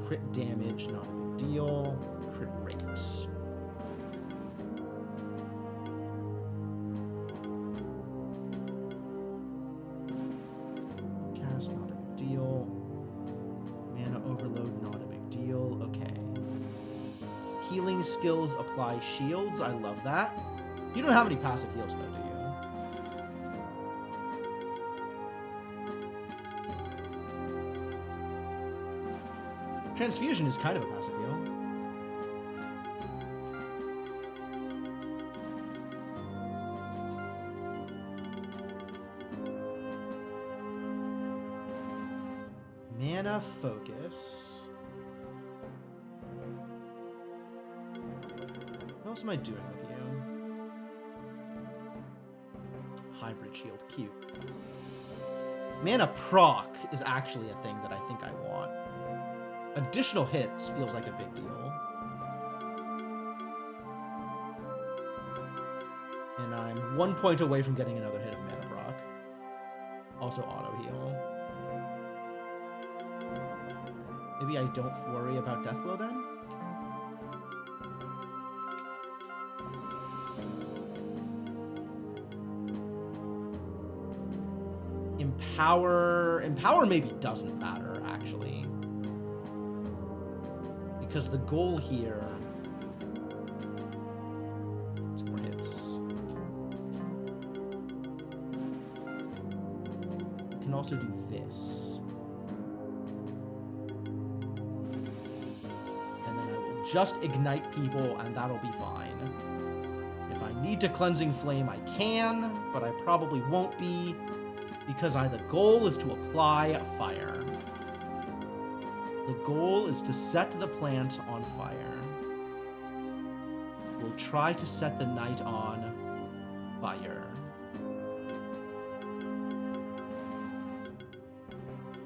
Speaker 1: Crit damage, not a big deal. Crit rates. Cast, not a big deal. Mana Overload, not a big deal. Okay. Healing skills apply shields. I love that. You don't have any passive heals, though, do you? Transfusion is kind of a passive heal. Mana Focus. What else am I doing with you? Hybrid Shield, cute. Mana Proc is actually a thing that I think I want. Additional hits feels like a big deal. And I'm 1 point away from getting another hit of Mana Proc. Also auto heal. Maybe I don't worry about Deathblow then? Empower maybe doesn't matter, actually. Because the goal here... Some more hits. We can also do this. And then I will just ignite people, and that'll be fine. If I need to Cleansing Flame, I can, but I probably won't be, because the goal is to apply fire. The goal is to set the plant on fire. We'll try to set the knight on fire.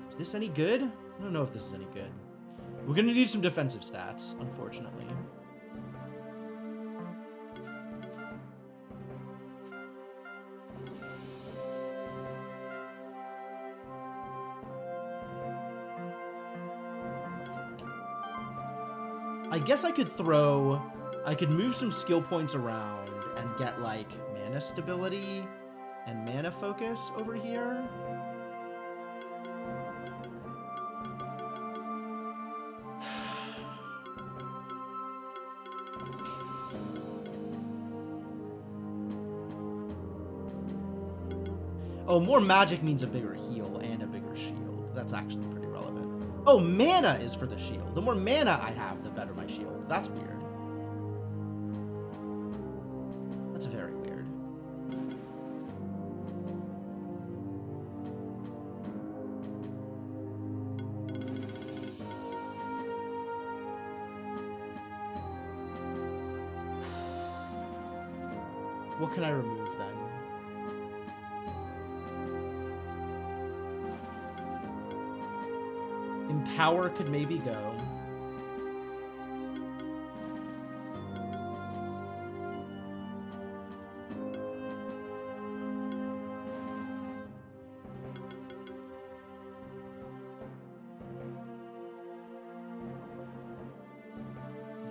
Speaker 1: Is this any good? I don't know if this is any good. We're gonna need some defensive stats, unfortunately. I guess I could move some skill points around and get, like, mana stability and mana focus over here. Oh, more magic means a bigger heal and a bigger shield. That's actually pretty relevant. Oh, mana is for the shield. The more mana I have, the better my shield. That's weird. That's very weird. What can I remove then? Empower could maybe go.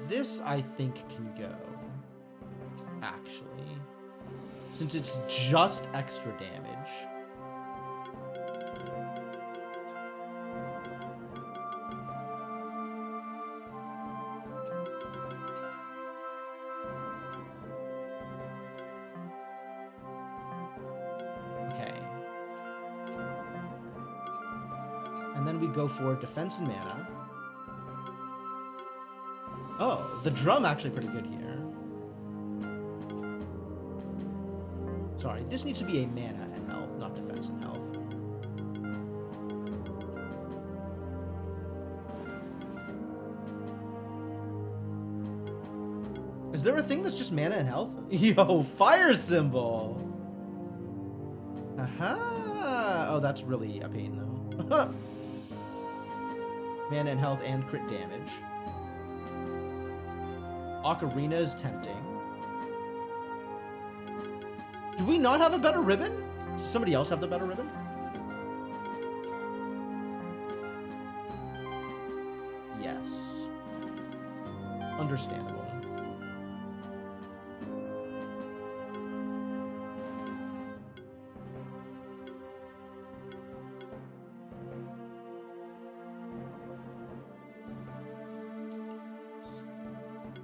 Speaker 1: This, I think, can go, actually. Since it's just extra damage. Okay. And then we go for defense and mana. Oh, the drum actually pretty good here. Sorry, this needs to be a mana and health, not defense and health. Is there a thing that's just mana and health? Yo, fire symbol! Aha! Oh, that's really a pain, though. Mana and health and crit damage. Ocarina is tempting. Do we not have a better ribbon? Does somebody else have the better ribbon? Yes. Understandable.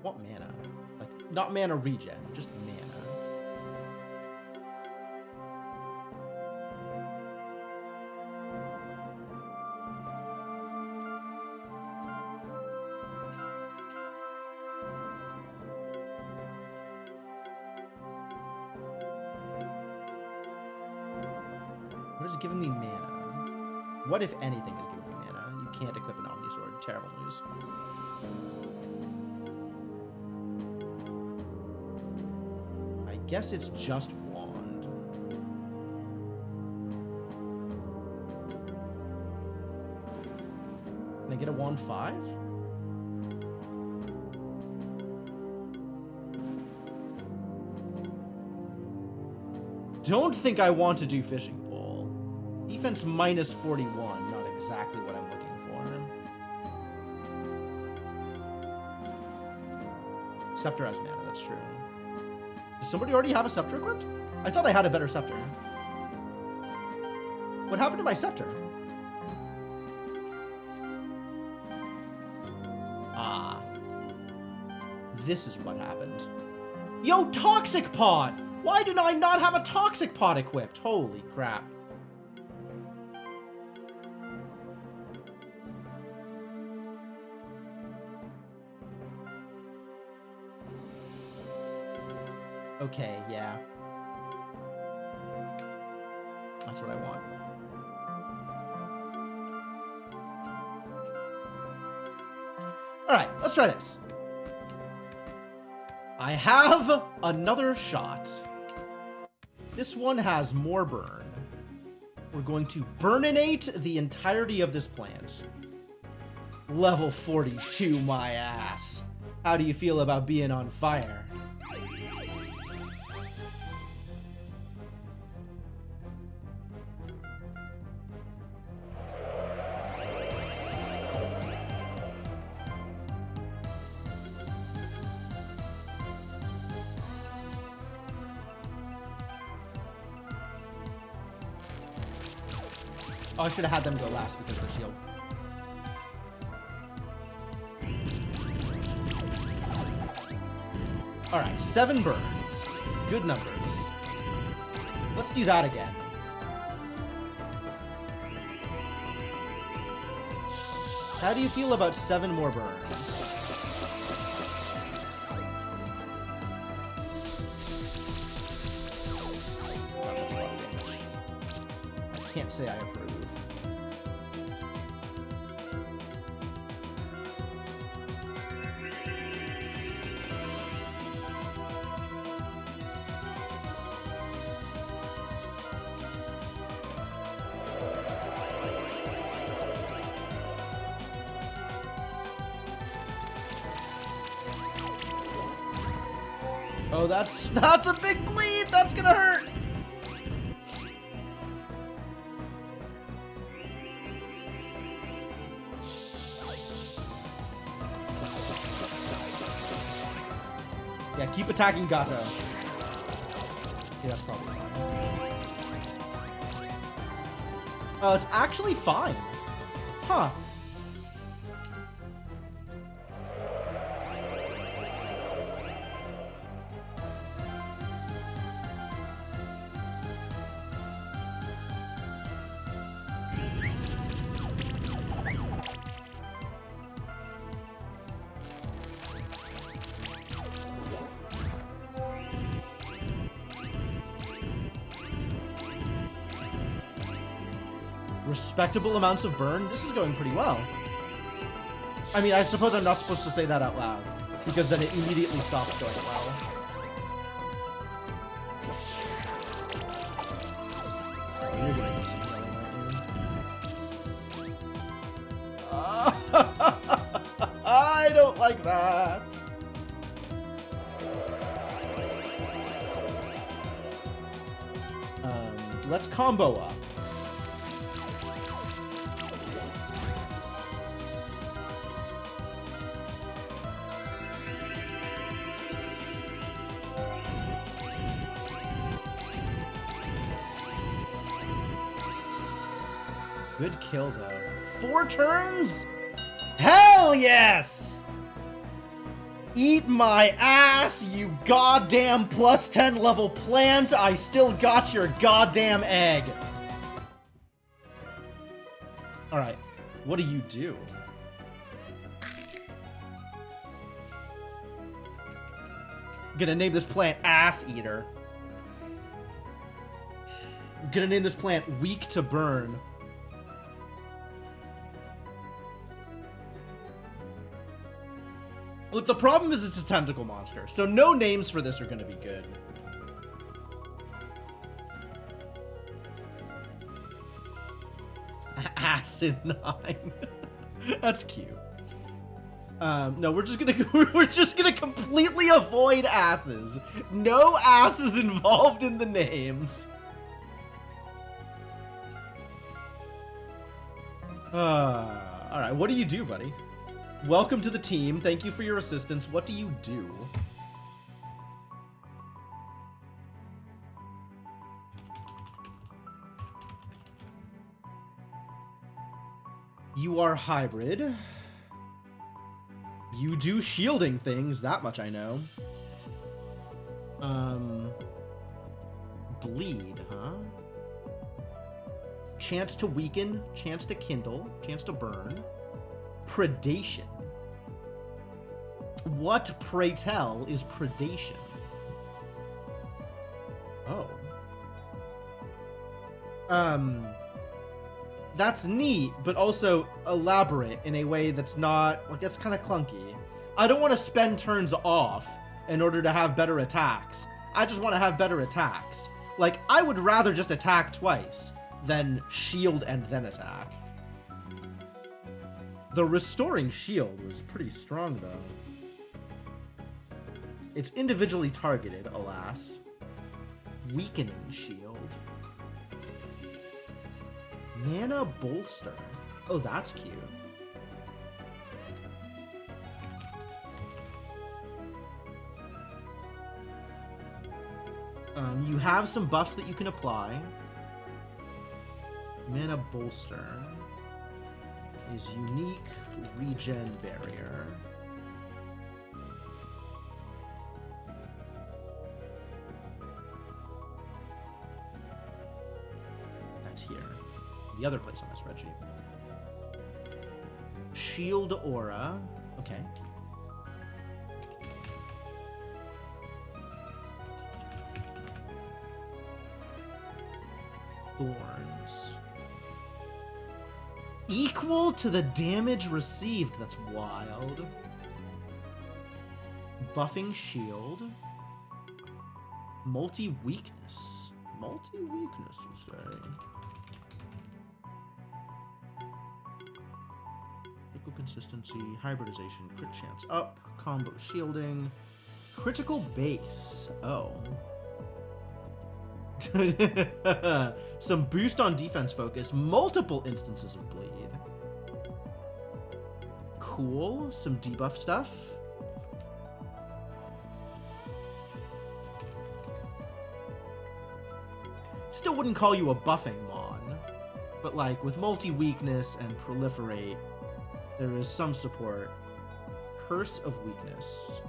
Speaker 1: What mana? Like, not mana regen, just mana. What is giving me mana? What, if anything, is giving me mana? You can't equip an Omni Sword. Terrible news. I guess it's just wand. Can I get a wand 5? Don't think I want to do fishing pole. Defense minus 41, not exactly what I'm looking for. Scepter has mana, that's true. Does somebody already have a scepter equipped? I thought I had a better scepter. What happened to my scepter? Ah. This is what happened. Yo, Toxic Pot! Why did I not have a Toxic Pot equipped? Holy crap. Okay, yeah. That's what I want. Alright, let's try this. I have another shot. This one has more burn. We're going to burninate the entirety of this plant. Level 42, my ass. How do you feel about being on fire? Oh, I should have had them go last because of the shield. Alright, 7 burns. Good numbers. Let's do that again. How do you feel about 7 more burns? Oh, that's a lot of damage. I can't say I approve. Oh, that's a big bleed. That's gonna hurt. Yeah, keep attacking Gato. Yeah, that's probably fine. Oh, it's actually fine. Huh. Respectable amounts of burn. This is going pretty well. I mean, I suppose I'm not supposed to say that out loud, because then it immediately stops going well. You're gonna do some healing, aren't you? I don't like that. Let's combo up. Good kill, though. 4 turns? Hell yes! Eat my ass, you goddamn plus 10 level plant. I still got your goddamn egg. Alright, what do you do? Gonna name this plant Ass Eater. Gonna name this plant Weak to Burn. Look, the problem is it's a tentacle monster, so no names for this are going to be good. Acid 9. That's cute. No, we're just gonna completely avoid asses. No asses involved in the names. Alright, what do you do, buddy? Welcome to the team. Thank you for your assistance. What do you do? You are hybrid. You do shielding things, that much I know. Bleed, huh? Chance to weaken, chance to kindle, chance to burn. Predation. What, pray tell, is predation? um, that's neat, but also elaborate in a way that's not, like, it's kind of clunky. I don't want to spend turns off in order to have better attacks. I just want to have better attacks. Like, I would rather just attack twice than shield and then attack. The restoring shield was pretty strong, though. It's individually targeted, alas. Weakening shield. Mana bolster. Oh, that's cute. You have some buffs that you can apply. Mana bolster is unique regen barrier. That's here. The other place on my spreadsheet. Shield aura. Okay. Thorns. Equal to the damage received. That's wild. Buffing shield. Multi-weakness. Multi-weakness, you say? Critical consistency, hybridization, crit chance up, combo shielding, critical base. Oh. Some boost on defense focus, multiple instances of bleed. Cool, some debuff stuff. Still wouldn't call you a buffing mon, but like with multi-weakness and proliferate, there is some support. Curse of weakness.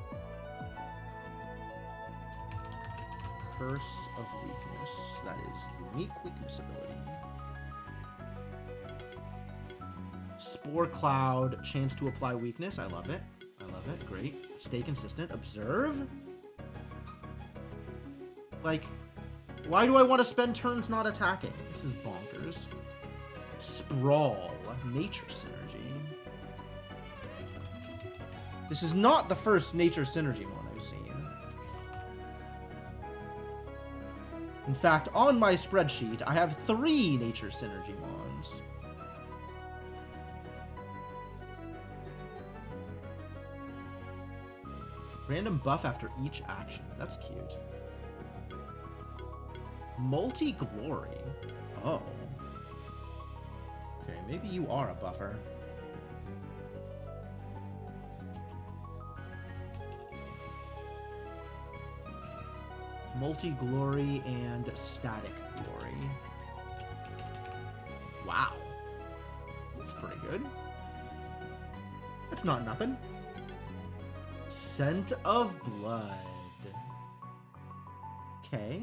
Speaker 1: Curse of weakness. That is unique weakness ability. Spore cloud, chance to apply weakness. I love it. I love it. Great. Stay consistent. Observe. Like, why do I want to spend turns not attacking? This is bonkers. Sprawl. Nature synergy. This is not the first nature synergy one I've seen. In fact, on my spreadsheet, I have 3 nature synergy mons. Random buff after each action. That's cute. Multi-glory. Oh. Okay, maybe you are a buffer. Multi-glory and static glory. Wow. That's pretty good. That's not nothing. Scent of blood. Okay.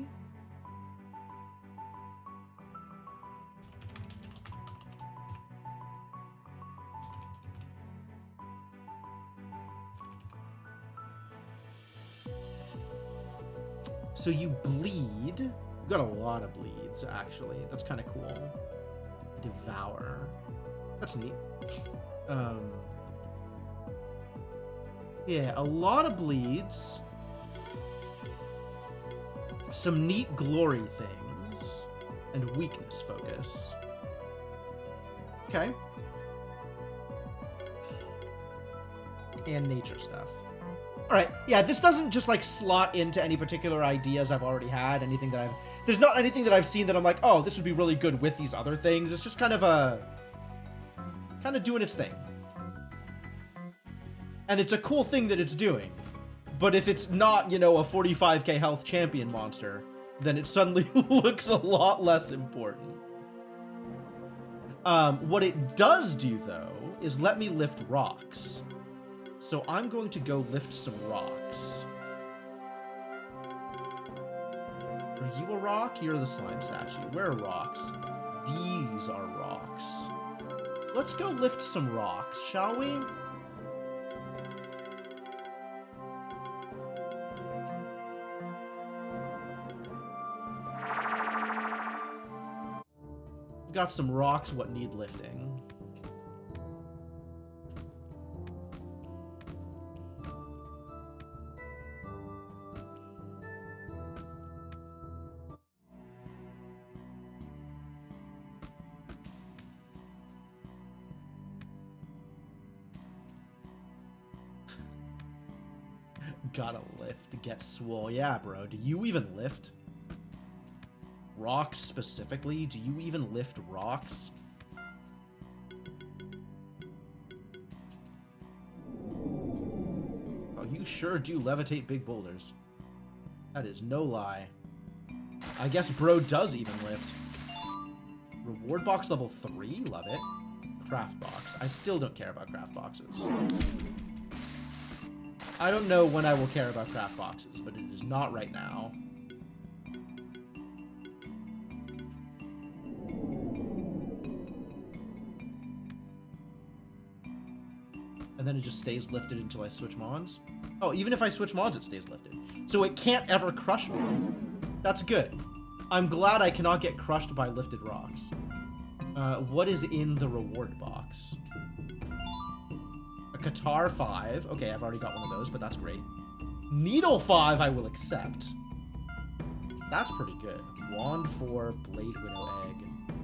Speaker 1: So you bleed. You got a lot of bleeds, actually. That's kind of cool. Devour. That's neat. Yeah, a lot of bleeds. Some neat glory things. And weakness focus. Okay. And nature stuff. Alright, yeah, this doesn't just, like, slot into any particular ideas I've already had, anything that there's not anything that I've seen that I'm like, oh, this would be really good with these other things. It's just kind of doing its thing. And it's a cool thing that it's doing. But if it's not, you know, a 45k health champion monster, then it suddenly looks a lot less important. What it does do, though, is let me lift rocks. So I'm going to go lift some rocks. Are you a rock? You're the slime statue. Where are rocks? These are rocks. Let's go lift some rocks, shall we? got some rocks what need lifting. Gotta lift to get swole. Yeah, bro. Do you even lift? Rocks specifically? Do you even lift rocks? Oh, you sure do levitate big boulders. That is no lie. I guess bro does even lift. Reward box level 3? Love it. Craft box. I still don't care about craft boxes. I don't know when I will care about craft boxes, but it is not right now. And then it just stays lifted until I switch mons? Oh, even if I switch mons, it stays lifted. So it can't ever crush me. That's good. I'm glad I cannot get crushed by lifted rocks. What is in the reward box? A Katar 5. Okay, I've already got one of those, but that's great. Needle 5 I will accept. That's pretty good. Wand 4, Blade Widow Egg,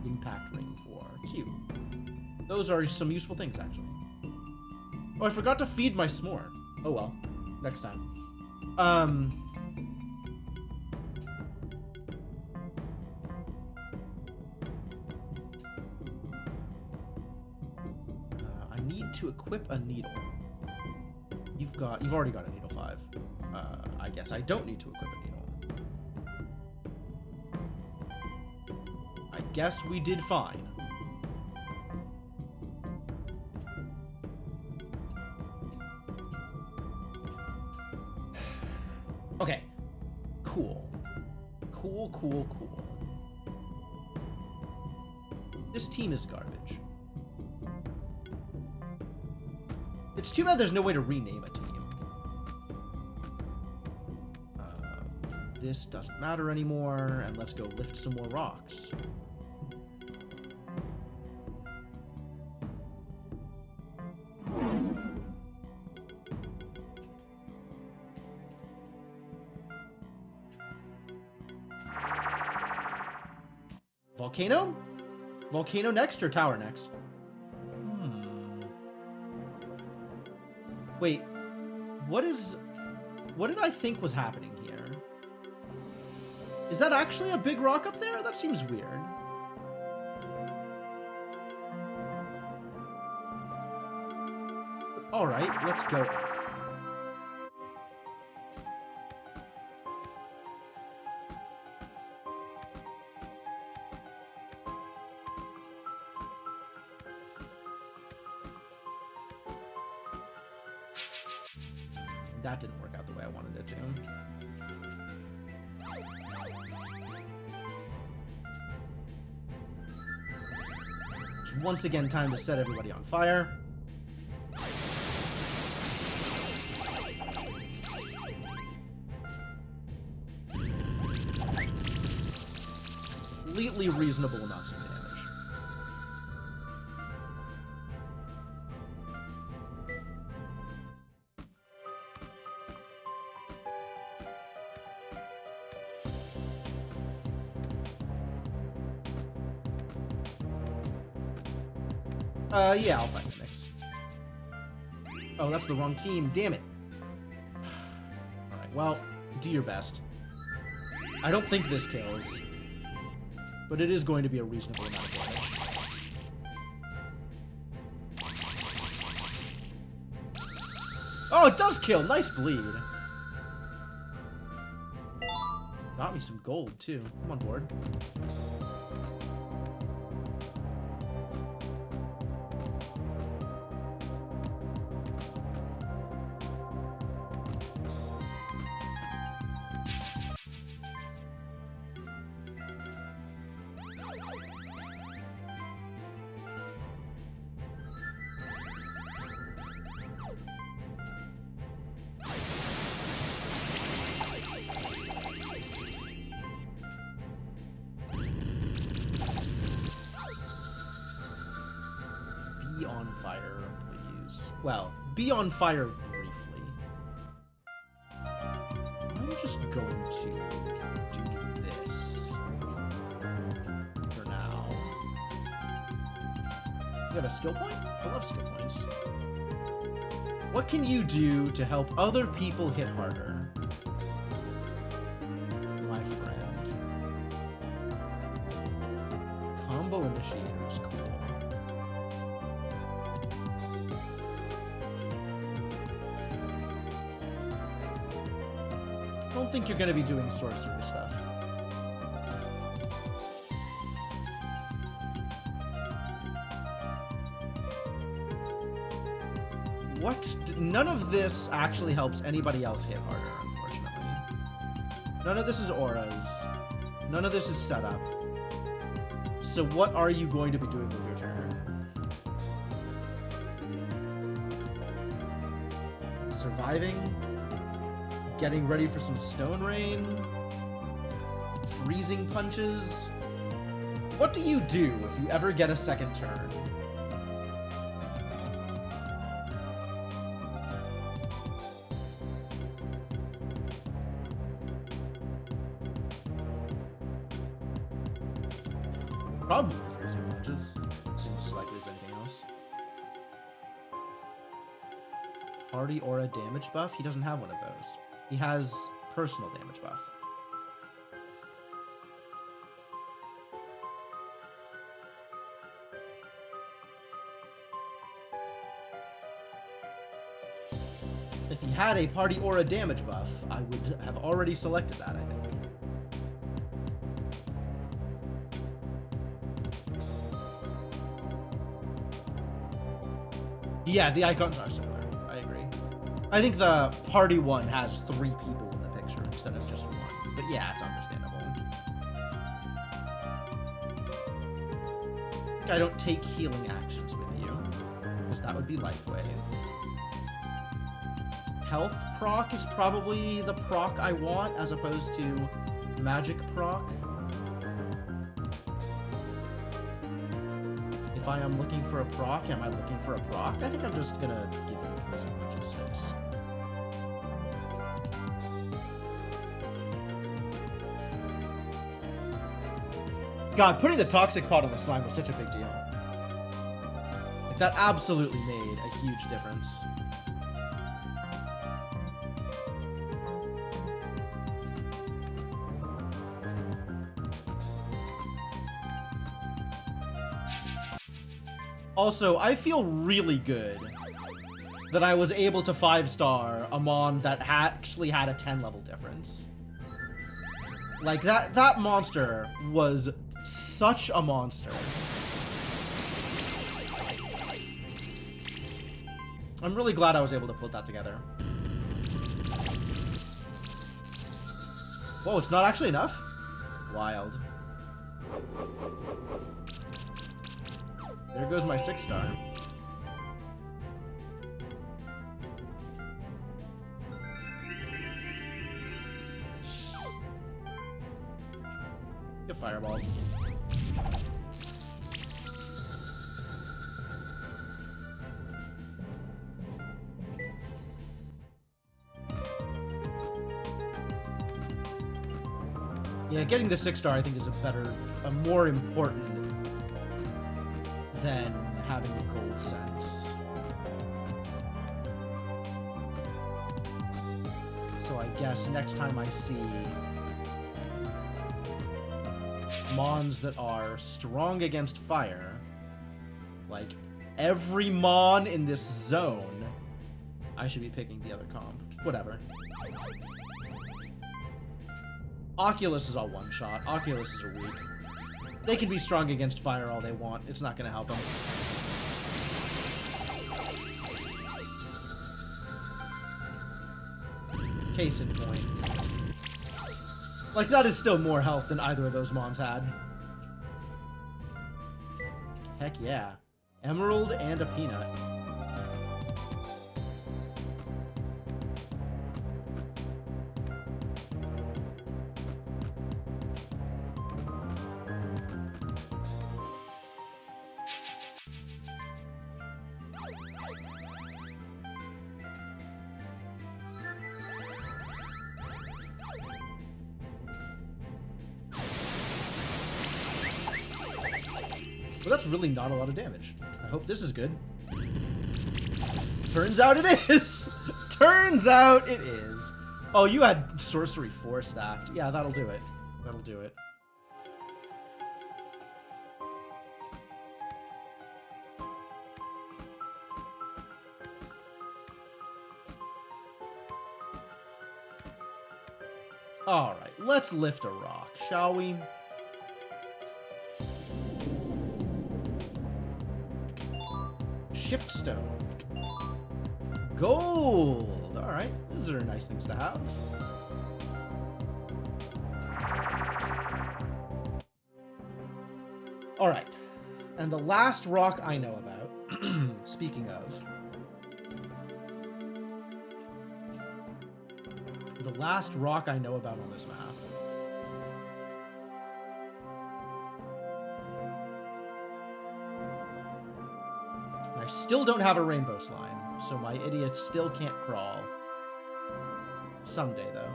Speaker 1: Impact Ring 4. Cute. Those are some useful things, actually. Oh, I forgot to feed my s'more. Oh well. Next time. I need to equip a needle. You've already got a needle 5. I guess I don't need to equip a needle. I guess we did fine. Okay. Cool. Cool. This team is garbage. It's too bad there's no way to rename a team. This doesn't matter anymore, and let's go lift some more rocks. Volcano? Volcano next or tower next? Wait, what did I think was happening here? Is that actually a big rock up there? That seems weird. Alright, let's go up. That didn't work out the way I wanted it to. It's once again time to set everybody on fire. Completely reasonable amounts of damage. Yeah, I'll fight the Nyx. Oh, that's the wrong team. Damn it. Alright, well, do your best. I don't think this kills. But it is going to be a reasonable amount of damage. Oh, it does kill! Nice bleed. Got me some gold, too. I'm on board. well, be on fire briefly. I'm just going to do this for now. You have a skill point? I love skill points. What can you do to help other people hit harder? My friend. Combo initiator is cool. I don't think you're going to be doing sorcery stuff. What? None of this actually helps anybody else hit harder, unfortunately. None of this is auras. None of this is setup. So what are you going to be doing with your turn? Surviving? Getting ready for some stone rain? Freezing punches? What do you do if you ever get a second turn? Probably freezing punches. Seems like there's anything else. Party aura damage buff? He doesn't have one of those. He has personal damage buff. If he had a party aura damage buff, I would have already selected that, I think. Yeah, the icons are similar. I agree. I think the party one has 3 people in the picture instead of just 1. But yeah, it's understandable. I don't take healing actions with you, because that would be life wave. Health proc is probably the proc I want, as opposed to magic proc. If I am looking for a proc, am I looking for a proc? I think I'm just gonna give you freezing punches 6. God, putting the toxic pot on the slime was such a big deal. Like, that absolutely made a huge difference. Also, I feel really good that I was able to 5-star a Mon that actually had a 10 level difference. Like, that monster was such a monster. I'm really glad I was able to put that together. Whoa, it's not actually enough? Wild. There goes my 6-star. Get fireball. Yeah, getting the 6-star I think is a more important than having a gold sense. So I guess next time I see Mons that are strong against fire, like every Mon in this zone, I should be picking the other comp. Whatever. Oculus is all one-shot. Oculuses are weak. They can be strong against fire all they want. It's not going to help them. Case in point. Like, that is still more health than either of those Mons had. Heck yeah. Emerald and a peanut. Well, that's really not a lot of damage. I hope this is good. Turns out it is! Turns out it is. Oh, you had Sorcery 4 stacked. Yeah, that'll do it. That'll do it. Alright, let's lift a rock, shall we? Shift stone. Gold! Alright, those are nice things to have. Alright, and the last rock I know about, speaking of, the last rock I know about on this map I still don't have a rainbow slime, so my idiot still can't crawl. Someday, though.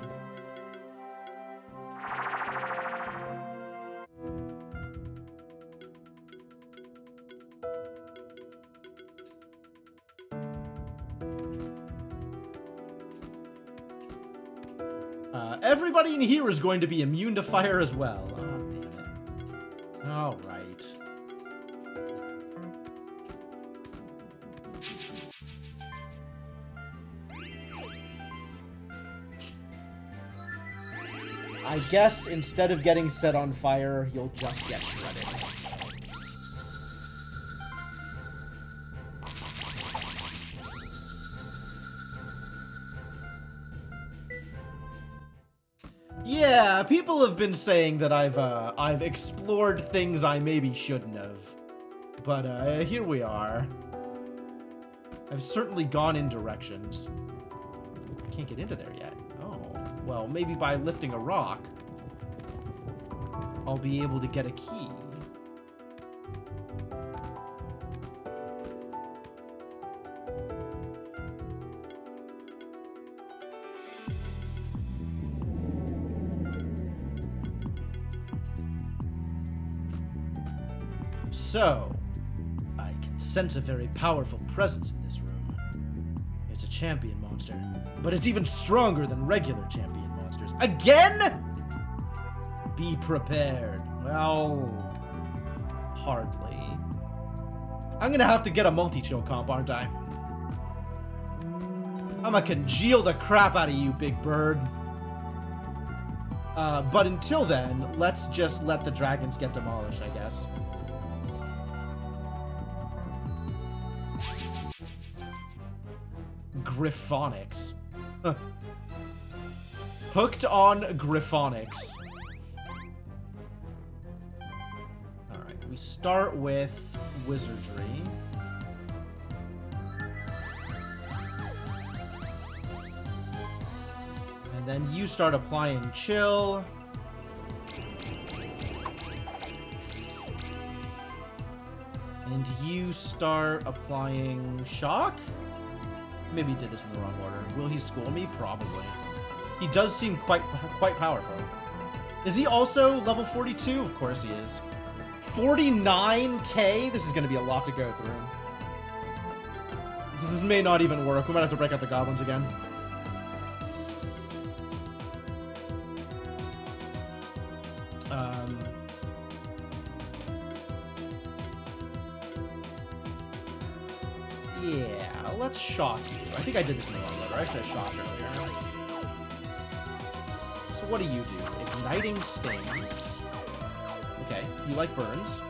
Speaker 1: Everybody in here is going to be immune to fire as well. Oh, damn it. All right. I guess instead of getting set on fire, you'll just get shredded. Yeah, people have been saying that I've explored things I maybe shouldn't have. But here we are. I've certainly gone in directions. I can't get into there yet. Oh, well, maybe by lifting a rock, I'll be able to get a key. So, I can sense a very powerful presence in this room. It's a champion monster, but it's even stronger than regular champion monsters. Again? Be prepared. Well, hardly. I'm gonna have to get a multi-chill comp, aren't I? I'm gonna congeal the crap out of you, big bird. But until then, let's just let the dragons get demolished, I guess. Gryphonics. Hooked on Gryphonics. Alright, we start with Wizardry. And then you start applying Chill. And you start applying Shock? Maybe he did this in the wrong order. Will he school me? Probably. He does seem quite powerful. Is he also level 42? Of course he is. 49k? This is going to be a lot to go through. This may not even work. We might have to break out the goblins again. Yeah, let's shock you. I think I did this in the wrong order. I should have shocked earlier. So what do you do? Igniting stings. Okay, you like burns.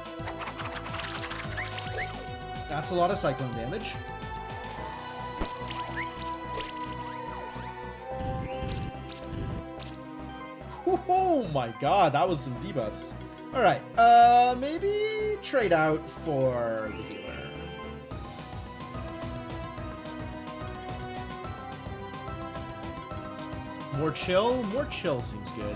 Speaker 1: That's a lot of cyclone damage. Oh my god, that was some debuffs. Alright, maybe trade out for the healer. More chill? More chill seems good.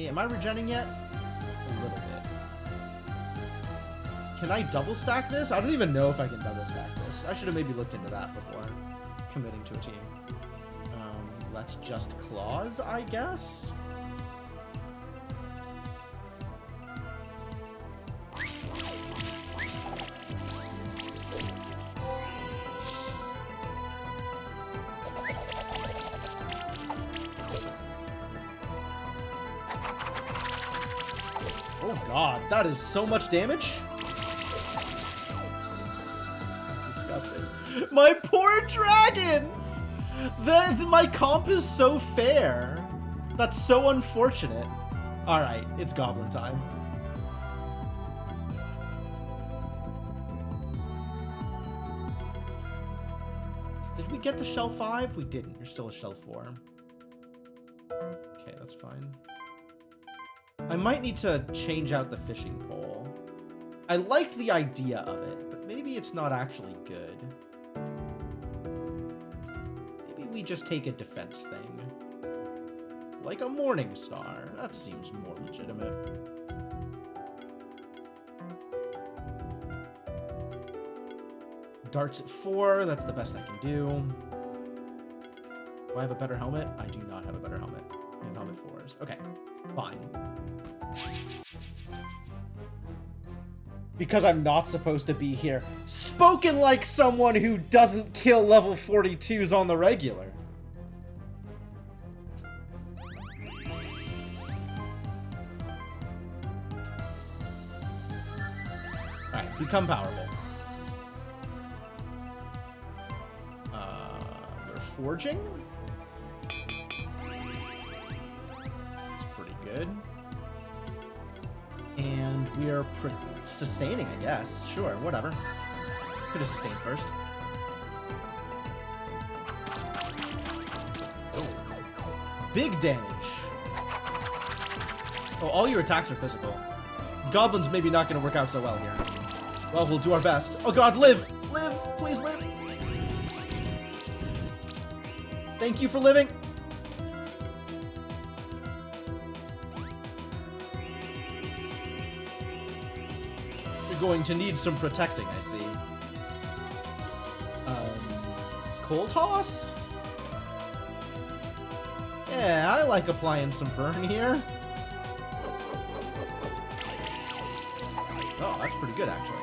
Speaker 1: Am I regenning yet? A little bit. Can I double stack this? I don't even know if I can double stack this. I should have maybe looked into that before committing to a team. Let's just claws, I guess. Oh god, that is so much damage. It's disgusting. My poor dragons! My comp is so fair. That's so unfortunate. Alright, it's goblin time. Did we get to shell 5? We didn't. You're still a shell 4. Okay, that's fine. I might need to change out the fishing pole. I liked the idea of it, but maybe it's not actually good. Maybe we just take a defense thing. Like a Morning Star. That seems more legitimate. Darts at 4, that's the best I can do. Do I have a better helmet? I do not have a better helmet. I have helmet 4s. Okay, fine. Because I'm not supposed to be here. Spoken like someone who doesn't kill level 42s on the regular. Alright, become powerful. We're forging? It's pretty good. And we are sustaining, I guess. Sure, whatever. Could have sustained first. Oh. Big damage. Oh, all your attacks are physical. Goblins maybe not going to work out so well here. Well, we'll do our best. Oh god, live! Live! Please live! Thank you for living! Going to need some protecting, I see. Coal toss? Yeah, I like applying some burn here. Oh, that's pretty good, actually.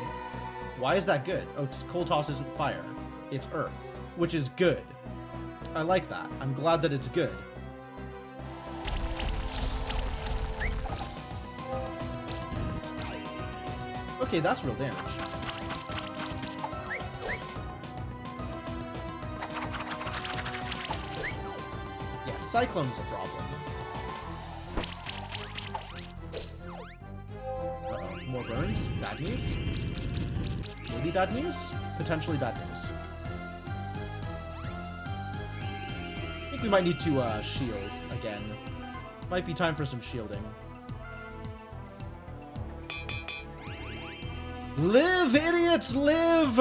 Speaker 1: Why is that good? Oh, coal toss isn't fire. It's earth, which is good. I like that. I'm glad that it's good. Okay, that's real damage. Yeah, Cyclone's a problem. Uh-oh, more burns? Bad news? Maybe bad news? Potentially bad news. I think we might need to shield again. Might be time for some shielding. Live, idiots, live!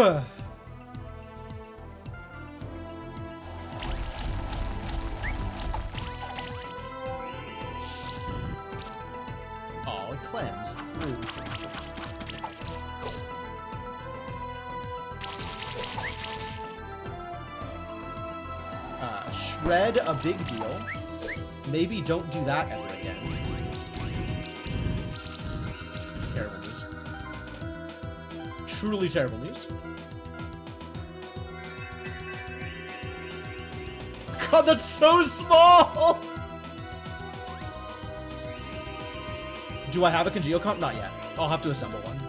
Speaker 1: Oh, it cleansed. Ooh. Shred, a big deal. Maybe don't do that ever again. Terrible news. Truly terrible news. God, that's so small! Do I have a Congeal comp? Not yet. I'll have to assemble one.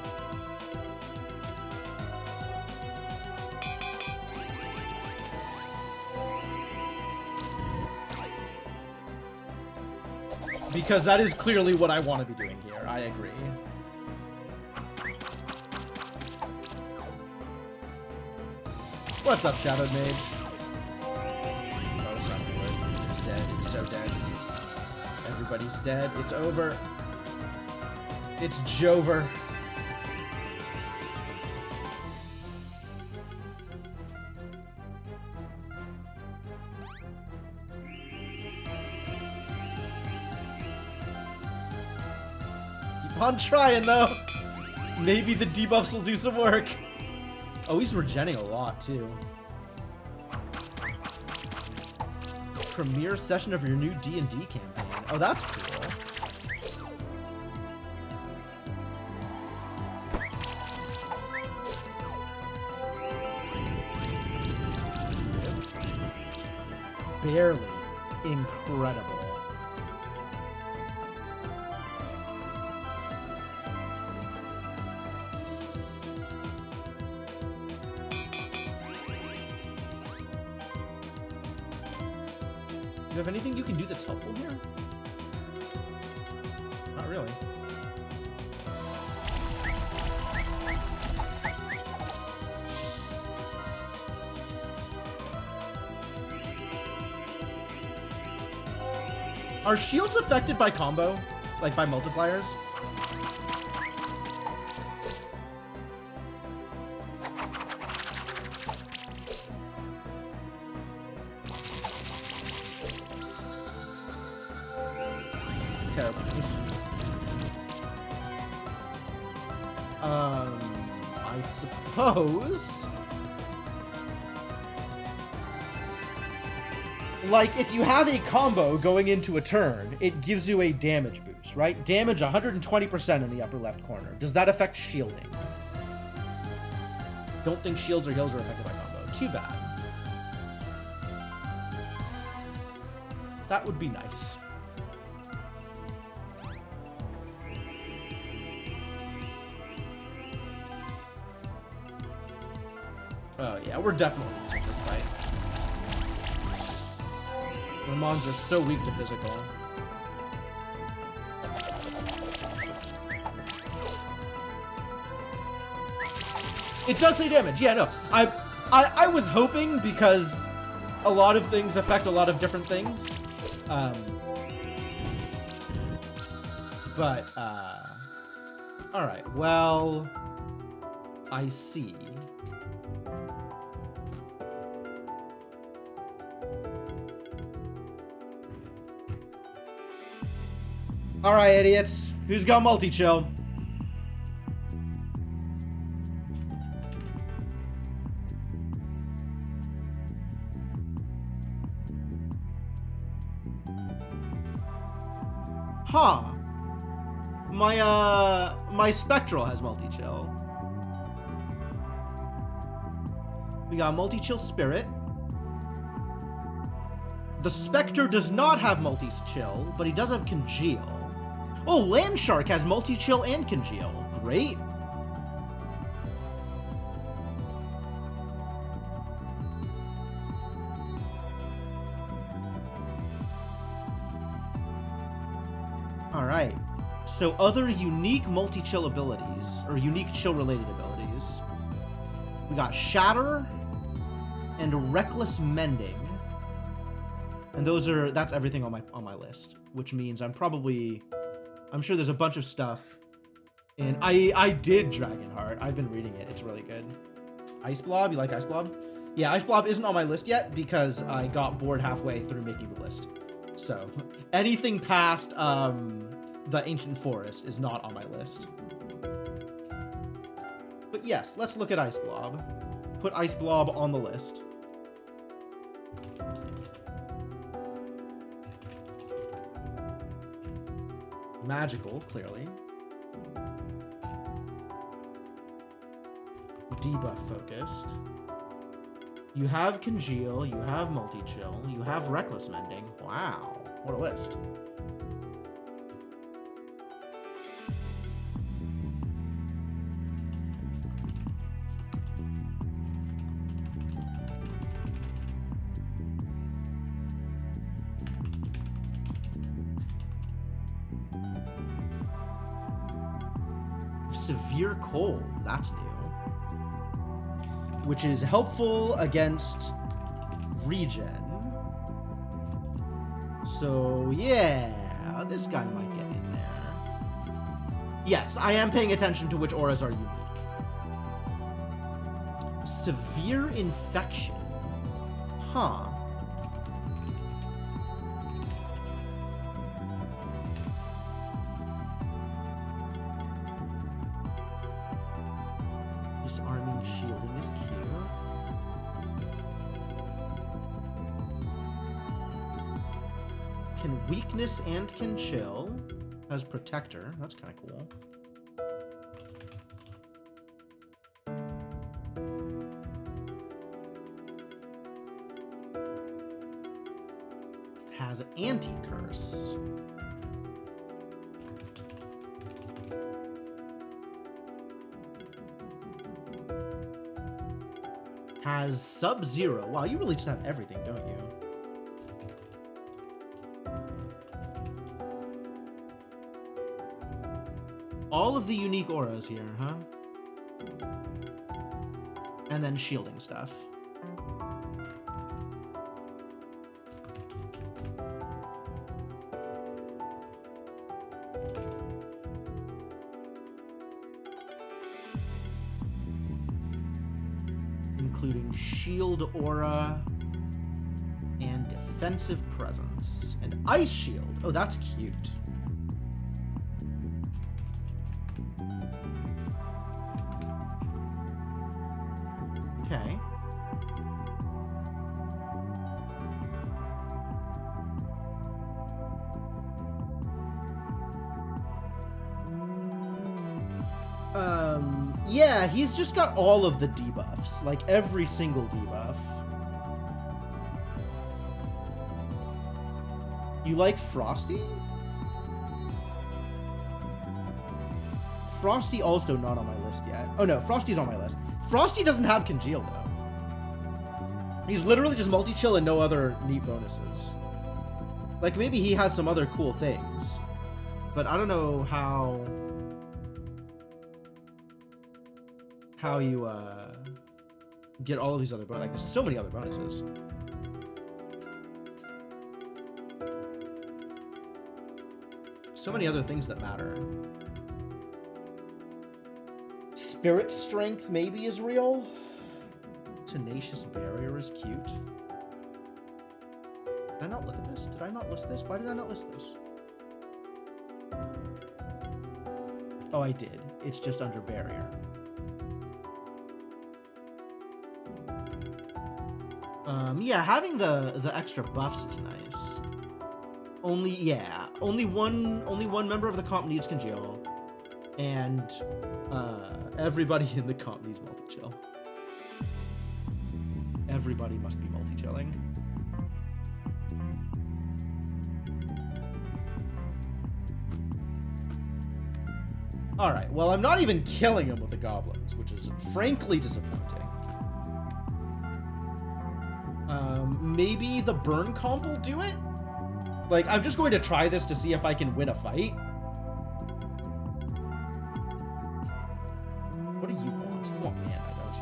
Speaker 1: Because that is clearly what I want to be doing here. I agree. What's up, Shadowed Mage? Oh, it's not gonna work. It's dead. It's so dead. Everybody's dead. It's over. It's Jover. Keep on trying, though. Maybe the debuffs will do some work. Oh, he's regenning a lot, too. Premiere session of your new D&D campaign. Oh, that's cool. Barely. Incredible. Do you have anything you can do that's helpful here? Not really. Are shields affected by combo? Like by multipliers? I suppose... Like, if you have a combo going into a turn, it gives you a damage boost, right? Damage 120% in the upper left corner. Does that affect shielding? Don't think shields or heals are affected by combo. Too bad. That would be nice. Oh yeah, we're definitely losing this fight. The mons are so weak to physical. It does say damage. Yeah, no. I was hoping, because a lot of things affect a lot of different things. Alright, well, I see. Alright, idiots. Who's got multi-chill? Huh. My Spectral has multi-chill. We got multi-chill Spirit. The Spectre does not have multi-chill, but he does have Congeal. Oh, Landshark has multi-chill and Congeal. Great. Alright. So other unique multi-chill abilities, or unique chill-related abilities. We got Shatter and Reckless Mending. And that's everything on my list. Which means I'm sure there's a bunch of stuff. And I did Dragonheart. I've been reading it. It's really good. Ice Blob? You like Ice Blob? Yeah, Ice Blob isn't on my list yet because I got bored halfway through making the list. So, anything past the Ancient Forest is not on my list. But yes, let's look at Ice Blob. Put Ice Blob on the list. Magical, clearly. Debuff focused. You have Congeal, you have Multi-Chill, you have Reckless Mending. Wow, what a list. Severe Cold, that's new. Which is helpful against regen. So, yeah, this guy might get in there. Yes, I am paying attention to which auras are unique. Severe Infection. Huh. Shielding is cute. Can weakness and can chill. Has protector. That's kind of cool. Has anti-curse. Has Sub-Zero. Wow, you really just have everything, don't you? All of the unique auras here, huh? And then shielding stuff. Including shield aura and defensive presence. And ice shield. Oh, that's cute. Okay. Yeah, he's just got all of the debuffs, like every single debuff. You like Frosty? Frosty also not on my list yet. Oh no, Frosty's on my list. Frosty doesn't have Congeal though. He's literally just multi-chill and no other neat bonuses. Like maybe he has some other cool things, but I don't know how you get all of these other bonuses. Like there's so many other bonuses. So many other things that matter. Spirit Strength maybe is real. Tenacious Barrier is cute. Did I not look at this? Did I not list this? Why did I not list this? Oh, I did. It's just under Barrier. Yeah, having the extra buffs is nice. Only one member of the comp needs Congeal, and everybody in the comp needs multi-chill. Everybody must be multi-chilling. Alright, well, I'm not even killing him with the goblins, which is frankly disappointing. Maybe the burn comp will do it? Like, I'm just going to try this to see if I can win a fight. What do you want? You want mana, don't you?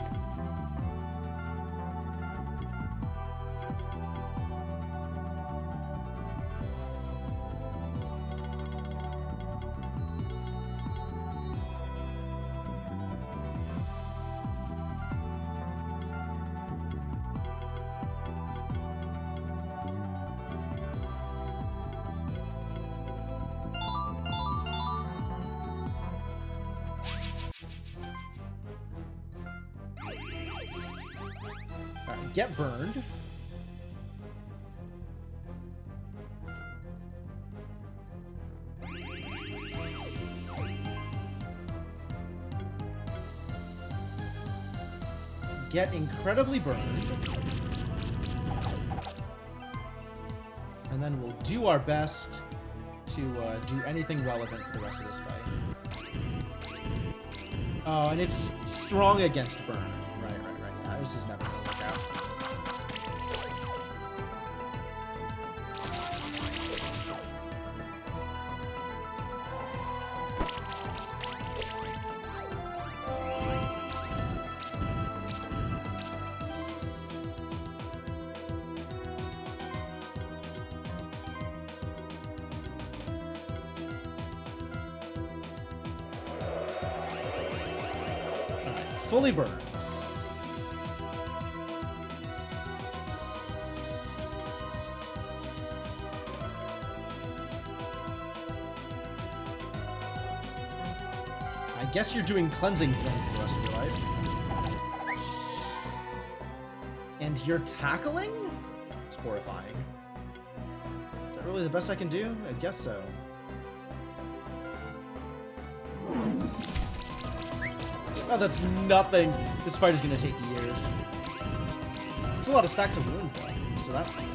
Speaker 1: Get burned. Get incredibly burned. And then we'll do our best to do anything relevant for the rest of this fight. Oh, and it's strong against burn. Right. Yeah, this is never gonna work out. Fully burned. I guess you're doing cleansing flame for the rest of your life. And you're tackling? It's horrifying. Is that really the best I can do? I guess so. Oh, that's nothing. This fight is gonna take years. There's a lot of stacks of wound, so that's cool.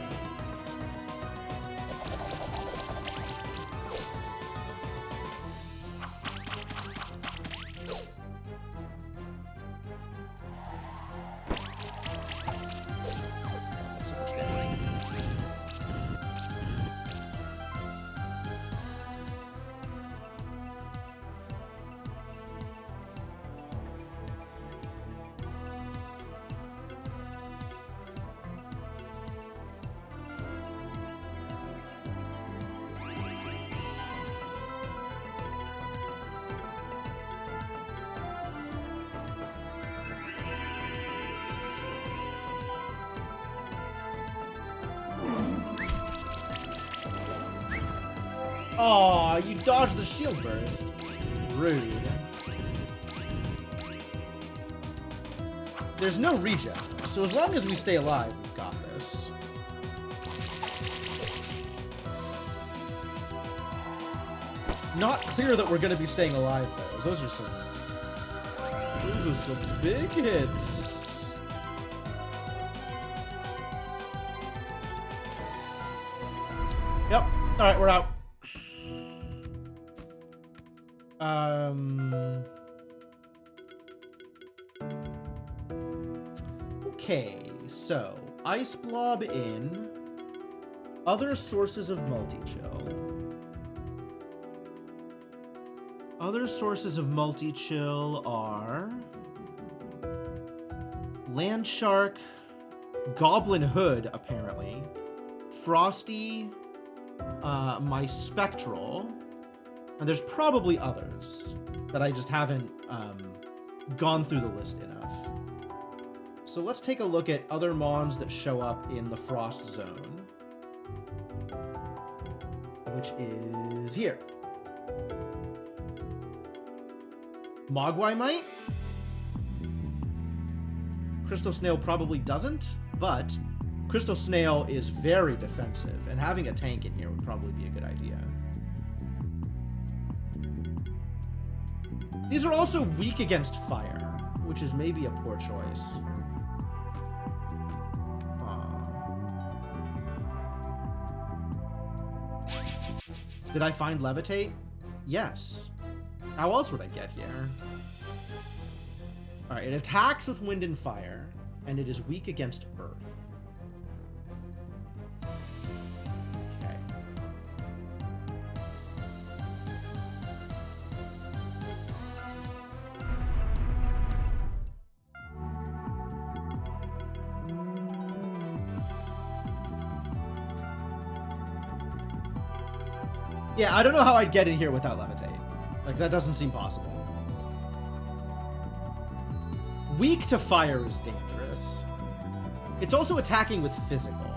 Speaker 1: Aw, you dodged the shield burst. Rude. There's no regen, so as long as we stay alive, we've got this. Not clear that we're gonna be staying alive though. Those are some big hits. Yep. All right, we're out. Okay, so Ice Blob in. Other sources of multi-chill. Other sources of multi-chill are Land Shark, Goblin Hood, apparently, Frosty, my Spectral, and there's probably others that I just haven't gone through the list enough. So let's take a look at other mons that show up in the Frost Zone, which is here. Mogwai might? Crystal Snail probably doesn't, but Crystal Snail is very defensive, and having a tank in here would probably be a good idea. These are also weak against fire, which is maybe a poor choice. Did I find Levitate? Yes. How else would I get here? Alright, it attacks with wind and fire, and it is weak against earth. Okay. Yeah, I don't know how I'd get in here without Levitate. Like, that doesn't seem possible. Weak to fire is dangerous. It's also attacking with physical.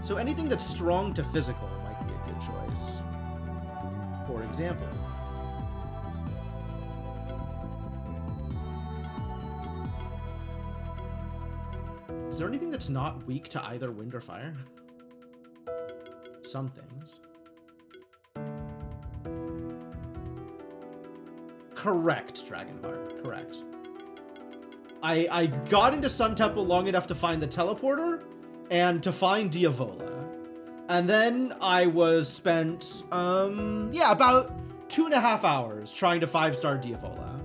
Speaker 1: So anything that's strong to physical might be a good choice. For example. Is there anything that's not weak to either wind or fire? Some things. Correct, Dragonheart. Correct. I got into Sun Temple long enough to find the teleporter and to find Diavola. And then I was spent, yeah, about 2.5 hours trying to 5-star Diavola.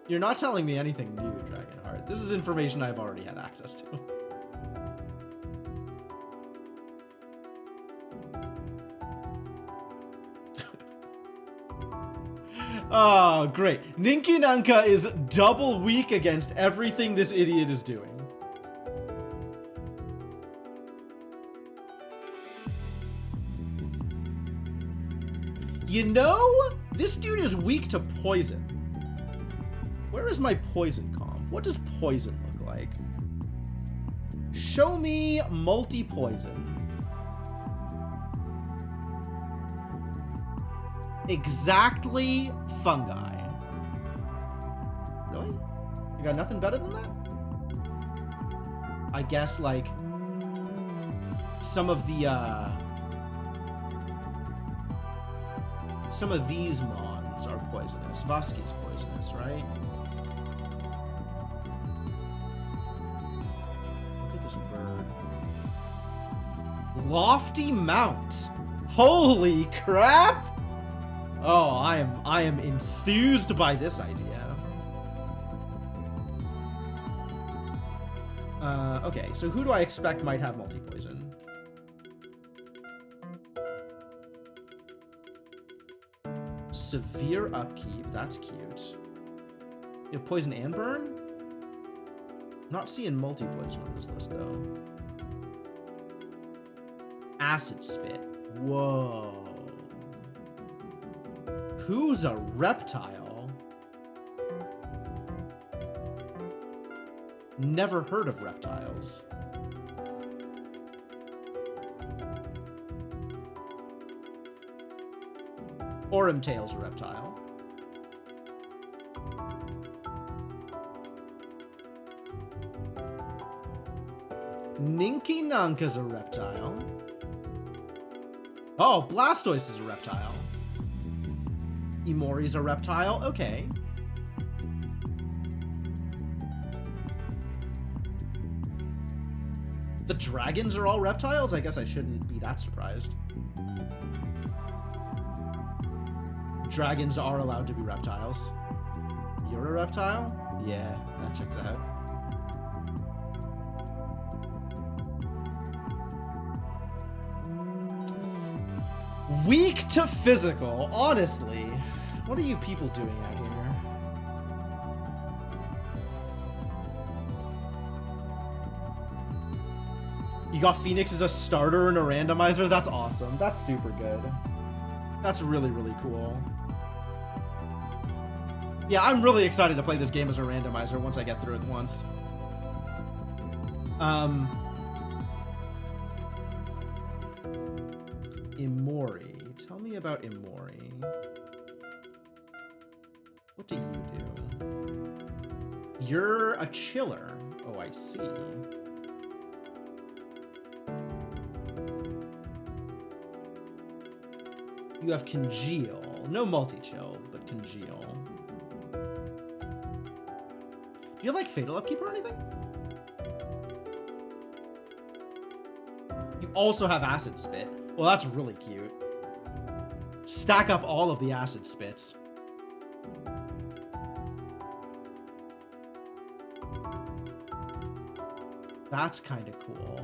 Speaker 1: You're not telling me anything new, Dragonheart. This is information I've already had access to. Oh, great. Ninkinanka is double weak against everything this idiot is doing. You know, this dude is weak to poison. Where is my poison comp? What does poison look like? Show me multi-poison. Exactly fungi. Really? You got nothing better than that? I guess, like, some of the, some of these mons are poisonous. Vaski's poisonous, right? Look at this bird. Lofty Mount. Holy crap! Oh, I am enthused by this idea. Okay, so who do I expect might have multi-poison? Severe upkeep, that's cute. You have poison and burn? Not seeing multi-poison on this list, though. Acid Spit. Whoa. Who's a reptile? Never heard of reptiles. Orimtail's a reptile. Ninky Nanka's a reptile. Oh, Blastoise is a reptile. Imori's a reptile? Okay. The dragons are all reptiles? I guess I shouldn't be that surprised. Dragons are allowed to be reptiles. You're a reptile? Yeah, that checks out. Weak to physical, honestly. What are you people doing out here? You got Phoenix as a starter and a randomizer? That's awesome. That's super good. That's really, really cool. Yeah, I'm really excited to play this game as a randomizer once I get through it once. Imori. Tell me about Imori. What do you do? You're a chiller. Oh, I see. You have Congeal. No multi-chill, but Congeal. Do you have, like, Fatal Upkeep or anything? You also have Acid Spit. Well, that's really cute. Stack up all of the Acid Spits. That's kind of cool.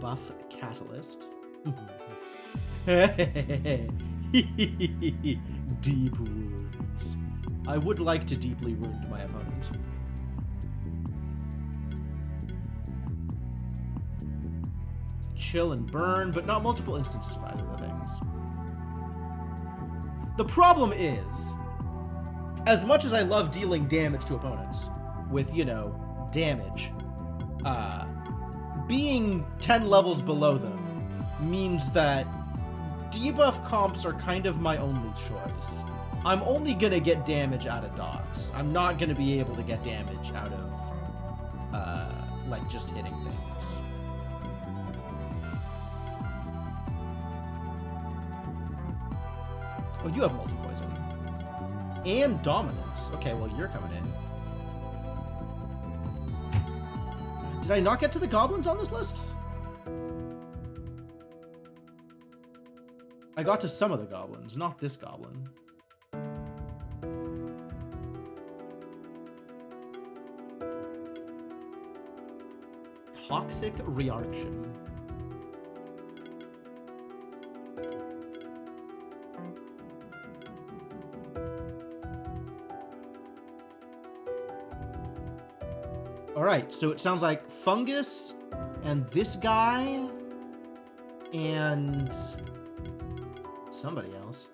Speaker 1: Buff Catalyst. Deep wounds. I would like to deeply wound my opponent. Chill and burn, but not multiple instances of either of the things. The problem is, as much as I love dealing damage to opponents with, you know, damage, being 10 levels below them means that debuff comps are kind of my only choice. I'm only gonna get damage out of dots. I'm not gonna be able to get damage out of, like, just hitting things. Oh, you have multi-poison. And dominance. Okay, well, you're coming in. Did I not get to the goblins on this list? I got to some of the goblins, not this goblin. Toxic Reaction. Alright, so it sounds like Fungus, and this guy, and somebody else.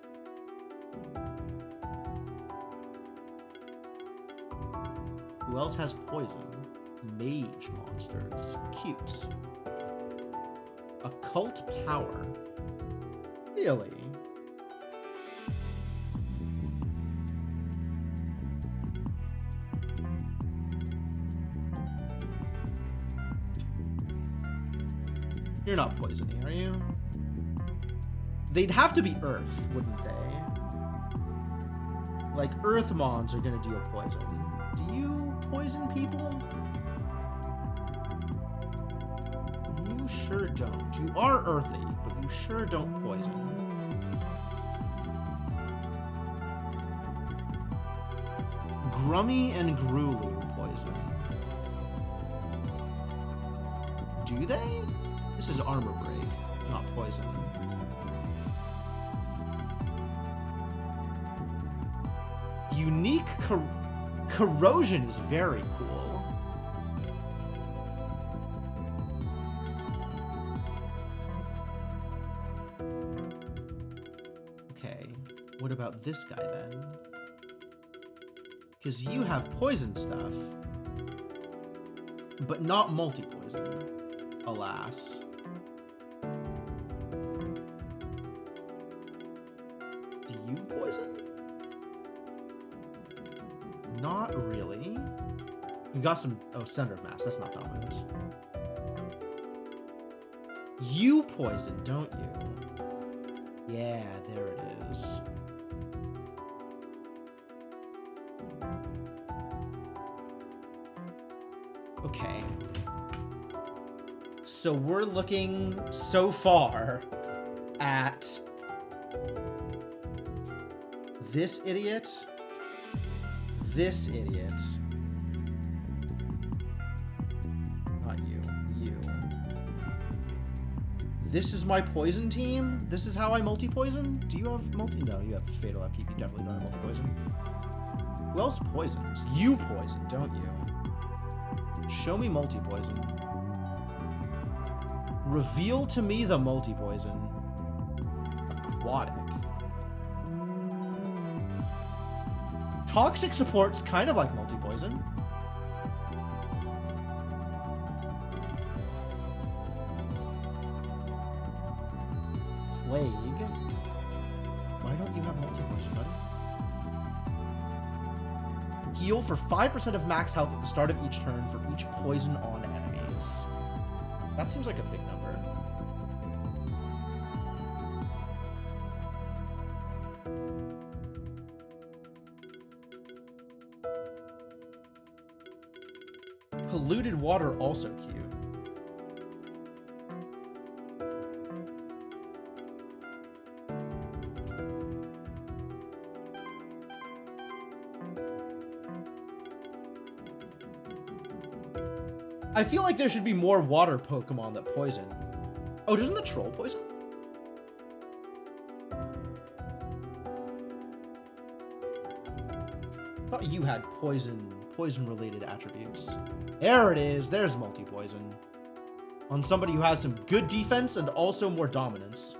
Speaker 1: Who else has poison? Mage monsters. Cute. Occult power. Really? You're not poisony, are you? They'd have to be Earth, wouldn't they? Like, Earth mons are gonna deal poison. Do you poison people? You sure don't. You are earthy, but you sure don't poison. Grummy and Grulu poison. Do they? This is armor break, not poison. Unique corrosion is very cool. Okay, what about this guy then? Because you have poison stuff, but not multi-poison, alas. Do you poison? Not really. You got some... Oh, center of mass. That's not dominance. You poison, don't you? Yeah, there it is. Okay. So we're looking so far at this idiot, this idiot, not you, you. This is my poison team? This is how I multi-poison? Do you have multi? No, you have fatal upkeep. You definitely don't have multi-poison. Who else poisons? You poison, don't you? Show me multi-poison. Reveal to me the multi-poison. Aquatic. Toxic support's kind of like multi-poison. Plague. Why don't you have multi-poison, buddy? Heal for 5% of max health at the start of each turn for each poison on enemies. That seems like a big number. Polluted water also cute. I feel like there should be more water Pokemon that poison. Oh, doesn't the troll poison? I thought you had poison-related attributes. There it is. There's multi-poison. On somebody who has some good defense and also more dominance.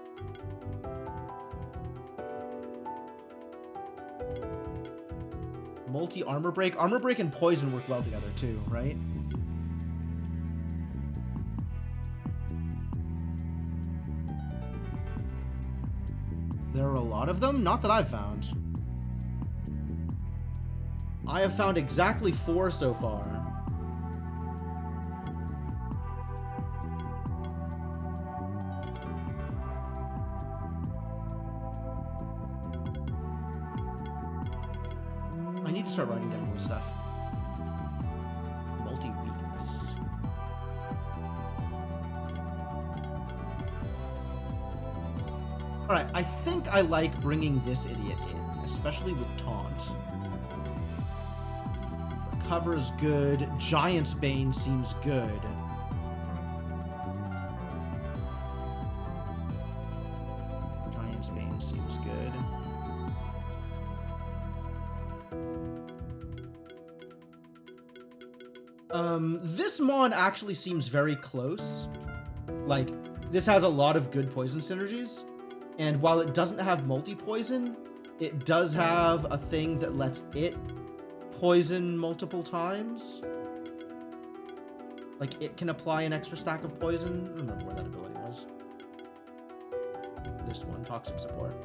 Speaker 1: Multi-armor break. Armor break and poison work well together too, right? There are a lot of them? Not that I've found. I have found exactly 4 so far. I need to start writing down more stuff. Multi-weakness. Alright, I think I like bringing this idiot in, especially with taunt. Recover's good. Giant's Bane seems good. Giant's Bane seems good. This Mon actually seems very close. Like, this has a lot of good poison synergies. And while it doesn't have multi-poison, it does have a thing that lets it poison multiple times. Like, it can apply an extra stack of poison. I don't remember where that ability was. This one, Toxic Support.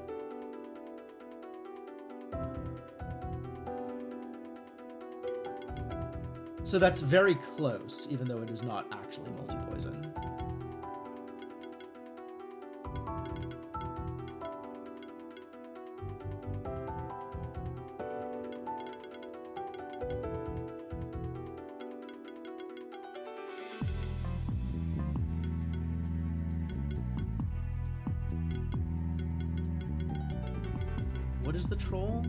Speaker 1: So that's very close, even though it is not actually multi-poison. What is the troll?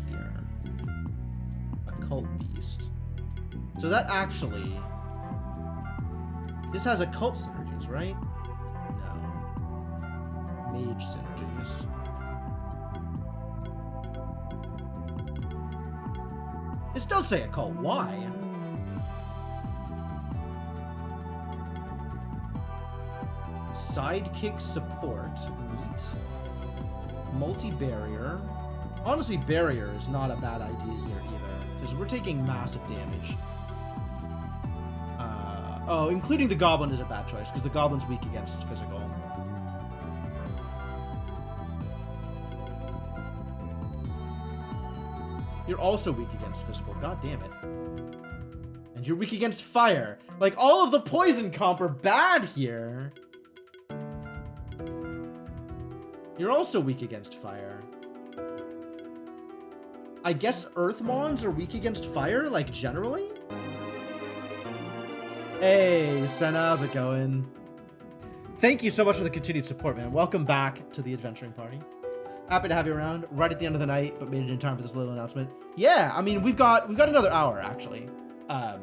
Speaker 1: Here. Occult beast. So that actually... This has occult synergies, right? No. Mage synergies. This does say occult. Why? Sidekick support. Neat. Multi-barrier. Honestly, barrier is not a bad idea here either, because we're taking massive damage. Oh, including the goblin is a bad choice, because the goblin's weak against physical. You're also weak against physical, god damn it. And you're weak against fire. Like, all of the poison comp are bad here. You're also weak against fire. I guess Earth Mons are weak against fire, like, generally? Hey, Senna, how's it going? Thank you so much for the continued support, man. Welcome back to the adventuring party. Happy to have you around right at the end of the night, but made it in time for this little announcement. Yeah, I mean, we've got another hour, actually. I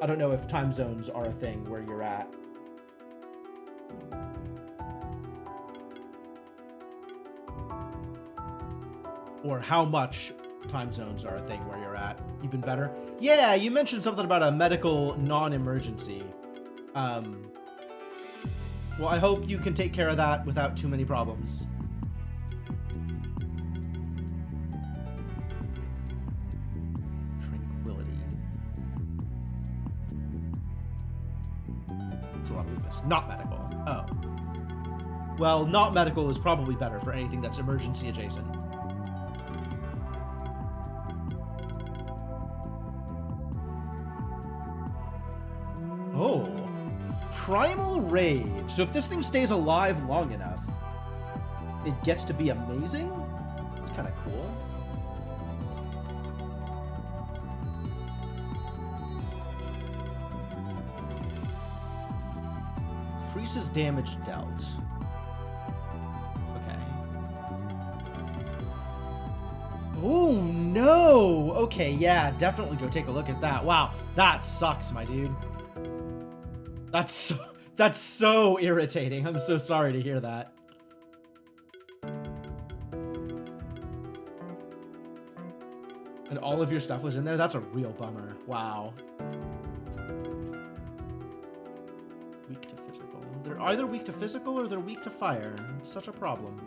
Speaker 1: don't know if time zones are a thing where you're at. Or how much time zones are a thing where you're at. You've been better? Yeah, you mentioned something about a medical non-emergency. Well, I hope you can take care of that without too many problems. Tranquility. It's a lot of weakness. Not medical. Oh. Well, not medical is probably better for anything that's emergency adjacent. Oh, Primal Rage. So if this thing stays alive long enough, it gets to be amazing? It's kind of cool. Increases damage dealt. Okay. Oh, no! Okay, yeah, definitely go take a look at that. Wow, that sucks, my dude. That's so irritating. I'm so sorry to hear that. And all of your stuff was in there? That's a real bummer. Wow. Weak to physical. They're either weak to physical or they're weak to fire. It's such a problem.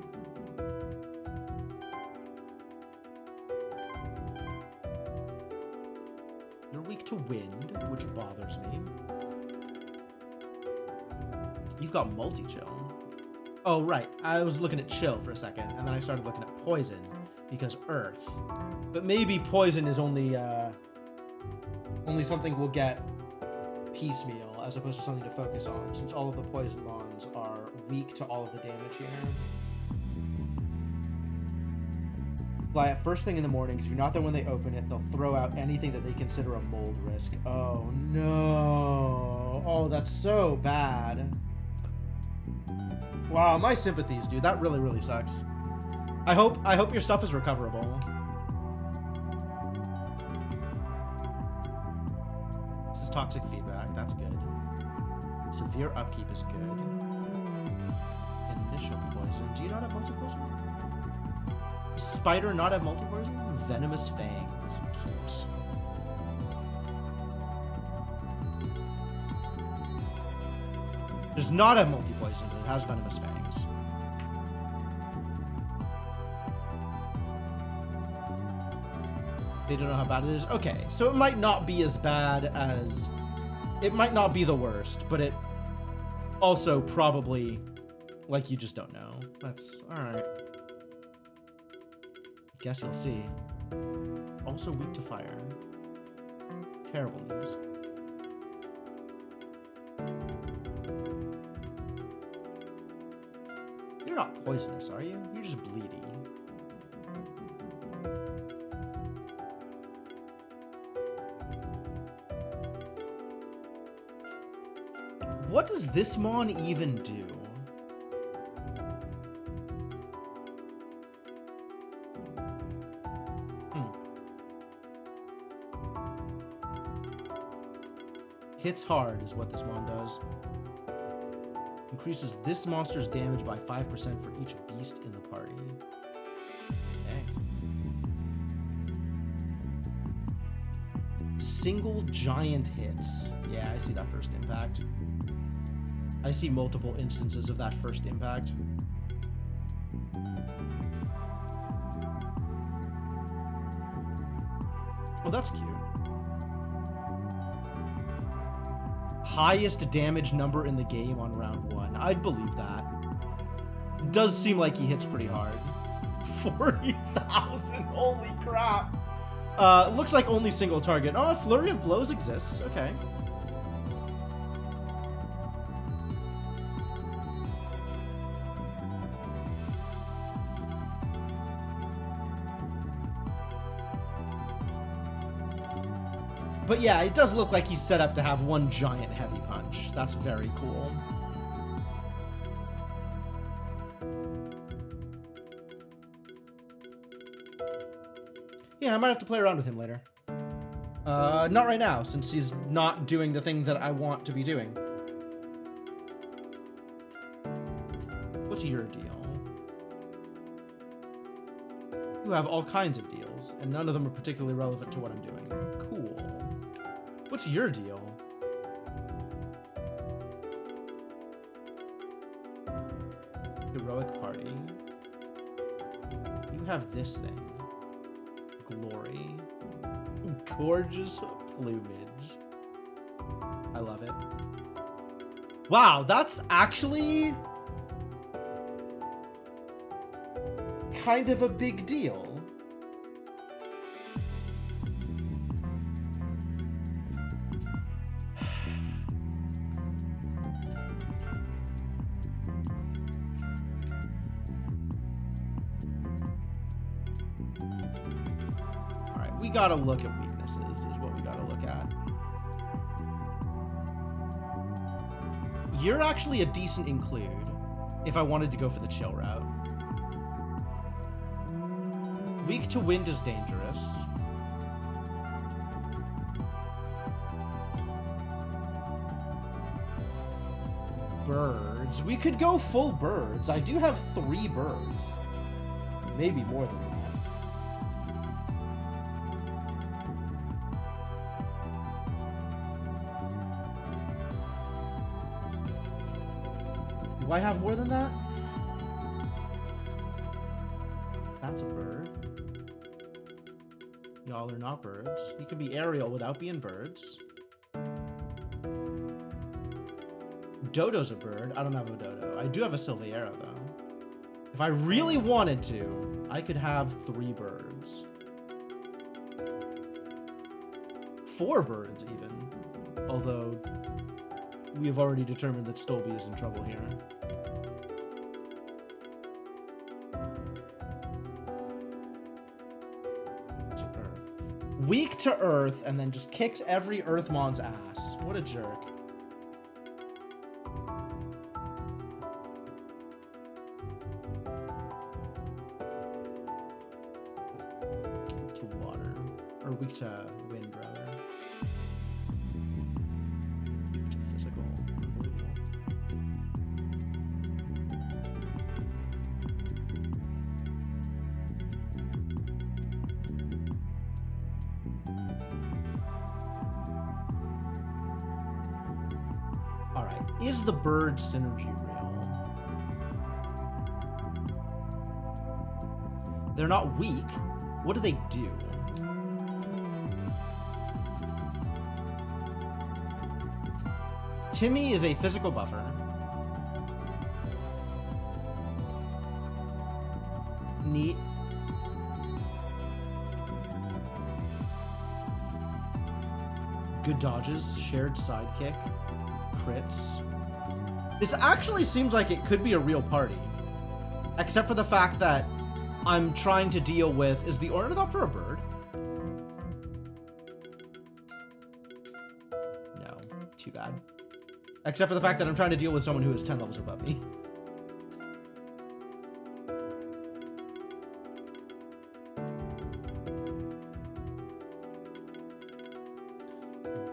Speaker 1: You're weak to wind, which bothers me. You've got multi-chill. Oh, right. I was looking at chill for a second, and then I started looking at poison, because earth. But maybe poison is only something we'll get piecemeal, as opposed to something to focus on, since all of the poison bonds are weak to all of the damage here. Fly at first thing in the morning, because if you're not there when they open it, they'll throw out anything that they consider a mold risk. Oh, no. Oh, that's so bad. Wow, my sympathies, dude. That really, really sucks. I hope your stuff is recoverable. This is toxic feedback. That's good. Severe upkeep is good. Initial poison. Do you not have multi-poison? Spider not have multi-poison? Venomous fangs. Cute. Does not have multi-poison, but it has venomous fangs. They don't know how bad it is? Okay, so it might not be as bad as... It might not be the worst, but it also probably... Like, you just don't know. That's... alright. Guess you'll see. Also weak to fire. Terrible news. You're not poisonous, are you? You're just bleedy. What does this Mon even do? Hits hard is what this mon does. Increases this monster's damage by 5% for each beast in the party. Dang. Single giant hits. Yeah, I see that first impact. I see multiple instances of that first impact. Oh, that's cute. Highest damage number in the game on round 1. I'd believe that. Does seem like he hits pretty hard. 40,000, holy crap. Looks like only single target. Oh, a Flurry of Blows exists, okay. But yeah, it does look like he's set up to have one giant heavy punch. That's very cool. Yeah, I might have to play around with him later. Not right now, since he's not doing the thing that I want to be doing. What's your deal? You have all kinds of deals, and none of them are particularly relevant to what I'm doing. Cool. What's your deal? Heroic Party. You have this thing. Glory. Gorgeous plumage. I love it. Wow, that's actually kind of a big deal. We gotta look at weaknesses, is what we gotta look at. You're actually a decent include if I wanted to go for the chill route. Weak to wind is dangerous. Birds. We could go full birds. I do have 3 birds. Maybe more than that. Do I have more than that? That's a bird. Y'all are not birds. You can be aerial without being birds. Dodo's a bird. I don't have a dodo. I do have a Silveira, though. If I really wanted to, I could have 3 birds. 4 birds, even. Although, we have already determined that Stolby is in trouble here. To Earth. Weak to Earth, and then just kicks every Earthmon's ass. What a jerk. Weak to water. Or weak to wind, rather. Weak to physical. Unbelievable. Alright, is the bird synergy real? They're not weak. What do they do? Timmy is a physical buffer. Neat. Good dodges, shared sidekick, crits. This actually seems like it could be a real party. Except for the fact that I'm trying to deal with... Is the Ornithopter a bird? No. Too bad. Except for the fact that I'm trying to deal with someone who is 10 levels above me.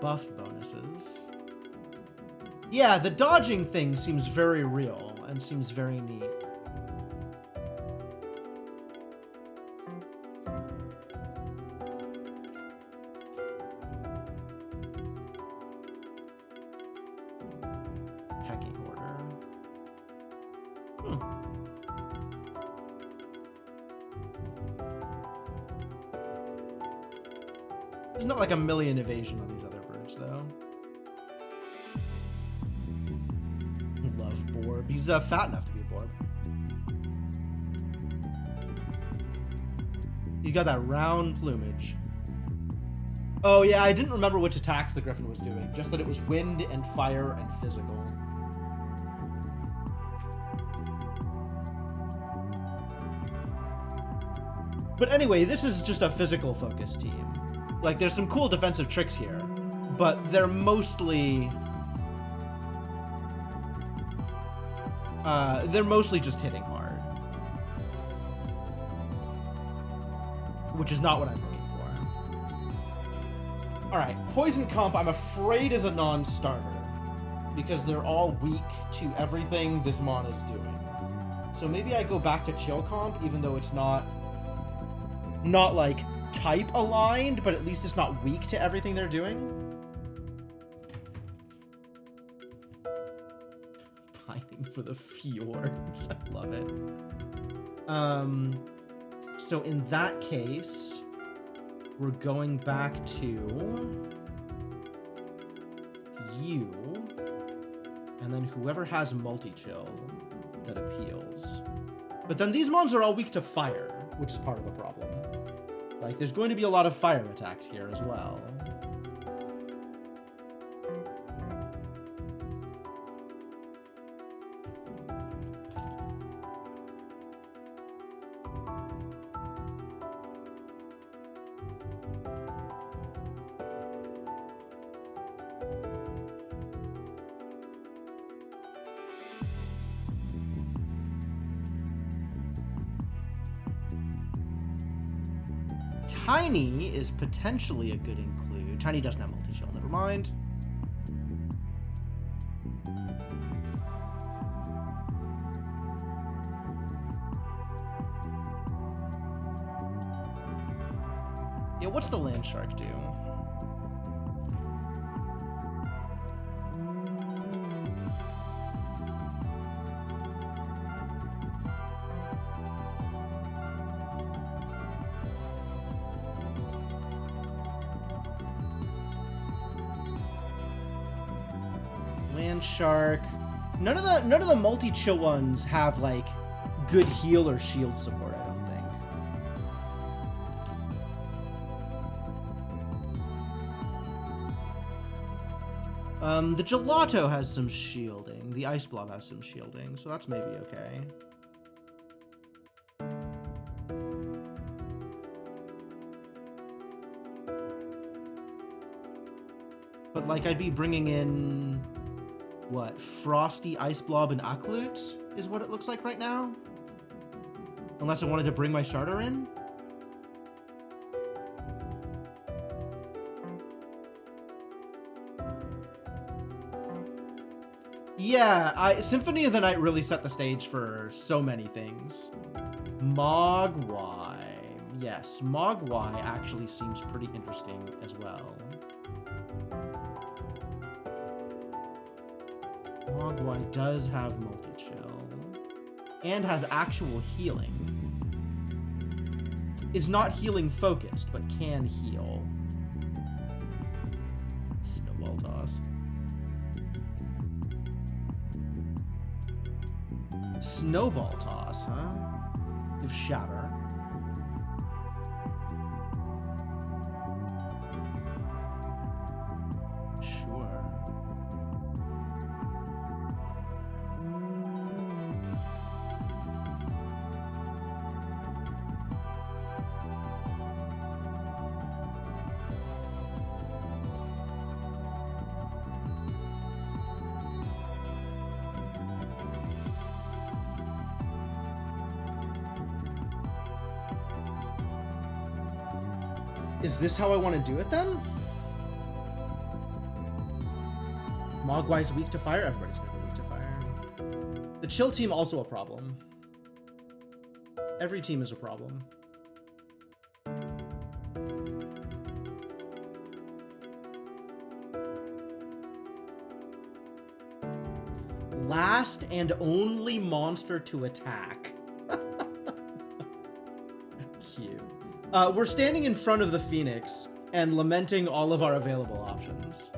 Speaker 1: Buff bonuses. Yeah, the dodging thing seems very real and seems very neat. Pecking order. There's not like a million evasion on these other birds, though. Love Borb. He's fat enough to be a Borb. He's got that round plumage. Oh yeah, I didn't remember which attacks the Griffin was doing. Just that it was wind and fire and physical. But anyway, this is just a physical focused team. Like, there's some cool defensive tricks here, but they're mostly just hitting hard, which is not what I'm looking for. All right, Poison Comp, I'm afraid, is a non-starter because they're all weak to everything this mon is doing. So maybe I go back to Chill Comp, even though it's not like type aligned, but at least it's not weak to everything they're doing. Pining for the fjords. I love it. So in that case, we're going back to you, and then whoever has multi-chill that appeals. But then these mons are all weak to fire, which is part of the problem. Like, there's going to be a lot of fire attacks here as well. Tiny is potentially a good include. Tiny doesn't have multi-chill, never mind. Yeah, what's the land shark do? Shark. None of the multi-chill ones have like good heal or shield support, I don't think. The Gelato has some shielding. The Ice Blob has some shielding, so that's maybe okay. But like, I'd be bringing in what? Frosty, Ice Blob, and Aklut is what it looks like right now? Unless I wanted to bring my starter in? Yeah, Symphony of the Night really set the stage for so many things. Mogwai. Yes, Mogwai actually seems pretty interesting as well. Mogwai does have multi-chill and has actual healing. Is not healing focused, but can heal. Snowball Toss. Snowball Toss, huh? With Shatter. Is this how I want to do it then? Mogwai's weak to fire. Everybody's gonna be weak to fire. The chill team also a problem. Every team is a problem. Last and only monster to attack. Cute. We're standing in front of the Phoenix and lamenting all of our available options.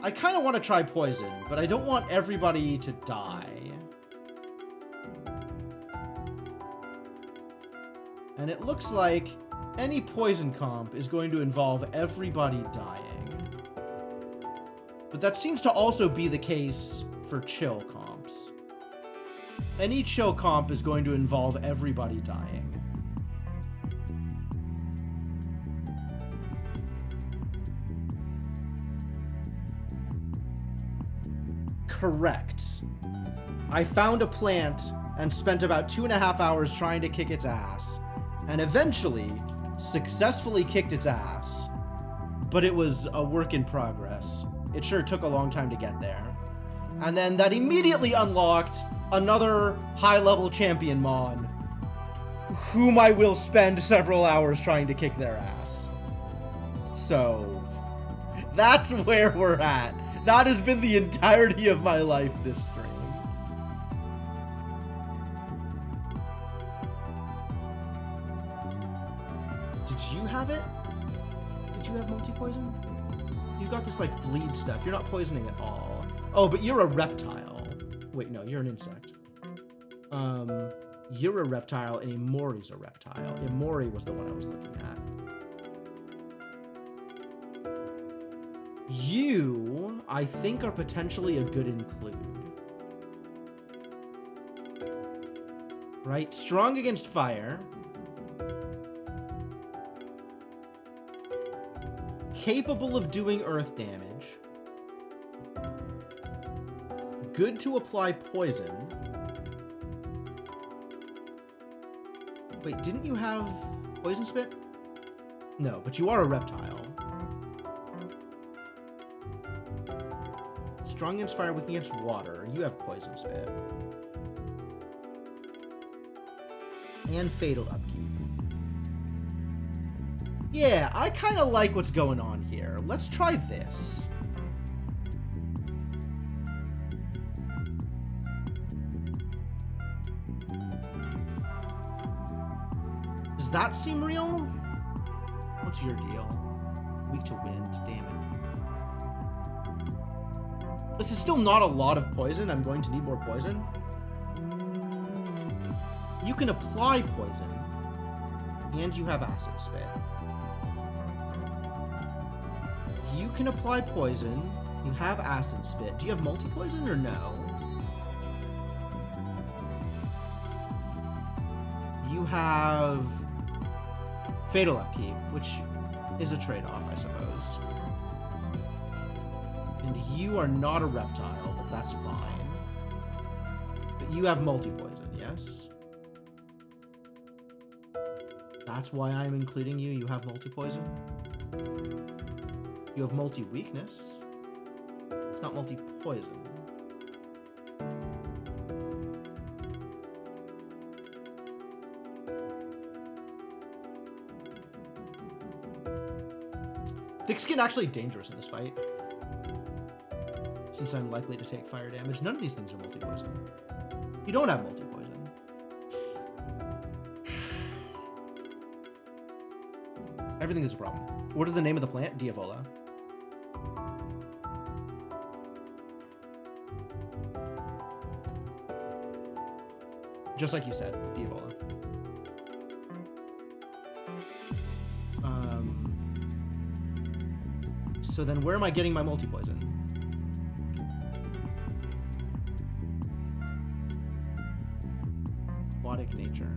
Speaker 1: I kind of want to try poison, but I don't want everybody to die. And it looks like any poison comp is going to involve everybody dying. But that seems to also be the case for chill comps. Any chill comp is going to involve everybody dying. Correct. I found a plant and spent about 2.5 hours trying to kick its ass, and eventually successfully kicked its ass. But it was a work in progress. It sure took a long time to get there. And then that immediately unlocked another high-level champion mon, whom I will spend several hours trying to kick their ass. So, that's where we're at. That has been the entirety of my life this stream. Did you have it? Did you have multi-poison? You got this, like, bleed stuff. You're not poisoning at all. Oh, but you're a reptile. Wait, no, you're an insect. You're a reptile, and Imori's a reptile. Imori was the one I was looking at. You, I think, are potentially a good include. Right? Strong against fire. Capable of doing earth damage. Good to apply poison. Wait, didn't you have poison spit? No, but you are a reptile. Strong against fire, weak against water. You have poison spit. And fatal upkeep. Yeah, I kind of like what's going on here. Let's try this. Does that seem real? What's your deal? Weak to wind, damn it. This is still not a lot of poison. I'm going to need more poison. You can apply poison, and you have acid spit. You can apply poison, you have acid spit. Do you have multi-poison or no? You have fatal upkeep, which is a trade-off, I suppose. And you are not a reptile, but that's fine. But you have multi-poison, yes? That's why I'm including you. You have multi-poison. You have multi-weakness. It's not multi-poison. Thick skin actually dangerous in this fight, since I'm likely to take fire damage. None of these things are multi-poison. You don't have multi-poison. Everything is a problem. What is the name of the plant? Diavola. Just like you said, Diavola. So then where am I getting my multi-poison? Aquatic nature.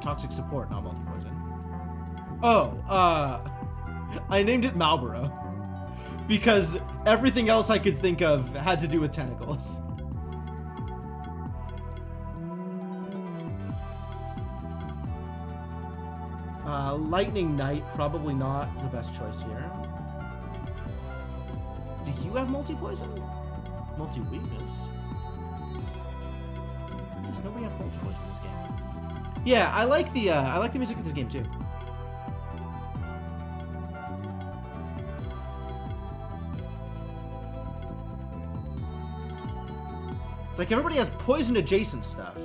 Speaker 1: Toxic support, not multi-poison. Oh, I named it Malboro because everything else I could think of had to do with tentacles. Lightning Knight, probably not the best choice here. Do you have multi-poison? Multi-weakness? Does nobody have multi-poison in this game? Yeah, I like the music of this game too. It's like everybody has poison adjacent stuff.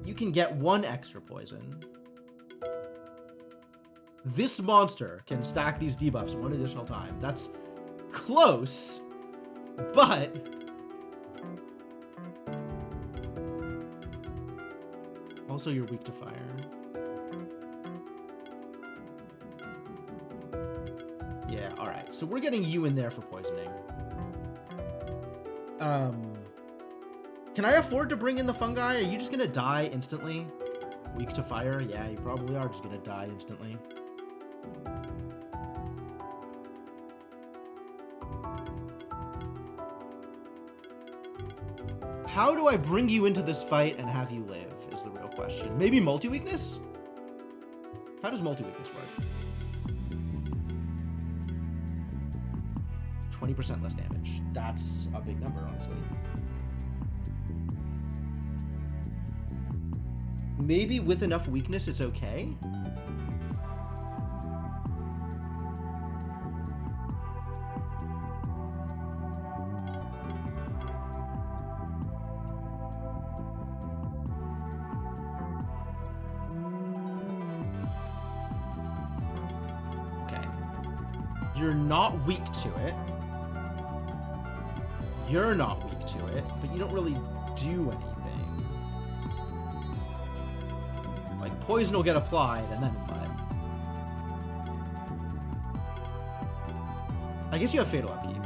Speaker 1: You can get 1 extra poison. This monster can stack these debuffs 1 additional time. That's close, but also you're weak to fire. Yeah, all right. So we're getting you in there for poisoning. Can I afford to bring in the fungi? Are you just gonna die instantly? Weak to fire? Yeah, you probably are just gonna die instantly. How do I bring you into this fight and have you live is the real question. Maybe multi-weakness? How does multi-weakness work? 20% less damage. That's a big number, honestly. Maybe with enough weakness, it's okay. Okay. You're not weak to it. You're not weak to it, but you don't really do anything. Like, poison will get applied, and then what? I guess you have Fatal Upkeep.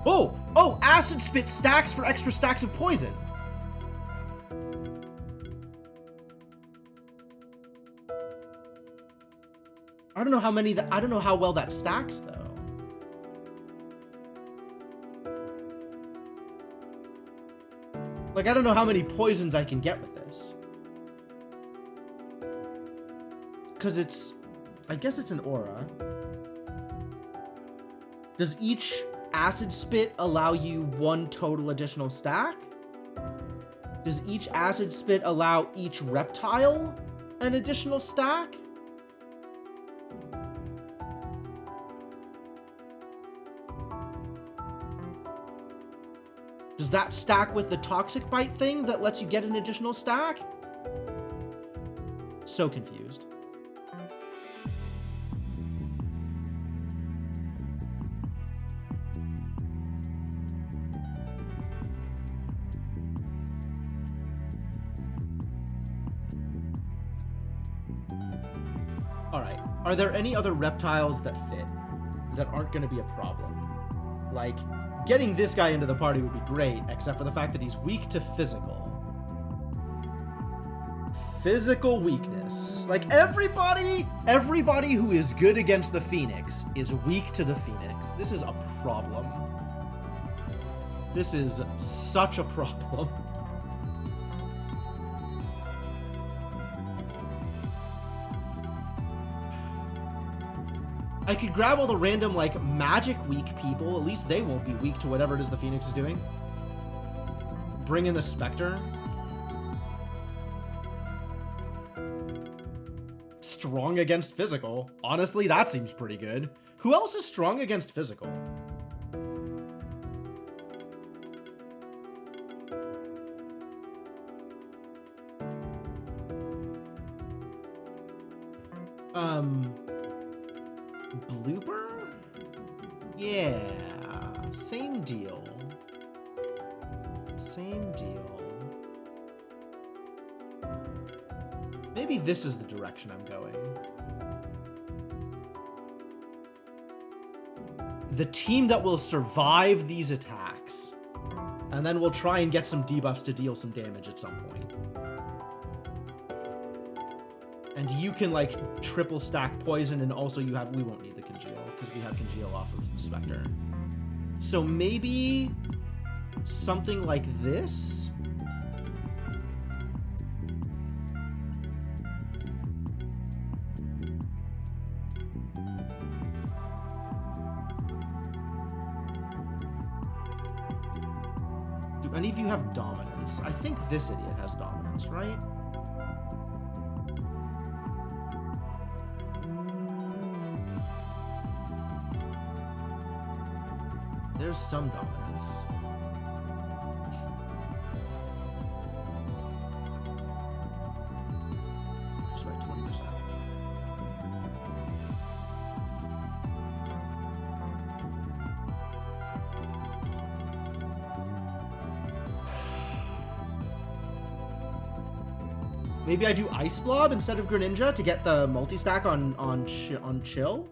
Speaker 1: Oh! Oh! Acid Spit stacks for extra stacks of poison! I don't know how many I don't know how well that stacks, though. Like, I don't know how many poisons I can get with this. Because it's... I guess it's an aura. Does each acid spit allow you 1 total additional stack? Does each acid spit allow each reptile an additional stack? Does that stack with the Toxic Bite thing that lets you get an additional stack? So confused. Alright, are there any other reptiles that fit, that aren't going to be a problem? Like, getting this guy into the party would be great, except for the fact that he's weak to physical. Physical weakness. Like, everybody who is good against the Phoenix is weak to the Phoenix. This is a problem. This is such a problem. I could grab all the random, like, magic weak people. At least they won't be weak to whatever it is the Phoenix is doing. Bring in the Spectre. Strong against physical. Honestly, that seems pretty good. Who else is strong against physical? Blooper? Yeah, same deal. Same deal. Maybe this is the direction I'm going. The team that will survive these attacks. And then we'll try and get some debuffs to deal some damage at some point. And you can, like, triple stack poison, and also you have... We won't need the Congeal, because we have Congeal off of the Spectre. So maybe something like this? Do any of you have dominance? I think this idiot has dominance, right? There's some dominance. Just by 20%. Maybe I do Ice Blob instead of Greninja to get the multi-stack on Chill?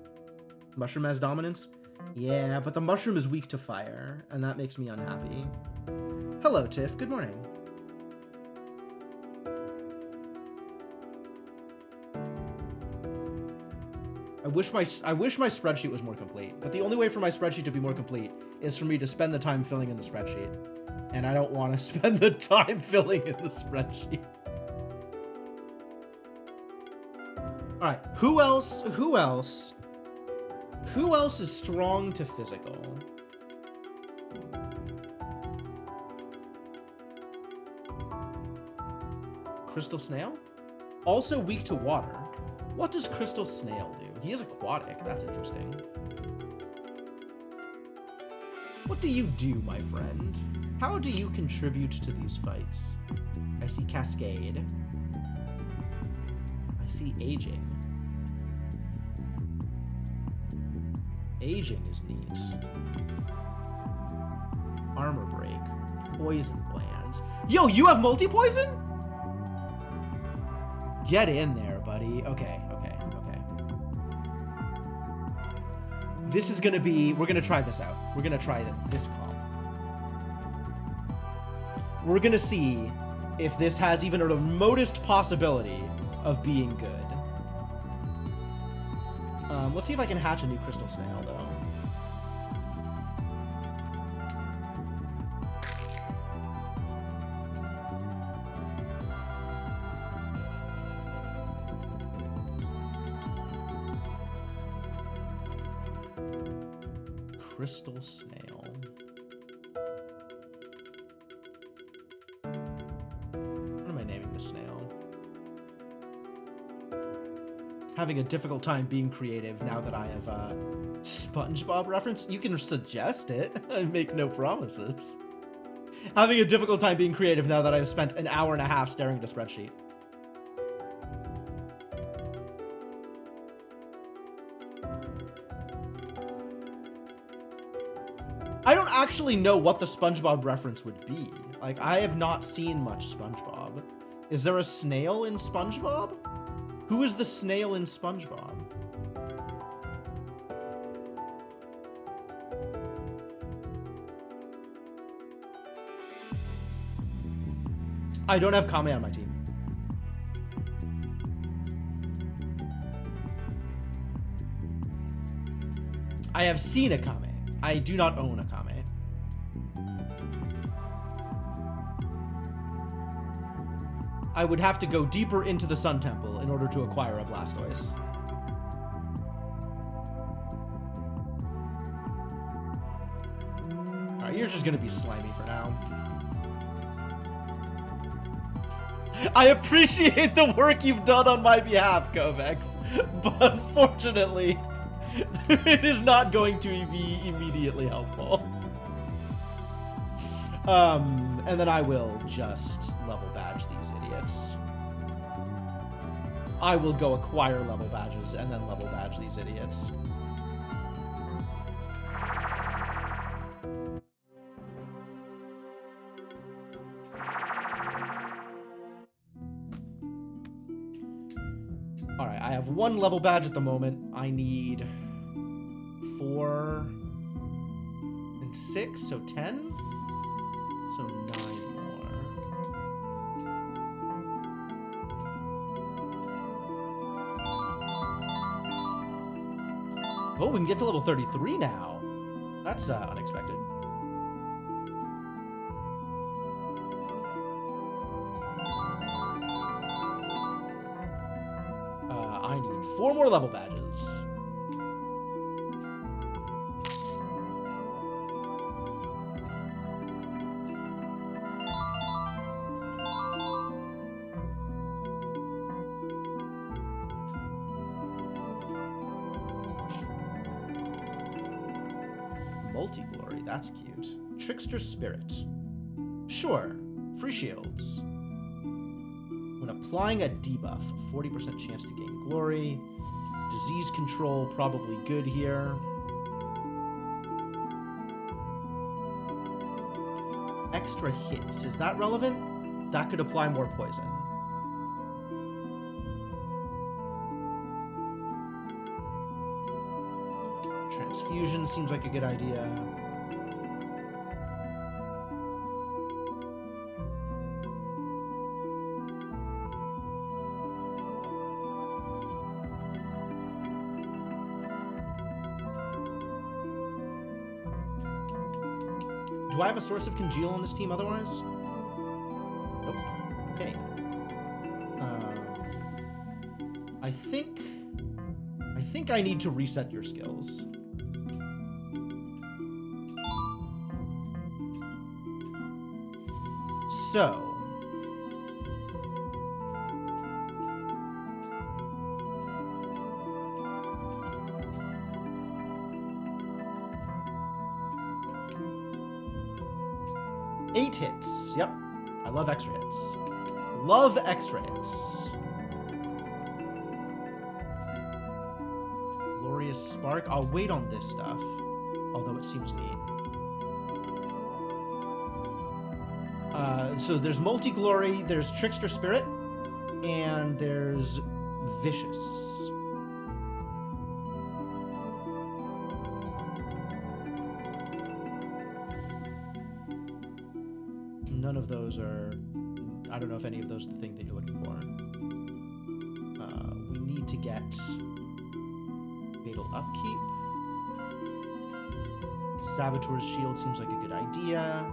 Speaker 1: Mushroom has dominance? Yeah, but the mushroom is weak to fire, and that makes me unhappy. Hello, Tiff. Good morning. I wish my spreadsheet was more complete, but the only way for my spreadsheet to be more complete is for me to spend the time filling in the spreadsheet. And I don't want to spend the time filling in the spreadsheet. All right, who else is strong to physical? Crystal Snail? Also weak to water. What does Crystal Snail do? He is aquatic. That's interesting. What do you do, my friend? How do you contribute to these fights? I see Cascade. I see Aging. Aging is neat. Armor Break. Poison Glands. Yo, you have multi-poison? Get in there, buddy. Okay. This is gonna be... We're gonna try this out. We're gonna try this comp. We're gonna see if this has even a remotest possibility of being good. Let's see if I can hatch a new Crystal Snail, though. Crystal Snail. What am I naming the snail? Having a difficult time being creative now that I have a SpongeBob reference. You can suggest it. I make no promises. Having a difficult time being creative now that I've spent an hour and a half staring at a spreadsheet. I don't actually know what the SpongeBob reference would be. Like, I have not seen much SpongeBob. Is there a snail in SpongeBob? Who is the snail in SpongeBob? I don't have Kame on my team. I have seen a Kame. I do not own a Kame. I would have to go deeper into the Sun Temple in order to acquire a Blastoise. Alright, you're just gonna be slimy for now. I appreciate the work you've done on my behalf, Kovex, but unfortunately, it is not going to be immediately helpful. And then I will just level badge these idiots. I will go acquire level badges and then level badge these idiots. Alright, I have one level badge at the moment. I need 4 and 6, so 10? So 9 more. Oh, we can get to level 33 now. That's unexpected. I need 4 more level badges. Multi-glory, that's cute. Trickster Spirit. Sure, free shields. When applying a debuff, 40% chance to gain glory. Disease control, probably good here. Extra hits, is that relevant? That could apply more poison. Transfusion seems like a good idea. Do I have a source of congeal on this team otherwise? Nope. Okay. I think I need to reset your skills. So, eight hits. Yep. I love extra hits. Love extra hits. Glorious Spark. I'll wait on this stuff, although it seems neat. So there's Multi-Glory, there's Trickster Spirit, and there's Vicious. None of those are... I don't know if any of those are the thing that you're looking for. We need to get Fatal Upkeep. Saboteur's Shield seems like a good idea.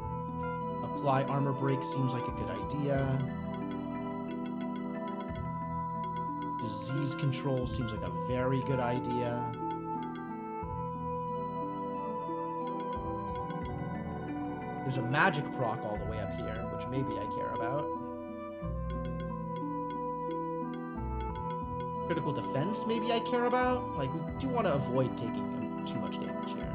Speaker 1: Apply Armor Break seems like a good idea. Disease Control seems like a very good idea. There's a magic proc all the way up here, which maybe I care about. Critical defense maybe I care about. Like, we do want to avoid taking too much damage here.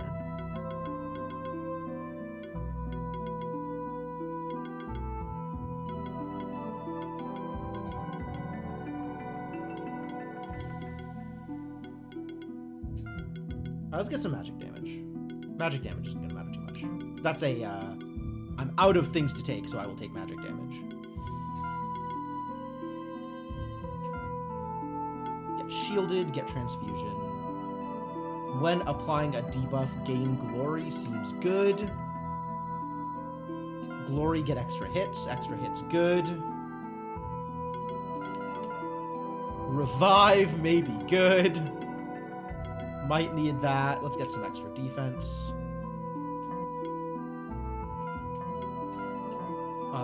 Speaker 1: Let's get some magic damage. Magic damage isn't going to matter too much. That's a, I'm out of things to take, so I will take magic damage. Get shielded, get transfusion. When applying a debuff, gain glory seems good. Glory, get extra hits good. Revive, maybe good. Might need that. Let's get some extra defense.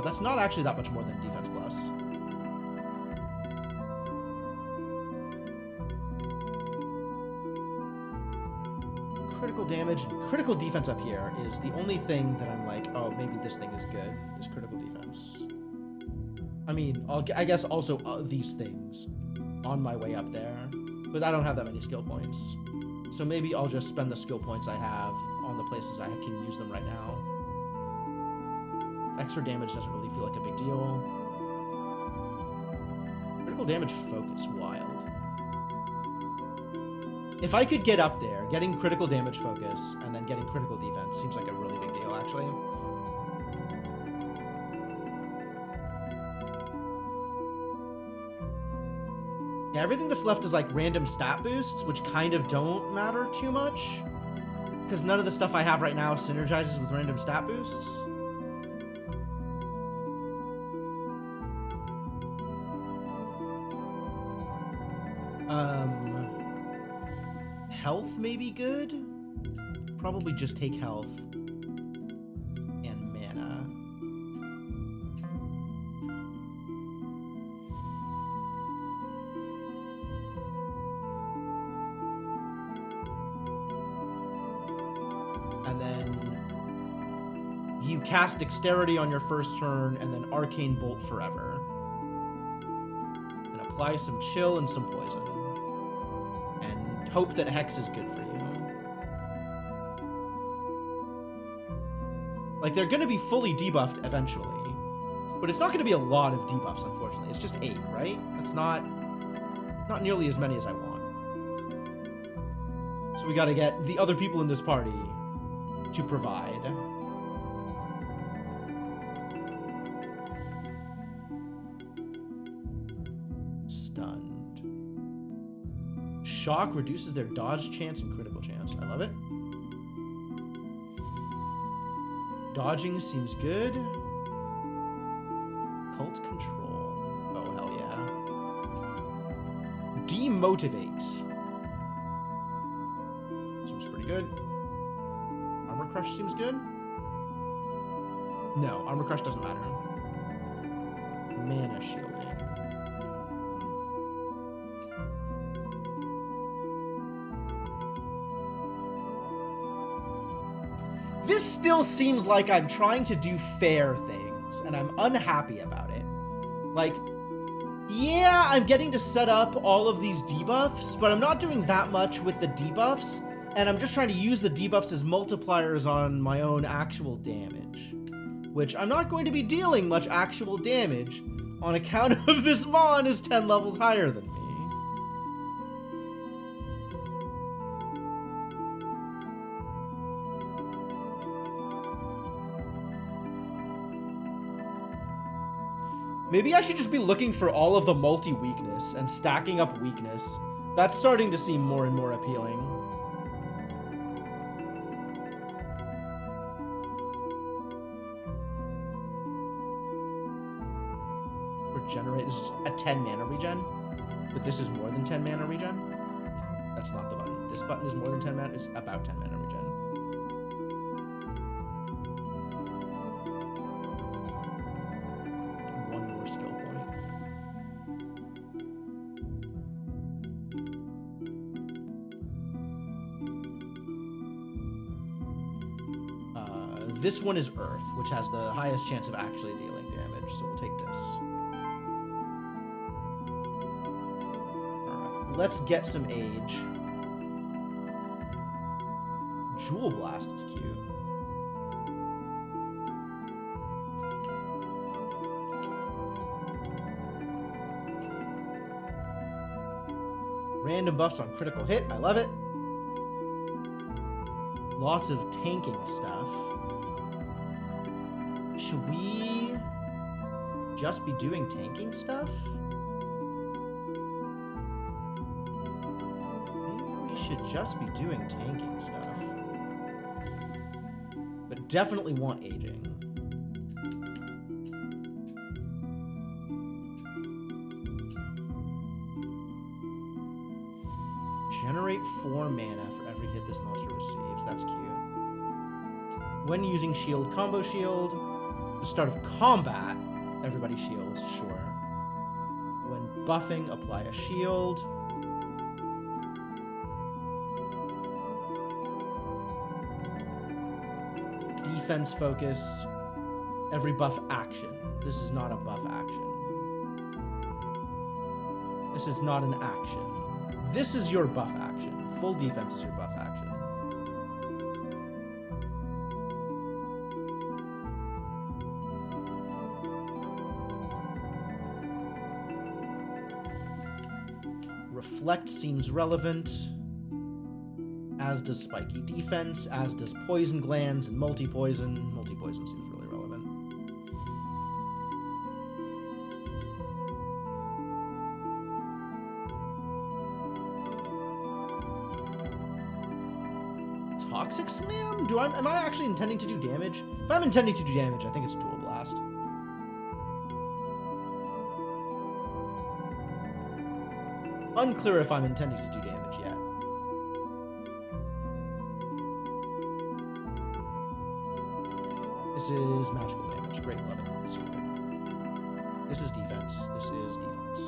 Speaker 1: That's not actually that much more than defense plus. Critical damage and critical defense up here is the only thing that I'm like, oh, maybe this thing is good, is critical defense. I mean, I guess also these things on my way up there, but I don't have that many skill points. So maybe I'll just spend the skill points I have on the places I can use them right now. Extra damage doesn't really feel like a big deal. Critical damage focus, wild. If I could get up there, getting critical damage focus and then getting critical defense seems like a really big deal, actually. Yeah, everything that's left is like random stat boosts, which kind of don't matter too much. Because none of the stuff I have right now synergizes with random stat boosts. Health may be good. Probably just take health. And mana. And then you cast Dexterity on your first turn, and then Arcane Bolt forever. And apply some chill and some poison. And hope that Hex is good for you. Like, they're going to be fully debuffed eventually. But it's not going to be a lot of debuffs, unfortunately. It's just 8, right? That's not nearly as many as I want. So we got to get the other people in this party to provide. Stunned. Shock reduces their dodge chance and critical chance. I love it. Dodging seems good. Cult control. Oh, hell yeah. Demotivate. Seems pretty good. Armor Crush seems good. No, Armor Crush doesn't matter. Mana shielding. This still seems like I'm trying to do fair things, and I'm unhappy about it. Like, yeah, I'm getting to set up all of these debuffs, but I'm not doing that much with the debuffs, and I'm just trying to use the debuffs as multipliers on my own actual damage. Which I'm not going to be dealing much actual damage on account of this Mon is 10 levels higher than me. Maybe I should just be looking for all of the multi-weakness and stacking up weakness. That's starting to seem more and more appealing. Regenerate. This is a 10 mana regen, but this is more than 10 mana regen. That's not the button. This button is more than 10 mana. It's about 10 mana regen. One more skill point. This one is Earth, which has the highest chance of actually dealing damage, so we'll take this. Let's get some age. Jewel Blast is cute. Random buffs on critical hit. I love it. Lots of tanking stuff. Should we just be doing tanking stuff? Should just be doing tanking stuff, but definitely want aging. Generate 4 mana for every hit this monster receives. That's cute. When using shield, combo shield. The start of combat, everybody shields, sure. When buffing, apply a shield. Defense focus, every buff action. This is not a buff action. This is not an action. This is your buff action. Full defense is your buff action. Reflect seems relevant. As does Spiky Defense, as does Poison Glands and Multi-Poison. Multi-Poison seems really relevant. Toxic Slam? Am I actually intending to do damage? If I'm intending to do damage, I think it's Jewel Blast. Unclear if I'm intending to do damage yet. This is magical damage. Great, love it. Super good. This is defense. This is defense.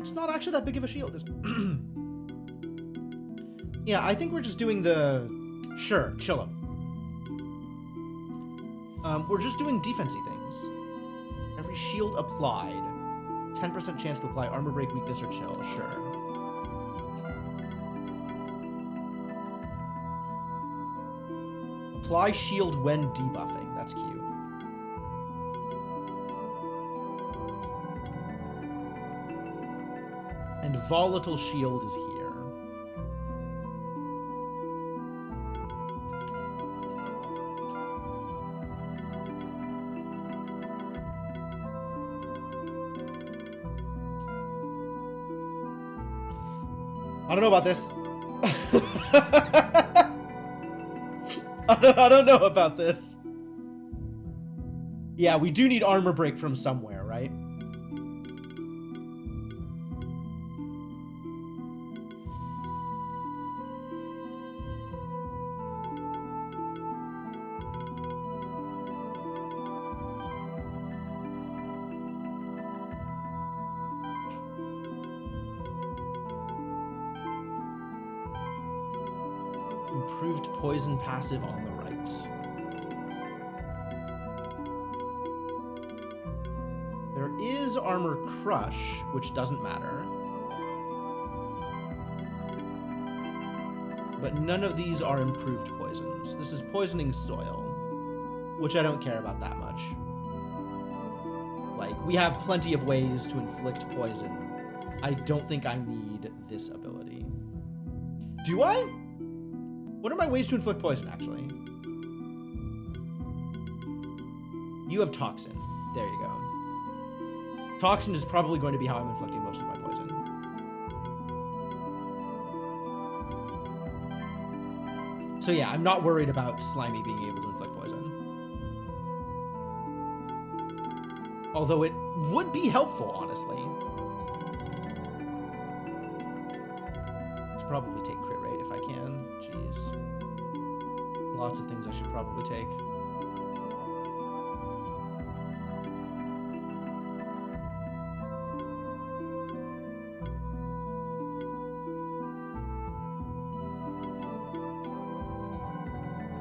Speaker 1: It's not actually that big of a shield, is it? Yeah, I think we're just doing the... Sure, chill 'em. We're just doing defense-y things. Every shield applied 10% chance to apply armor break, weakness, or chill. Sure. Apply shield when debuffing. That's cute. And volatile shield is here. I don't know about this. I don't know about this. Yeah, we do need armor break from somewhere, right? Improved poison passive on the right. There is armor crush, which doesn't matter. But none of these are improved poisons. This is poisoning soil, which I don't care about that much. Like, we have plenty of ways to inflict poison. I don't think I need this ability. Do I? What are my ways to inflict poison, actually? You have Toxin. There you go. Toxin is probably going to be how I'm inflicting most of my poison. So yeah, I'm not worried about Slimy being able to inflict poison. Although it would be helpful, honestly. Should probably take crit rate if I can. Jeez. Lots of things I should probably take.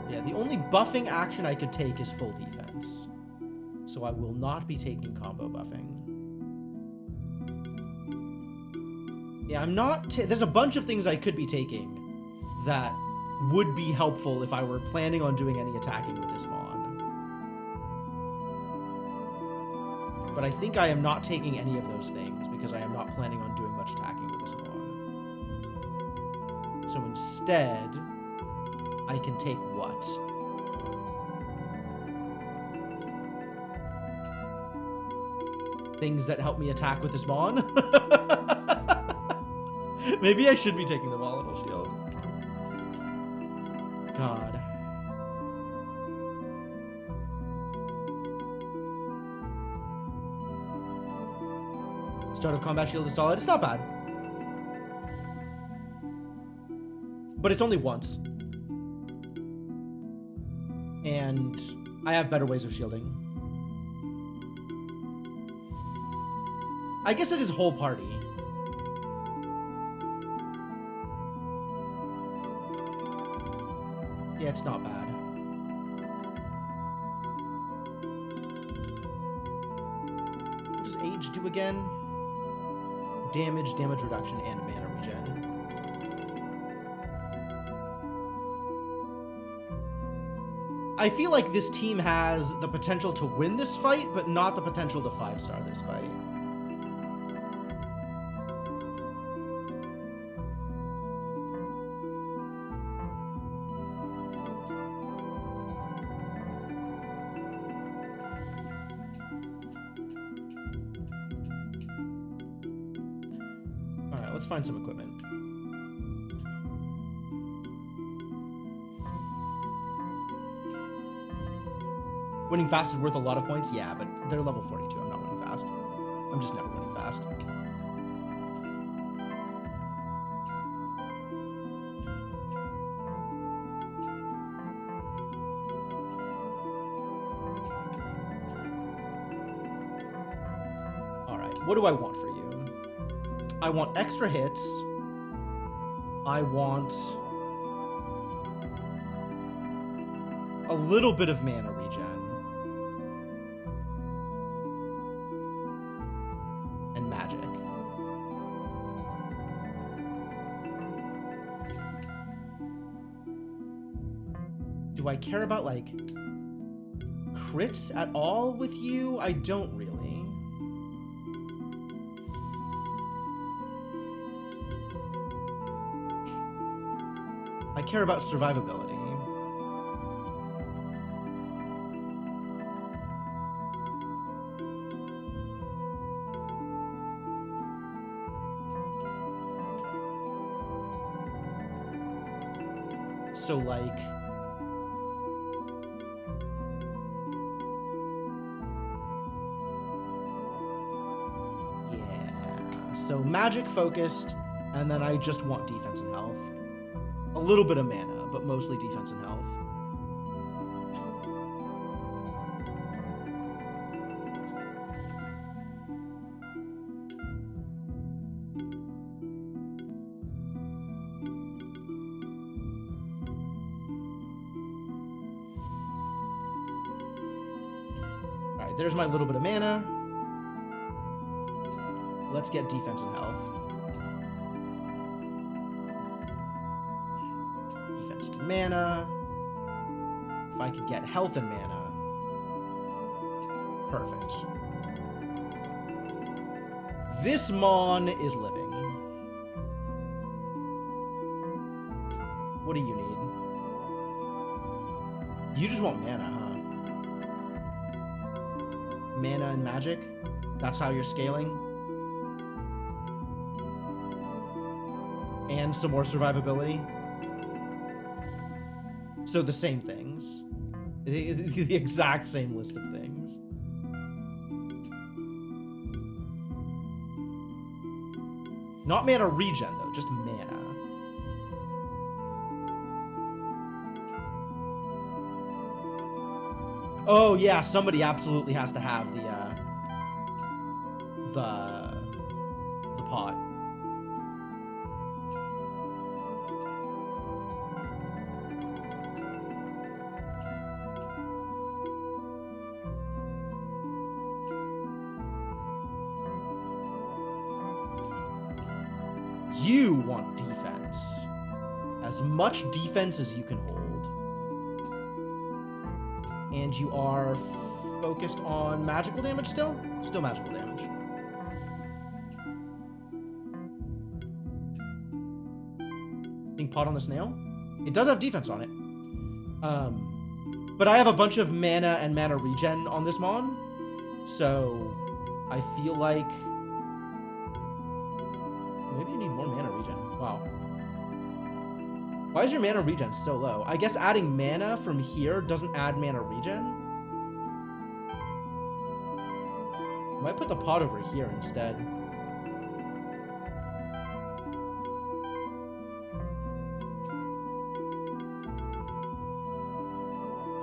Speaker 1: Yeah, the only buffing action I could take is full defense. So I will not be taking combo buffing. Yeah, I'm not... There's a bunch of things I could be taking that would be helpful if I were planning on doing any attacking with this mon. But I think I am not taking any of those things because I am not planning on doing much attacking with this mon. So instead, I can take what? Things that help me attack with this mon? Maybe I should be taking the volatile shield. God. Start of combat shield is solid. It's not bad. But it's only once. And I have better ways of shielding. I guess it is whole party. Yeah, it's not bad. What does age do again? Damage, damage reduction, and mana regen. I feel like this team has the potential to win this fight, but not the potential to 5-star this fight. Alright, let's find some equipment. Winning fast is worth a lot of points? Yeah, but they're level 42. I'm not winning fast. I'm just never winning fast. Alright, what do I want for you? I want extra hits. I want a little bit of mana regen. And I care about, like, crits at all with you? I don't really. I care about survivability. So, like... yeah. So, magic focused, and then I just want defense and health. A little bit of mana, but mostly defense and health. Alright, there's my little bit of mana. Let's get defense and health. Defense and mana. If I could get health and mana. Perfect. This Mon is living. What do you need? You just want mana, huh? Mana and magic? That's how you're scaling? And some more survivability? So the same things. The exact same list of things. Not mana regen, though, just mana. Oh, yeah, somebody absolutely has to have the pot. You want defense. As much defense as you can hold. And you are focused on magical damage still? Still magical damage. Think pot on the snail? It does have defense on it. But I have a bunch of mana and mana regen on this Mon. So I feel like maybe you need more mana regen. Wow. Why is your mana regen so low? I guess adding mana from here doesn't add mana regen. Might put the pot over here instead.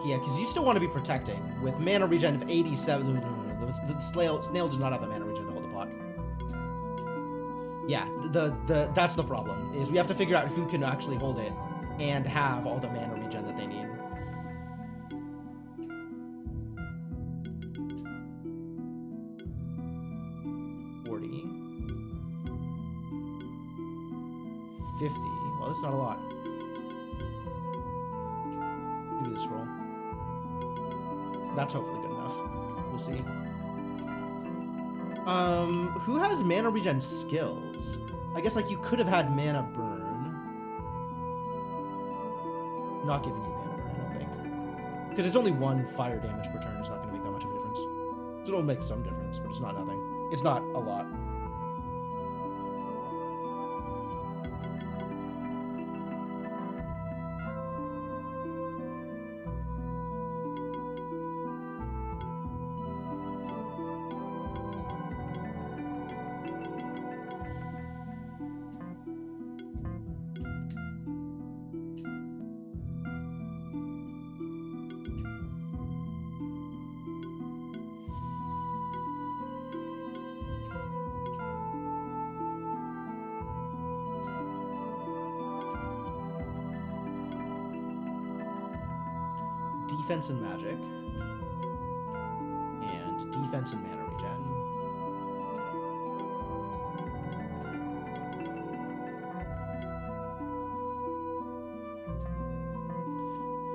Speaker 1: Yeah, because you still want to be protecting. With mana regen of 87... No. The snail does not have the mana regen to hold the pot. Yeah, that's the problem, is we have to figure out who can actually hold it and have all the mana regen that they need. $50. Well, that's not a lot. Give me the scroll. That's hopefully good enough. We'll see. Who has mana regen skills? I guess, like, you could have had mana burn. Not giving you mana burn, I don't think. Because it's only one fire damage per turn. It's not going to make that much of a difference. So it'll make some difference, but it's not nothing. It's not a lot. Defense and magic. And defense and mana regen.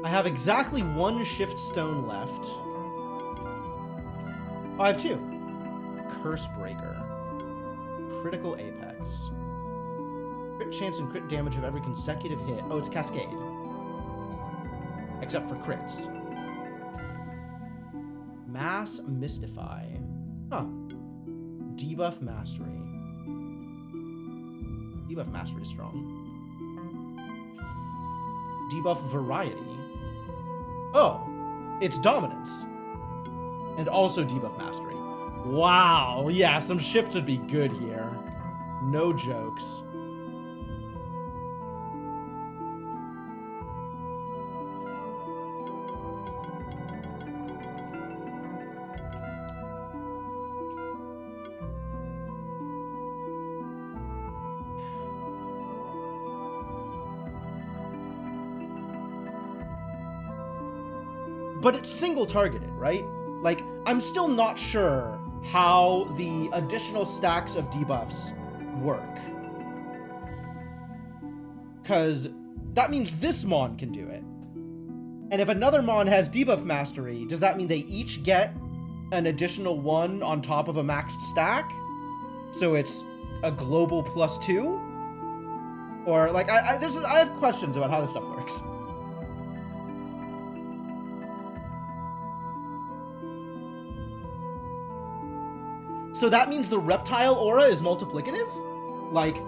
Speaker 1: I have exactly 1 shift stone left. Oh, I have 2. Curse Breaker. Critical Apex. Crit chance and crit damage of every consecutive hit. Oh, it's Cascade. Except for crits. Mass Mystify. Huh. Debuff Mastery. Debuff Mastery is strong. Debuff Variety. Oh, it's Dominance. And also Debuff Mastery. Wow, yeah, some shifts would be good here. No jokes. But it's single targeted, right? Like, I'm still not sure how the additional stacks of debuffs work. Because that means this Mon can do it. And if another Mon has debuff mastery, does that mean they each get an additional 1 on top of a maxed stack? So it's a global +2? Or, like, I have questions about how this stuff works. So that means the reptile aura is multiplicative? Like,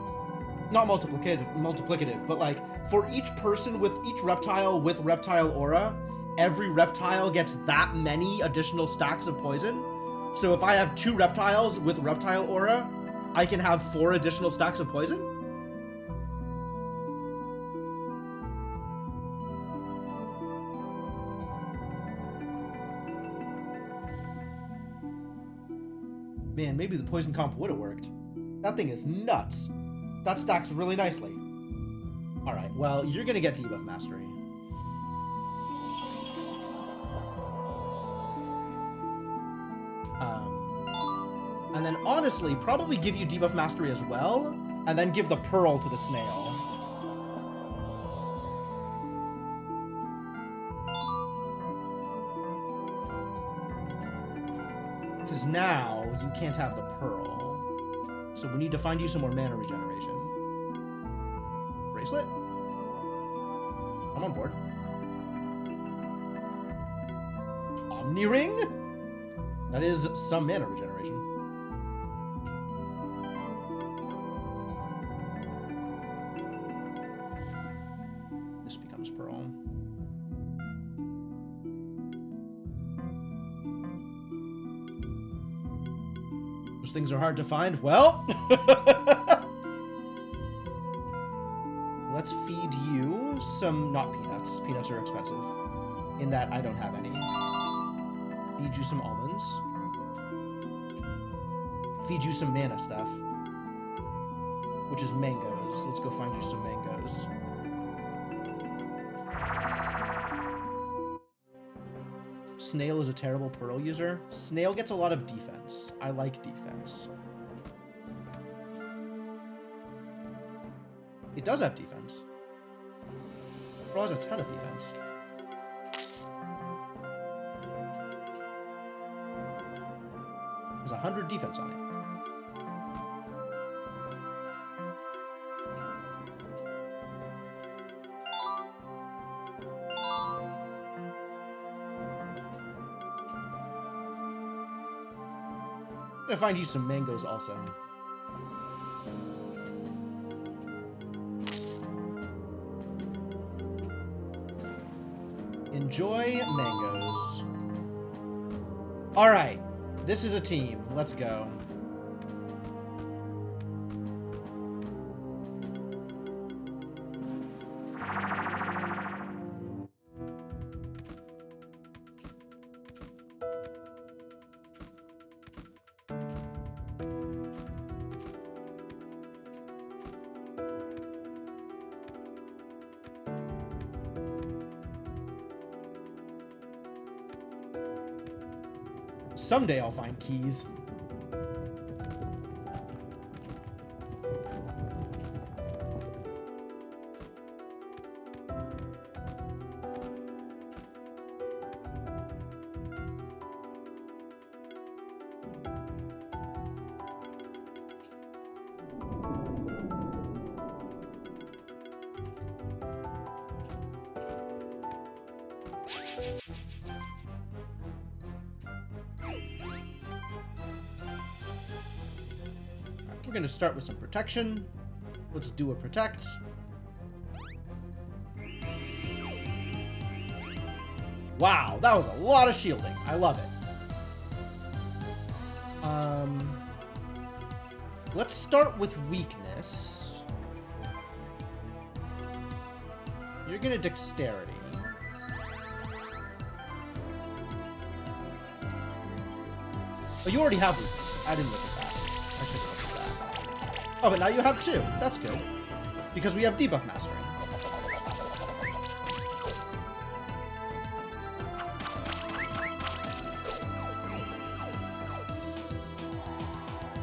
Speaker 1: not multiplicative, but like, for each person with each reptile with reptile aura, every reptile gets that many additional stacks of poison. So if I have 2 reptiles with reptile aura, I can have 4 additional stacks of poison? Man, maybe the poison comp would have worked. That thing is nuts. That stacks really nicely. Alright, well, you're gonna get debuff mastery. And then honestly, probably give you debuff mastery as well, and then give the pearl to the snail. Because now you can't have the pearl. So we need to find you some more mana regeneration. Bracelet? I'm on board. Omni Ring? That is some mana regeneration. This becomes pearl. Those things are hard to find. Well, let's feed you some, not peanuts. Peanuts are expensive. In that I don't have any. Feed you some almonds. Feed you some mana stuff. Which is mangoes. Let's go find you some mangoes. Snail is a terrible pearl user. Snail gets a lot of defense. I like defense. It does have defense. Pearl has a ton of defense. Has 100 defense on it. I'm gonna find you some mangoes also. Enjoy mangoes. Alright, this is a team. Let's go. Someday I'll find keys. We're going to start with some protection. Let's do a protect. Wow, that was a lot of shielding. I love it. Let's start with weakness. You're gonna dexterity. Oh, you already have weakness. I didn't look at that. I should have looked at that. Oh, but now you have 2. That's good. Because we have debuff mastering.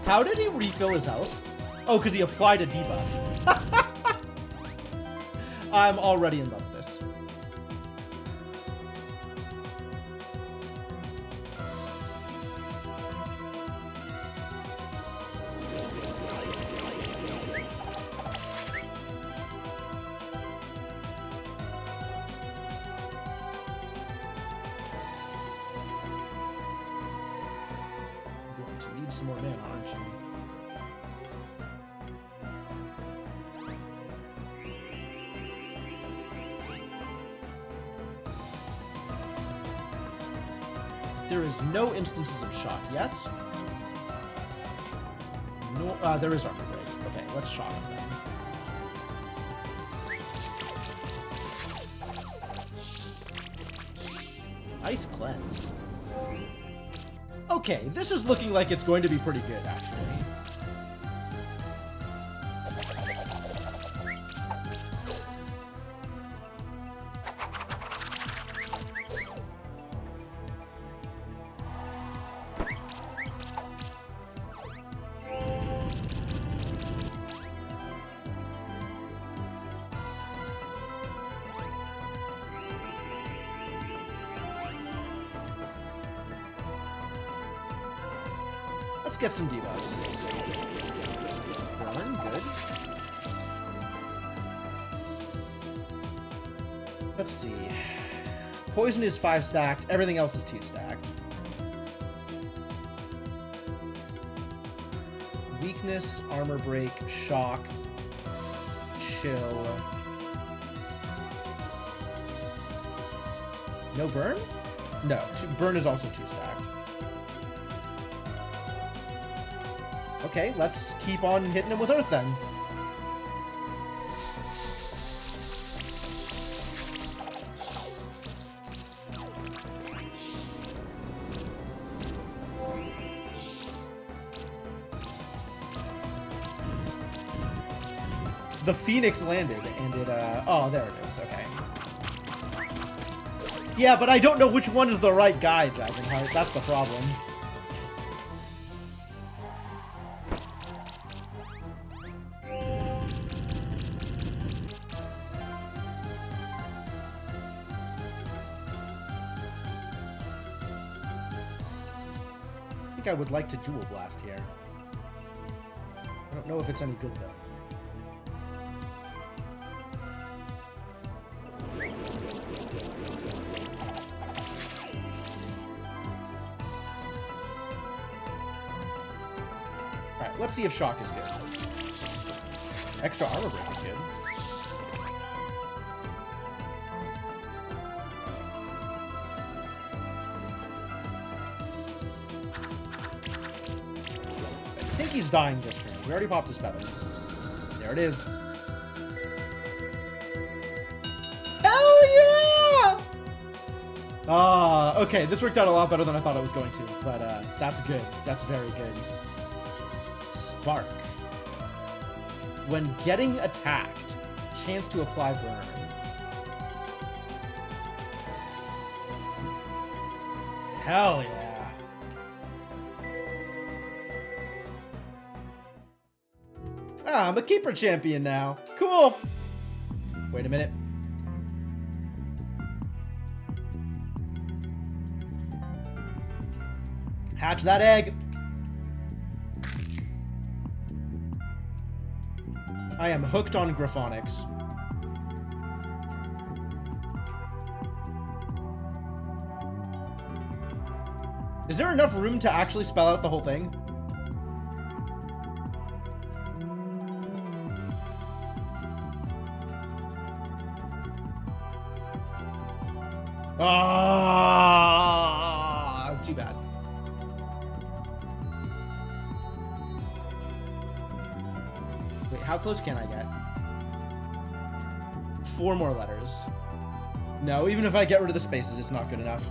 Speaker 1: How did he refill his health? Oh, because he applied a debuff. I'm already in love with this. You're going to need some more mana, aren't you? There is no instances of shock yet. No, there is armor break. Okay, let's shock him then. Ice cleanse. Okay, this is looking like it's going to be pretty good, actually. Let's get some debuffs. Burn, good. Let's see. Poison is 5 stacked, everything else is 2 stacked. Weakness, armor break, shock, chill. No burn? No, burn is also 2 stacked. Okay, let's keep on hitting him with Earth then. The Phoenix landed, and it, oh, there it is, okay. Yeah, but I don't know which one is the right guy, Dragonheart. That's the problem. I think I would like to Jewel Blast here. I don't know if it's any good, though. Alright, let's see if Shock is good. Extra armor break is good. I think he's dying this turn. We already popped his feather. There it is. Hell yeah! Ah, okay, this worked out a lot better than I thought it was going to, but that's good. That's very good. Spark. When getting attacked, chance to apply burn. Hell yeah. Ah, I'm a keeper champion now. Cool. Wait a minute. Hatch that egg. I am hooked on Gryphonics. I am hooked on Gryphonics. Is there enough room to actually spell out the whole thing? Ah, too bad. Wait, how close can I get? 4 more letters. No, even if I get rid of the spaces, it's not good enough.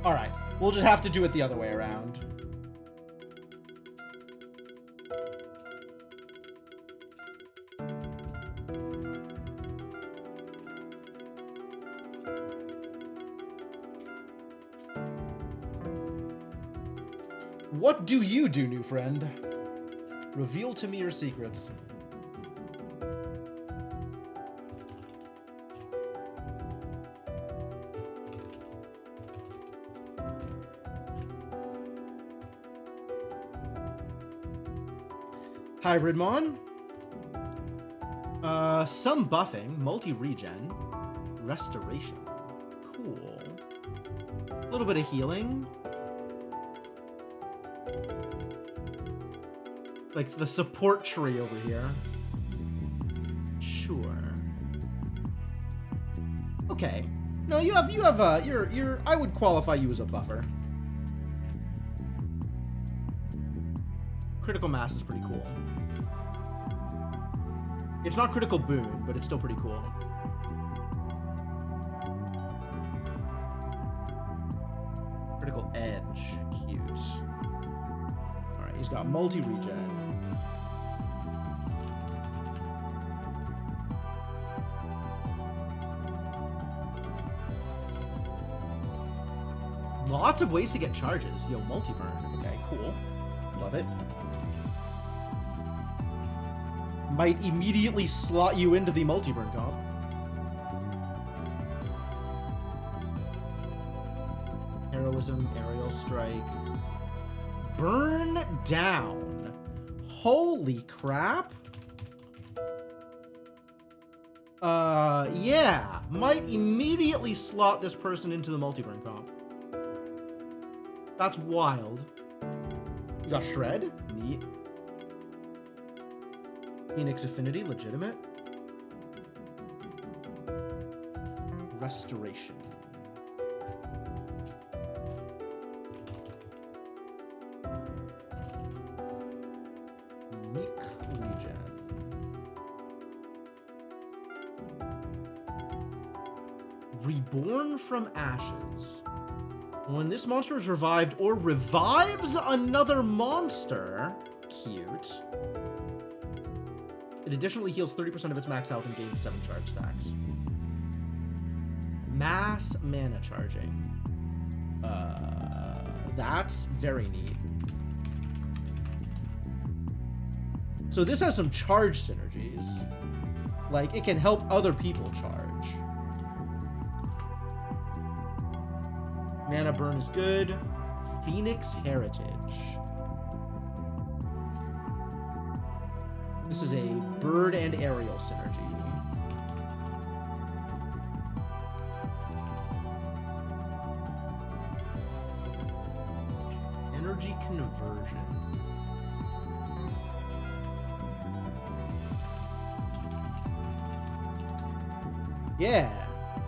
Speaker 1: Alright, we'll just have to do it the other way around. What do you do, new friend? Reveal to me your secrets. Hybridmon. Some buffing, multi-regen, restoration. Cool. A little bit of healing. Like the support tree over here. Sure. Okay. No, you're I would qualify you as a buffer. Critical mass is pretty cool. It's not critical boon, but it's still pretty cool. Critical edge. Cute. Alright, he's got multi-regen. Lots of ways to get charges. Yo, multi-burn. Okay, cool. Love it. Might immediately slot you into the multi-burn comp. Heroism, aerial strike. Burn down. Holy crap. Yeah. Might immediately slot this person into the multi-burn comp. That's wild. You got Shred? Neat. Phoenix Affinity, legitimate. Restoration. Unique regen. Reborn from ashes. When this monster is revived or revives another monster, cute. It additionally heals 30% of its max health and gains 7 charge stacks. Mass mana charging. That's very neat. So this has some charge synergies. Like, it can help other people charge. Mana burn is good. Phoenix Heritage. This is a bird and aerial synergy. Energy conversion. Yeah,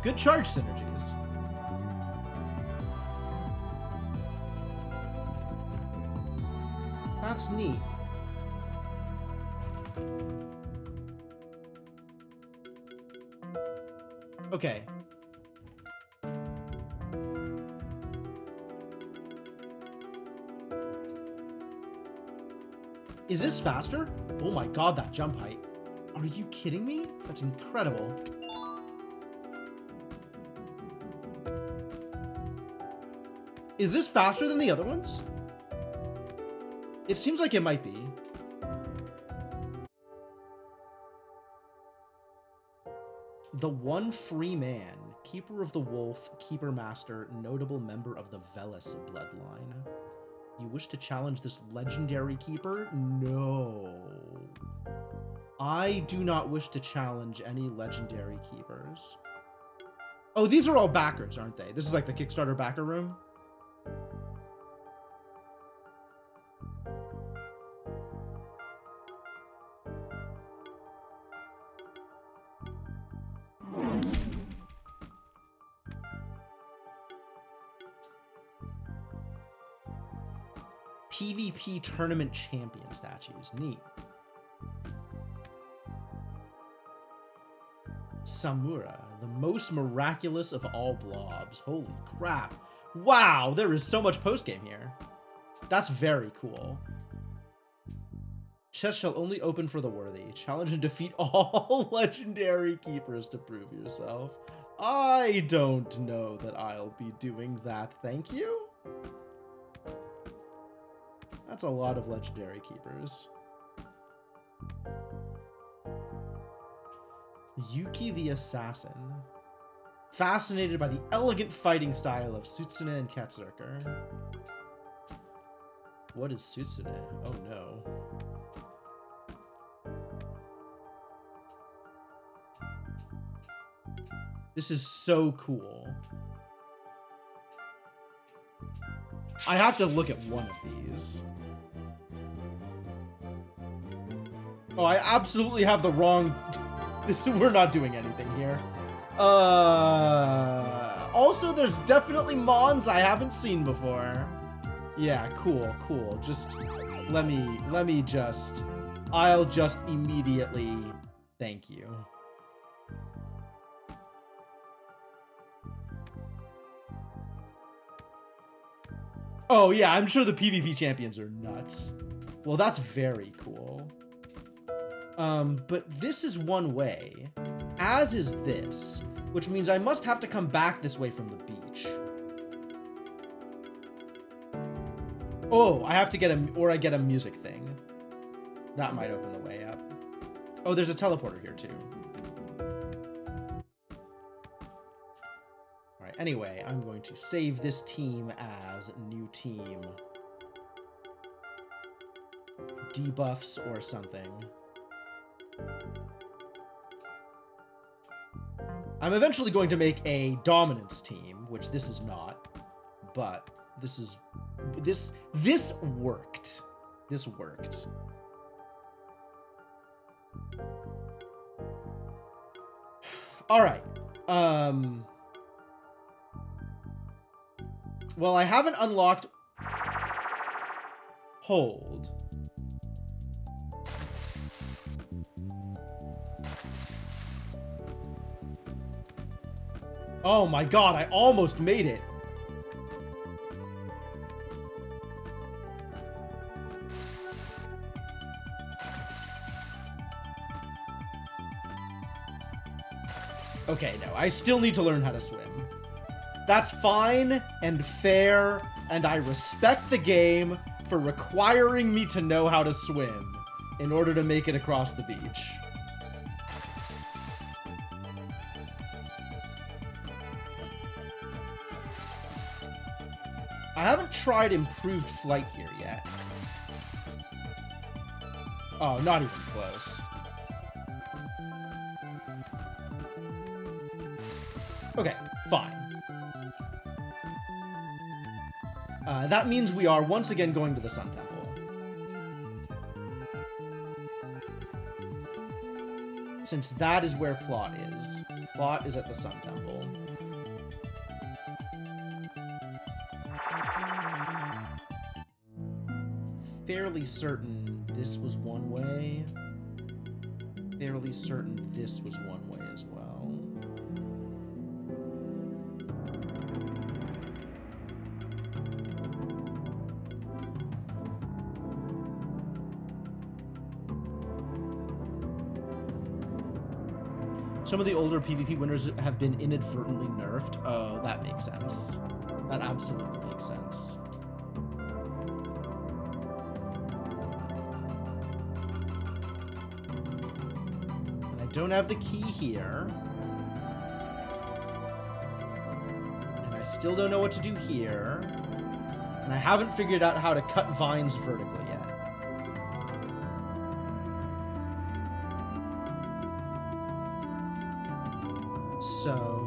Speaker 1: good charge synergies. That's neat. Okay. Is this faster? Oh my god, that jump height. Are you kidding me? That's incredible. Is this faster than the other ones? It seems like it might be. The One Free Man, Keeper of the Wolf, Keeper Master, notable member of the Velis bloodline. You wish to challenge this legendary keeper? No. I do not wish to challenge any legendary keepers. Oh, these are all backers, aren't they? This is like the Kickstarter backer room. PvP tournament champion statues. Neat. Samura, the most miraculous of all blobs. Holy crap. Wow, there is so much postgame here. That's very cool. Chest shall only open for the worthy. Challenge and defeat all legendary keepers to prove yourself. I don't know that I'll be doing that, thank you. That's a lot of legendary keepers. Yuki the Assassin. Fascinated by the elegant fighting style of Sutsune and Katsurker. What is Sutsune? Oh no. This is so cool. I have to look at one of these. Oh, I absolutely have the wrong... We're not doing anything here. Also, there's definitely Mons I haven't seen before. Yeah, cool, cool. Just let me just... I'll just immediately... Thank you. Oh, yeah, I'm sure the PvP champions are nuts. Well, that's very cool. But this is one way, as is this, which means I must have to come back this way from the beach. Oh, I have to get I get a music thing. That might open the way up. Oh, there's a teleporter here too. All right, anyway, I'm going to save this team as new team. Debuffs or something. I'm eventually going to make a dominance team, which this is not, but this worked. This worked. All right. Well, I haven't unlocked hold. Oh my god, I almost made it. Okay, no, I still need to learn how to swim. That's fine and fair, and I respect the game for requiring me to know how to swim in order to make it across the beach. I haven't tried improved flight here yet. Oh, not even close. Okay, fine. That means we are once again going to the Sun Temple. Since that is where Plot is. Plot is at the Sun Temple. Fairly certain this was one way. Fairly certain this was one way as well. Some of the older PvP winners have been inadvertently nerfed. Oh, that makes sense. That absolutely makes sense. And I don't have the key here. And I still don't know what to do here. And I haven't figured out how to cut vines vertically yet. So,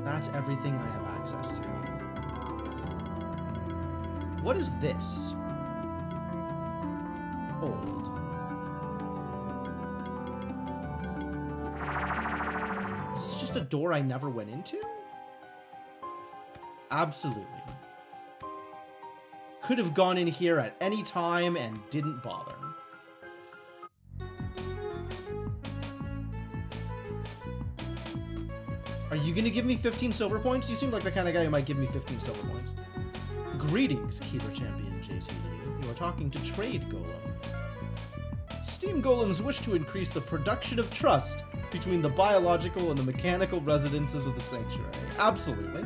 Speaker 1: That's everything I have access to. What is this? Hold. Is this just a door I never went into? Absolutely. Could have gone in here at any time and didn't bother. Are you gonna give me 15 silver points? You seem like the kind of guy who might give me 15 silver points. Greetings, Keeper Champion JT. You are talking to Trade Golem. Steam golems wish to increase the production of trust between the biological and the mechanical residences of the sanctuary. Absolutely.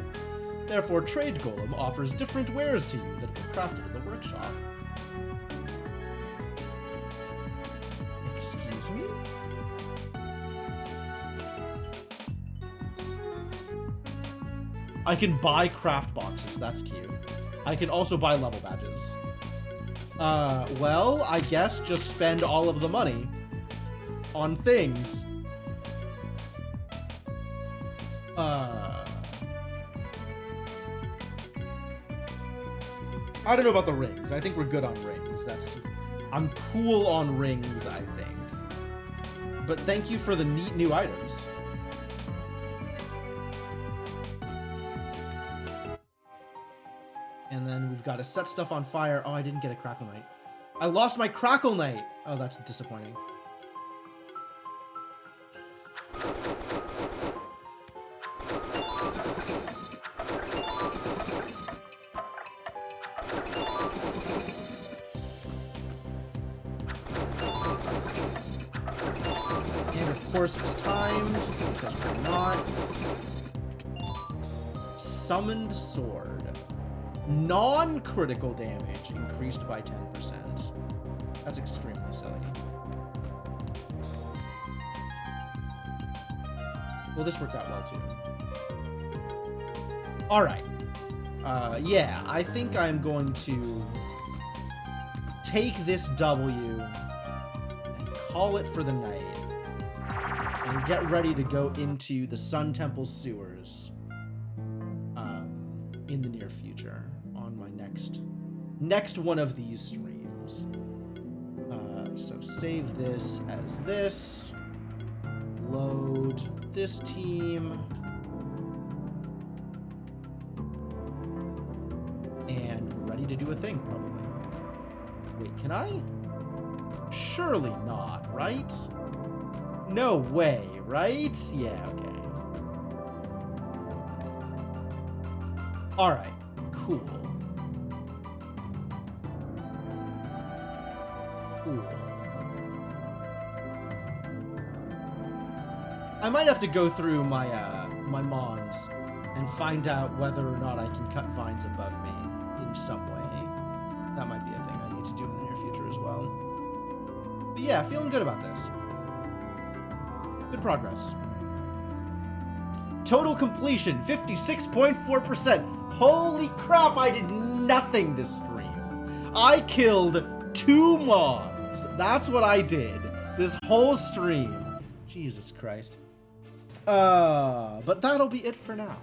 Speaker 1: Therefore, Trade Golem offers different wares to you that have been crafted in the workshop. Excuse me? I can buy craft boxes. That's cute. I can also buy level badges. Well, I guess just spend all of the money on things. I don't know about the rings. I think we're good on rings. I'm cool on rings, I think. But thank you for the neat new items. And then we've got to set stuff on fire. Oh, I didn't get a Crackle Knight. I lost my Crackle Knight. Oh, that's disappointing. And of course it's timed, because we're not. Summoned Sword. Non-critical damage increased by 10%. That's extremely silly. Well, this worked out well too. Alright. Yeah, I think I'm going to take this W and call it for the night. And get ready to go into the Sun Temple sewers in the near future on my next one of these streams. So save this as this. Load this team. And we're ready to do a thing, probably. Wait, can I? Surely not, right? No way, right? Yeah, okay. Alright, cool. Cool. I might have to go through my my mons and find out whether or not I can cut vines above me in some way. That might be a thing I need to do in the near future as well. But yeah, feeling good about this. Good progress. Total completion, 56.4%. Holy crap, I did nothing this stream. I killed 2 mons. That's what I did this whole stream. Jesus Christ. But that'll be it for now.